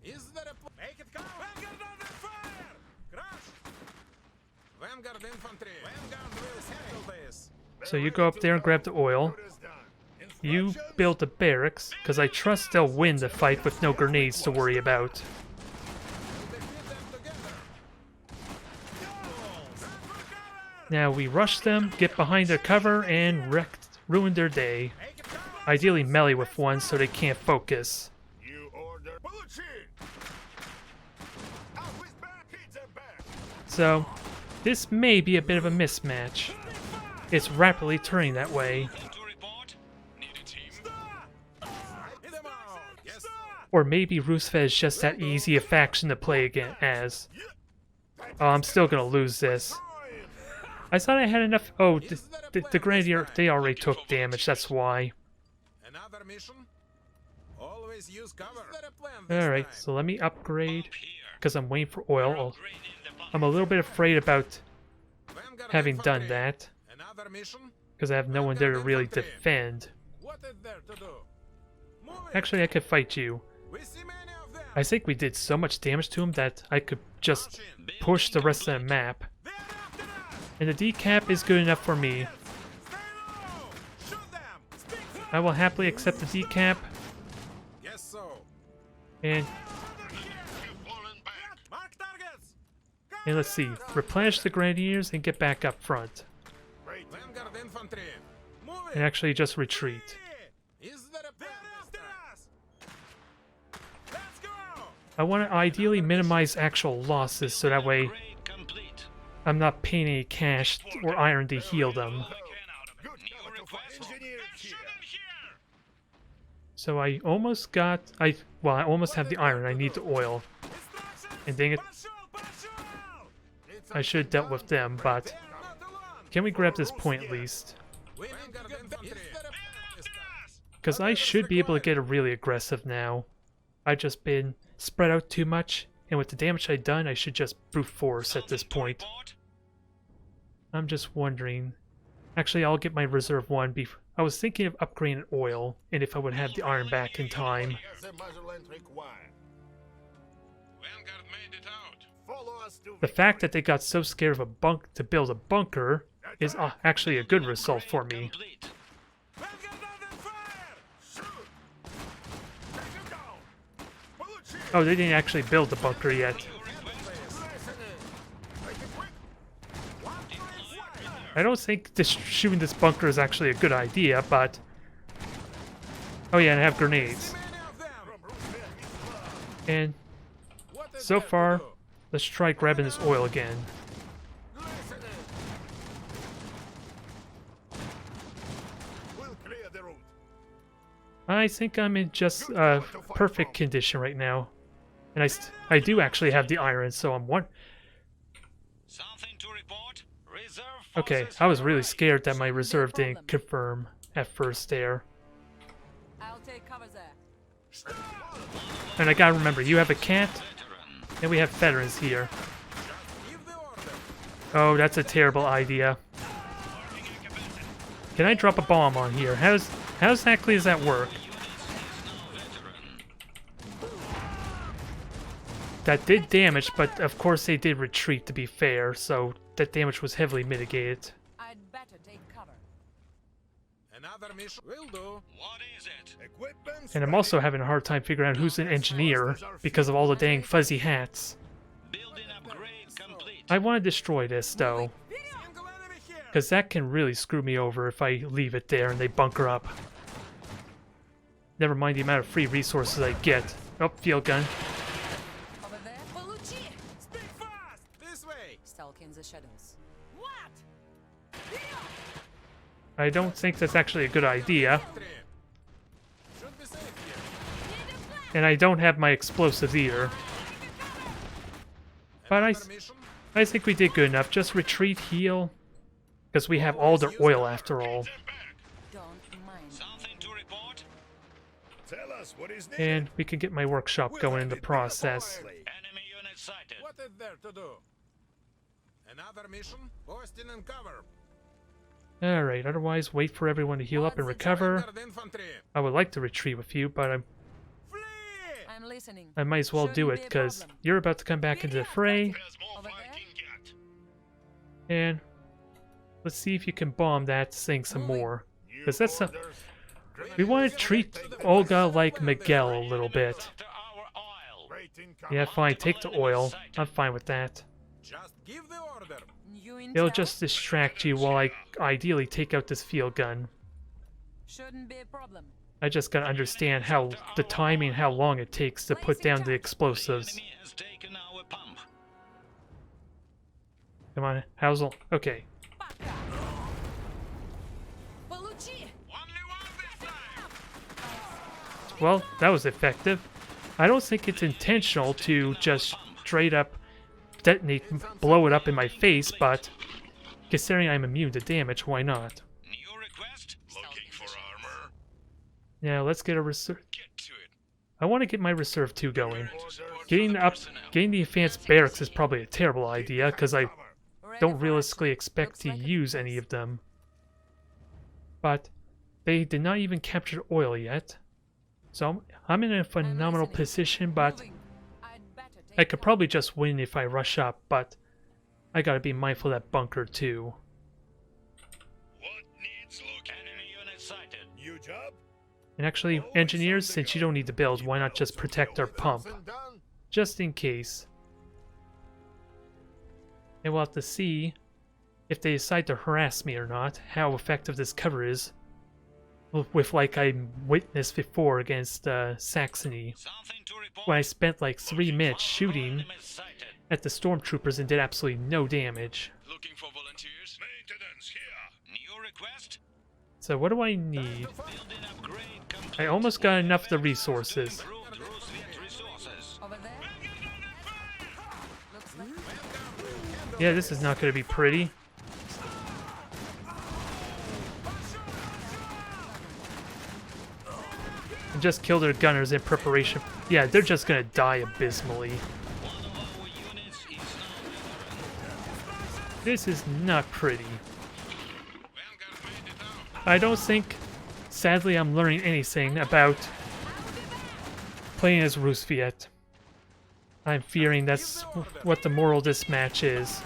C: Is there a plan? Make it count. Vanguard under fire. Crash. Vanguard infantry. Vanguard will settle this.
A: So you go up there and grab the oil.
D: Good as done.
A: You
D: Instructions?
A: build the barracks, because I trust they'll win the fight with no grenades to worry about.
C: We'll defeat them together. Run for cover.
A: Now we rush them, get behind their cover, and ruin their day.
C: Make it count.
A: Ideally melee with one so they can't focus.
D: You order. Bullets in. Out with back. Hit them back.
A: So, this may be a bit of a mismatch. It's rapidly turning that way.
B: To report? Need a team?
C: Hit them out. Yes.
A: Or maybe Roosevelt is just that easy a faction to play again as. Oh, I'm still gonna lose this. I thought I had enough. Oh, the Grenadier, they already took damage, that's why.
C: Another mission. Always use cover. Is there a plan this
A: Alright,
C: time?
A: so let me upgrade,
B: Up here.
A: because I'm waiting for oil.
B: Upgrade in the
A: I'm a little bit afraid about
C: Vanguard
A: having done
C: infantry.
A: that,
C: Another mission.
A: because I have no one there to really defend.
C: What is there to do? Move it.
A: Actually, I could fight you.
C: We see many of them.
A: I think we did so much damage to him that I could just push the rest of the map.
C: They're after us.
A: And the decap is good enough for me.
C: Stay low. Shoot them. Speak fast.
A: I will happily accept the decap,
C: Yes, so.
A: and
F: Fallen back.
C: Mark targets.
A: let's see, replenish the Grenadiers and get back up front.
C: Vanguard infantry. Move it.
A: And actually just retreat.
C: Is there a plan this time? Let's go.
A: I want to ideally minimize actual losses so that way
B: Upgrade complete.
A: I'm not paying any cash or iron to heal them.
B: New request. Shoot 'em here.
A: So I almost got I almost have the iron. I need the oil. And dang it, I should have dealt with them, but can we grab this point at least? Because I should be able to get really aggressive now. I've just been spread out too much, and with the damage I've done, I should just brute force at this point.
B: Report.
A: I'm just wondering. Actually, I'll get my reserve one. I was thinking of upgrading oil, and if I would have the iron back in time.
D: The measurement required.
F: Vanguard made it out.
D: Follow us to
A: The fact that they got so scared of to build a bunker is actually a good result for me.
B: Complete.
A: Oh, they didn't actually build the bunker yet.
B: New request.
A: I don't think shooting this bunker is actually a good idea, but... Oh yeah, and I have grenades. And so far, let's try grabbing this oil again.
D: We'll clear the route.
A: I think I'm in just perfect condition right now. And I do actually have the iron, so I'm one...
B: Something to report. Reserve
A: Okay,
B: forces
A: I was really
B: arrived.
A: scared that my reserve didn't confirm at first there.
H: I'll take cover there.
A: And I gotta remember, you have a cat,
B: Veteran.
A: and we have veterans here. Oh, that's a terrible idea. Can I drop a bomb on here? How exactly does that work? That did damage, but of course they did retreat to be fair, so that damage was heavily mitigated.
H: I'd better take cover.
C: Another mission will do.
B: What is it?
D: Equipment's
A: And I'm
D: ready.
A: also having a hard time figuring out who's an engineer because of all the dang fuzzy hats.
B: Building upgrade complete.
A: I want to destroy this though,
C: Single enemy here.
A: because that can really screw me over if I leave it there and they bunker up. Never mind the amount of free resources I get. Oh, field gun.
H: Over there.
E: Получи!
C: Speak fast. This way.
H: Stalk in the shadows.
C: What?
A: I don't think that's actually a good idea.
C: Should be safe here.
A: And I don't have my explosives either. But
C: Another mission.
A: I think we did good enough. Just retreat, heal. Because we have all the oil after all.
H: Don't mind.
B: Something to report.
D: Tell us what is needed.
A: And we can get my workshop
D: We'll
A: going
D: have
A: in the
D: it built
A: process.
D: quietly.
B: Enemy unit sighted.
C: What is there to do? Another mission. Posting and cover.
A: Alright, otherwise wait for everyone to heal up and recover.
C: Surrendered infantry.
A: I would like to retreat with you, but
C: Flee.
H: I'm listening.
A: I might as well do
H: Shouldn't
A: it,
H: be a
A: because
H: problem.
A: you're about to come back into the fray.
F: There's more
H: Over there?
F: fighting yet.
A: And let's see if you can bomb that thing some more.
D: New
A: 'Cause that's a-
D: orders.
A: We want to treat Olga like Miguel a little bit.
B: After our oil.
D: Waiting
A: Yeah,
D: command.
A: fine, take the oil. I'm fine with that.
C: Just give the order.
H: New intel.
A: It'll just distract you while I ideally take out this field gun.
H: Shouldn't be a problem.
A: I just gotta understand how the timing, how long it takes to put down the explosives.
B: Enemy has taken our pump.
A: Come on, Housel. Okay.
E: Получи!
F: Only one this time.
A: Well, that was effective. I don't think it's intentional to just straight up detonate, blow it up in my face, but considering I'm immune to damage, why not?
B: New request.
F: Looking for armor.
A: Now let's get a reserve.
F: Get to it.
A: I want to get my reserve 2 going.
F: Support
A: Getting
F: for the
A: up,
F: personnel.
A: getting the advanced barracks is probably a terrible idea because I
H: Ready
A: don't
H: for
A: realistically
H: action.
A: expect to
H: Looks like a
A: use
H: success.
A: any of them. But they did not even capture oil yet, so I'm in a phenomenal
H: listening.
A: position. But
H: Moving. I'd better take
A: I could
H: cover.
A: probably just win if I rush up. But I gotta be mindful of that bunker too.
F: What needs looking?
B: Enemy unit sighted.
D: New job?
A: And actually, engineers, since you don't need to build, why not just protect our pump,
D: Something done?
A: just in case. And we'll have to see if they decide to harass me or not, how effective this cover is. with like I witnessed before against Saxony,
F: Something to report.
A: when I spent like 3 minutes shooting
F: Enemy sighted.
A: at the stormtroopers and did absolutely no damage.
F: Looking for volunteers? Maintenance here. New request?
A: So what do I need?
F: Building upgrade complete.
A: I almost got enough of the resources.
F: Improved Roosevelt resources.
H: Over there. Looks like
A: Yeah, this is not going to be pretty. And just kill their gunners in preparation. Yeah, they're just going to die abysmally.
F: One of our units is now veteran.
A: This is not pretty.
F: Vanguard made it out.
A: I don't think, sadly, I'm learning anything about playing as Roosevelt. I'm fearing that's what the moral of this match is.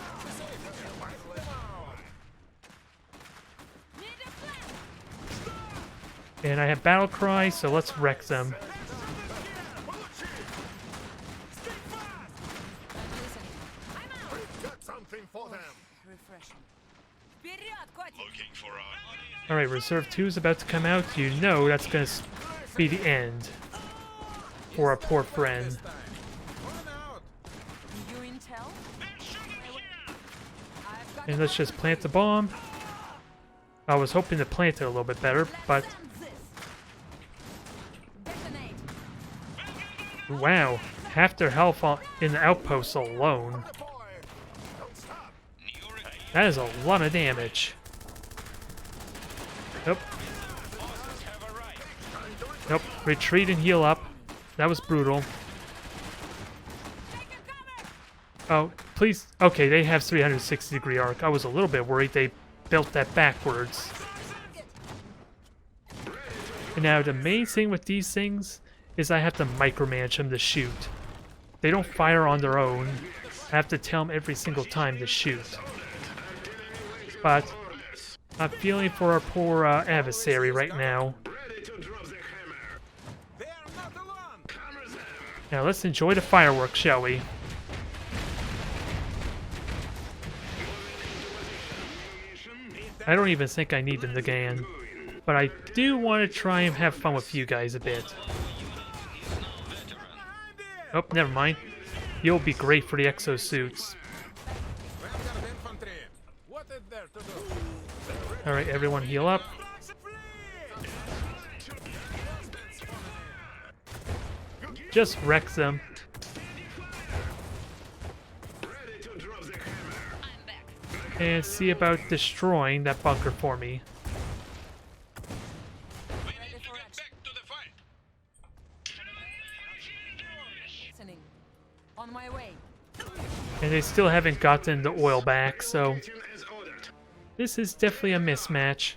A: And I have battle cry, so let's wreck them.
D: Got something for them.
H: refreshing. Вперед, котик!
F: Looking for our
A: Alright, Reserve 2 is about to come out. You know that's going to be the end for our poor friend.
H: You intel? I've got
A: And let's just plant the bomb. I was hoping to plant it a little bit better, but
H: detonate.
A: wow, half their health in the outposts alone.
F: new request.
A: That is a lot of damage. Nope.
F: Have arrived.
A: Nope. Retreat and heal up. That was brutal. Oh, please. Okay, they have 360-degree arc. I was a little bit worried they built that backwards. And now the main thing with these things is I have to micromanage them to shoot. They don't fire on their own. I have to tell them every single time to shoot. But I'm feeling for our poor adversary right now.
C: They're not alone.
A: Now let's enjoy the fireworks, shall we? I don't even think I need the Nagant, but I do want to try and have fun with you guys a bit. Oh, never mind. You'll be great for the exosuits.
C: Vanguard infantry. What is there to do?
A: Alright, everyone heal up. Just wreck them.
E: I'm back.
A: And see about destroying that bunker for me.
F: We need to get back to the fight.
H: Listening. On my way.
A: And they still haven't gotten the oil back, so this is definitely a mismatch.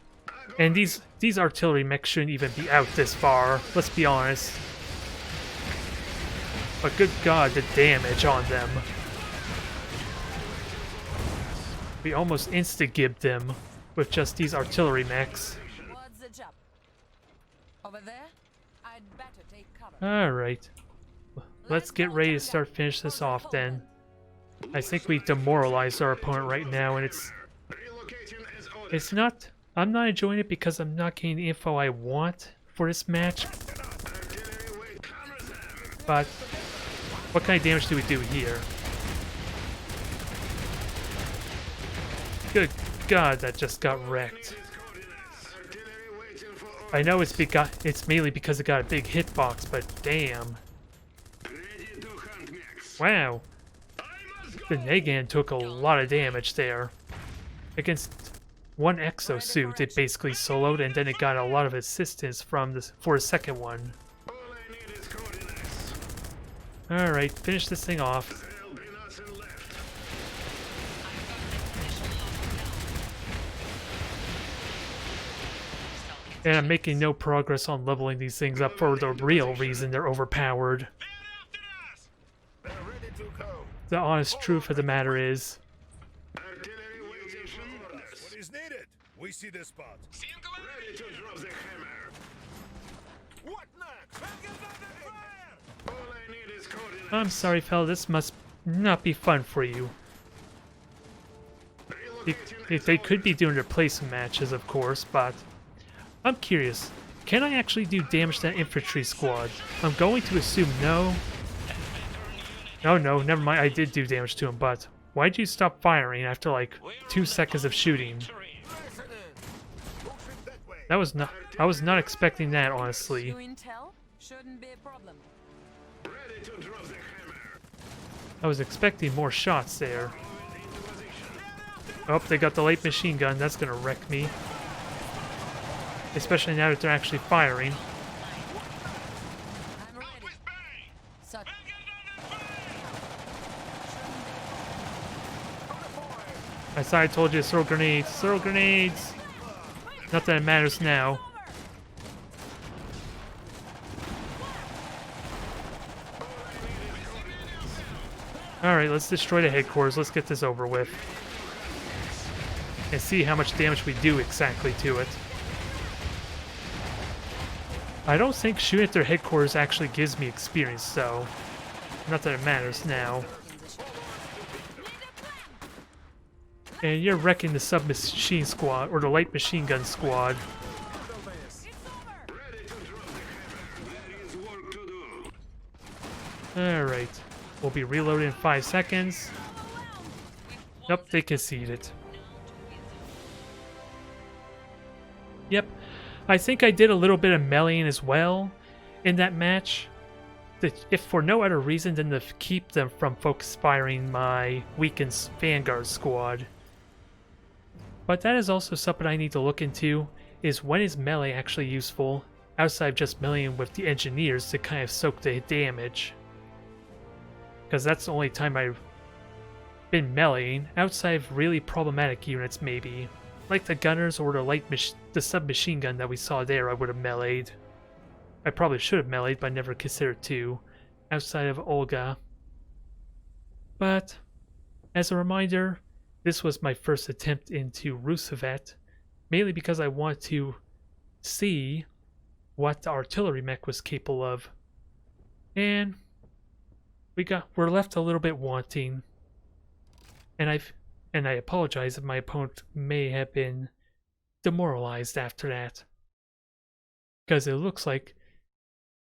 A: And these artillery mechs shouldn't even be out this far, let's be honest. But good god, the damage on them. We almost insta-gibbed them with just these artillery mechs.
H: What's the job? Over there? I'd better take cover.
A: Alright. Let's get ready to start finish this off then. I think we demoralized our opponent right now, and it's not... I'm not enjoying it because I'm not getting the info I want for this match. But what kind of damage do we do here? Good god, that just got wrecked. I know it's mainly because it got a big hitbox, but damn. Wow. The Nagant took a lot of damage there. Against one exosuit, it basically soloed, and then it got a lot of assistance from this for a second one. Alright, finish this thing off. And I'm making no progress on leveling these things up for the real reason they're overpowered.
D: They're ready to go.
A: The honest truth of the matter is,
D: What is needed? We see the spot. Ready to drop the hammer. What next? Vanguard fire! All I need is coordinates.
A: I'm sorry fella, this must not be fun for you. If they could be doing replacement matches, of course, but I'm curious, can I actually do damage to that infantry squad? I'm going to assume no. Oh no, never mind, I did do damage to him, but why'd you stop firing after like 2 seconds of shooting? That was not, I was not expecting that, honestly.
H: New intel shouldn't be a problem.
F: Ready to drop the hammer.
A: I was expecting more shots there. Oh, they got the light machine gun, that's gonna wreck me. Especially now that they're actually firing.
H: I'm ready.
F: With bang!
H: Suck.
A: I thought I told you to throw grenades. Throw grenades! Not that it matters now. Alright, let's destroy the headquarters. Let's get this over with. And see how much damage we do exactly to it. I don't think shooting at their headquarters actually gives me experience, so... Not that it matters now. And you're wrecking the submachine squad, or the light machine gun squad. Alright. We'll be reloading in 5 seconds. Nope, they conceded. Yep. I think I did a little bit of meleeing as well in that match. If for no other reason than to keep them from focus firing my weakened Vanguard squad. But that is also something I need to look into, is when is melee actually useful, outside of just meleeing with the engineers to kind of soak the damage. Because that's the only time I've been meleeing, outside of really problematic units maybe. Like the gunners or the submachine gun that we saw there, I would have meleeed. I probably should have meleeed, but I never considered to, outside of Olga. But, as a reminder, this was my first attempt into Rusevet, mainly because I wanted to see what the artillery mech was capable of. And we're left a little bit wanting. And I apologize if my opponent may have been demoralized after that. Because it looks like,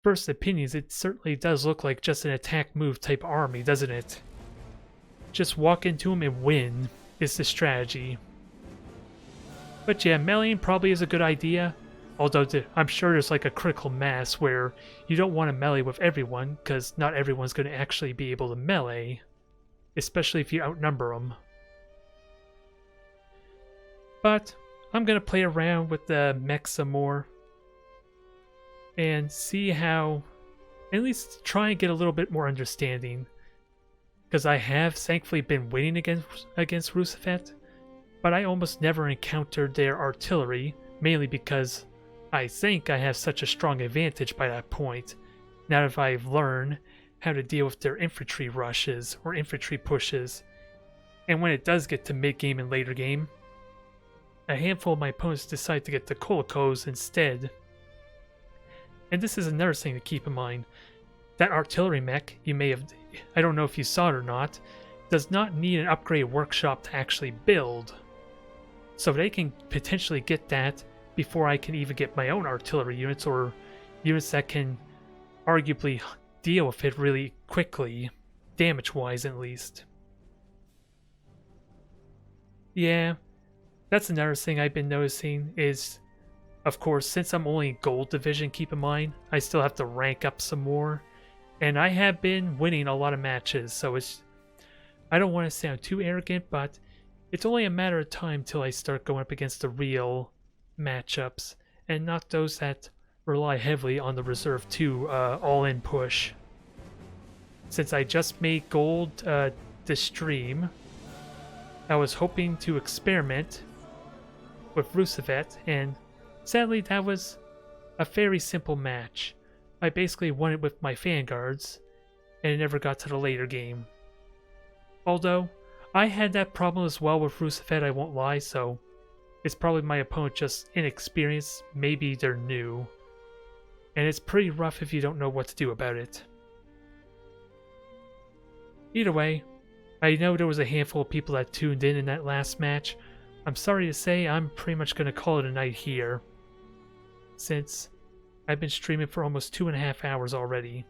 A: first opinions, it certainly does look like just an attack move type army, doesn't it? Just walk into them and win is the strategy. But yeah, meleeing probably is a good idea. Although I'm sure there's like a critical mass where you don't want to melee with everyone, because not everyone's going to actually be able to melee. Especially if you outnumber them. But I'm going to play around with the mech some more. And see how, at least try and get a little bit more understanding. Because I have thankfully been winning against Rusevet, but I almost never encountered their artillery, mainly because I think I have such a strong advantage by that point, now that I've learned how to deal with their infantry rushes or infantry pushes. And when it does get to mid-game and later game, a handful of my opponents decide to get the Kolokos instead. And this is another thing to keep in mind. That artillery mech, you may have, I don't know if you saw it or not, does not need an upgrade workshop to actually build. So they can potentially get that before I can even get my own artillery units, or units that can arguably deal with it really quickly, damage-wise at least. Yeah, that's another thing I've been noticing is, of course, since I'm only in Gold Division, keep in mind, I still have to rank up some more. And I have been winning a lot of matches, so I don't want to sound too arrogant, but it's only a matter of time till I start going up against the real matchups, and not those that rely heavily on the Reserve 2 all-in push. Since I just made Gold this stream, I was hoping to experiment with Rusevet, and sadly that was a very simple match. I basically won it with my Vanguards, and it never got to the later game. Although, I had that problem as well with Rusevet, I won't lie, so it's probably my opponent just inexperienced, maybe they're new. And it's pretty rough if you don't know what to do about it. Either way, I know there was a handful of people that tuned in that last match. I'm sorry to say, I'm pretty much going to call it a night here. since I've been streaming for almost 2.5 hours already.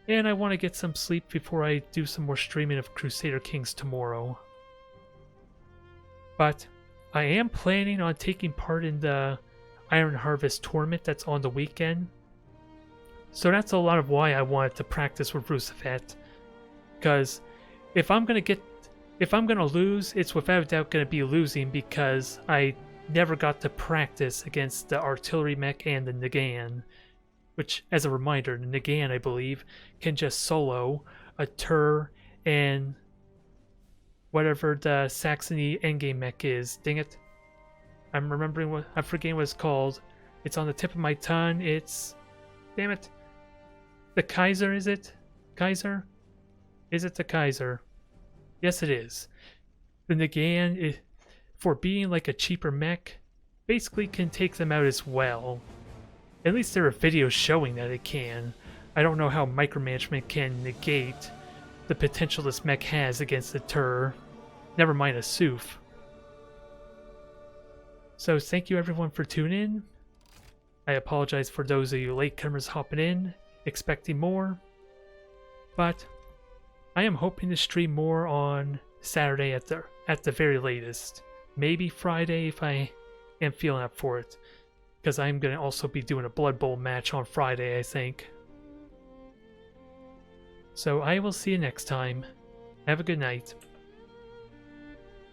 A: And I want to get some sleep before I do some more streaming of Crusader Kings tomorrow. But I am planning on taking part in the Iron Harvest tournament that's on the weekend. So that's a lot of why I wanted to practice with Rusafet. Because if I'm gonna lose, it's without a doubt gonna be losing because I never got to practice against the artillery mech and the Nagant. Which, as a reminder, the Nagant, I believe, can just solo a Tur and whatever the Saxony endgame mech is. Dang it. I'm forgetting what it's called. It's on the tip of my tongue. It's... Damn it. The Kaiser, is it? Kaiser? Is it the Kaiser? Yes, it is. The Nagant, for being like a cheaper mech, basically can take them out as well. At least there are videos showing that it can. I don't know how micromanagement can negate the potential this mech has against the Tur. Never mind a Suf. So thank you everyone for tuning in. I apologize for those of you latecomers hopping in, expecting more. But I am hoping to stream more on Saturday at the very latest. Maybe Friday if I am feeling up for it. Because I'm going to also be doing a Blood Bowl match on Friday, I think. So I will see you next time. Have a good night.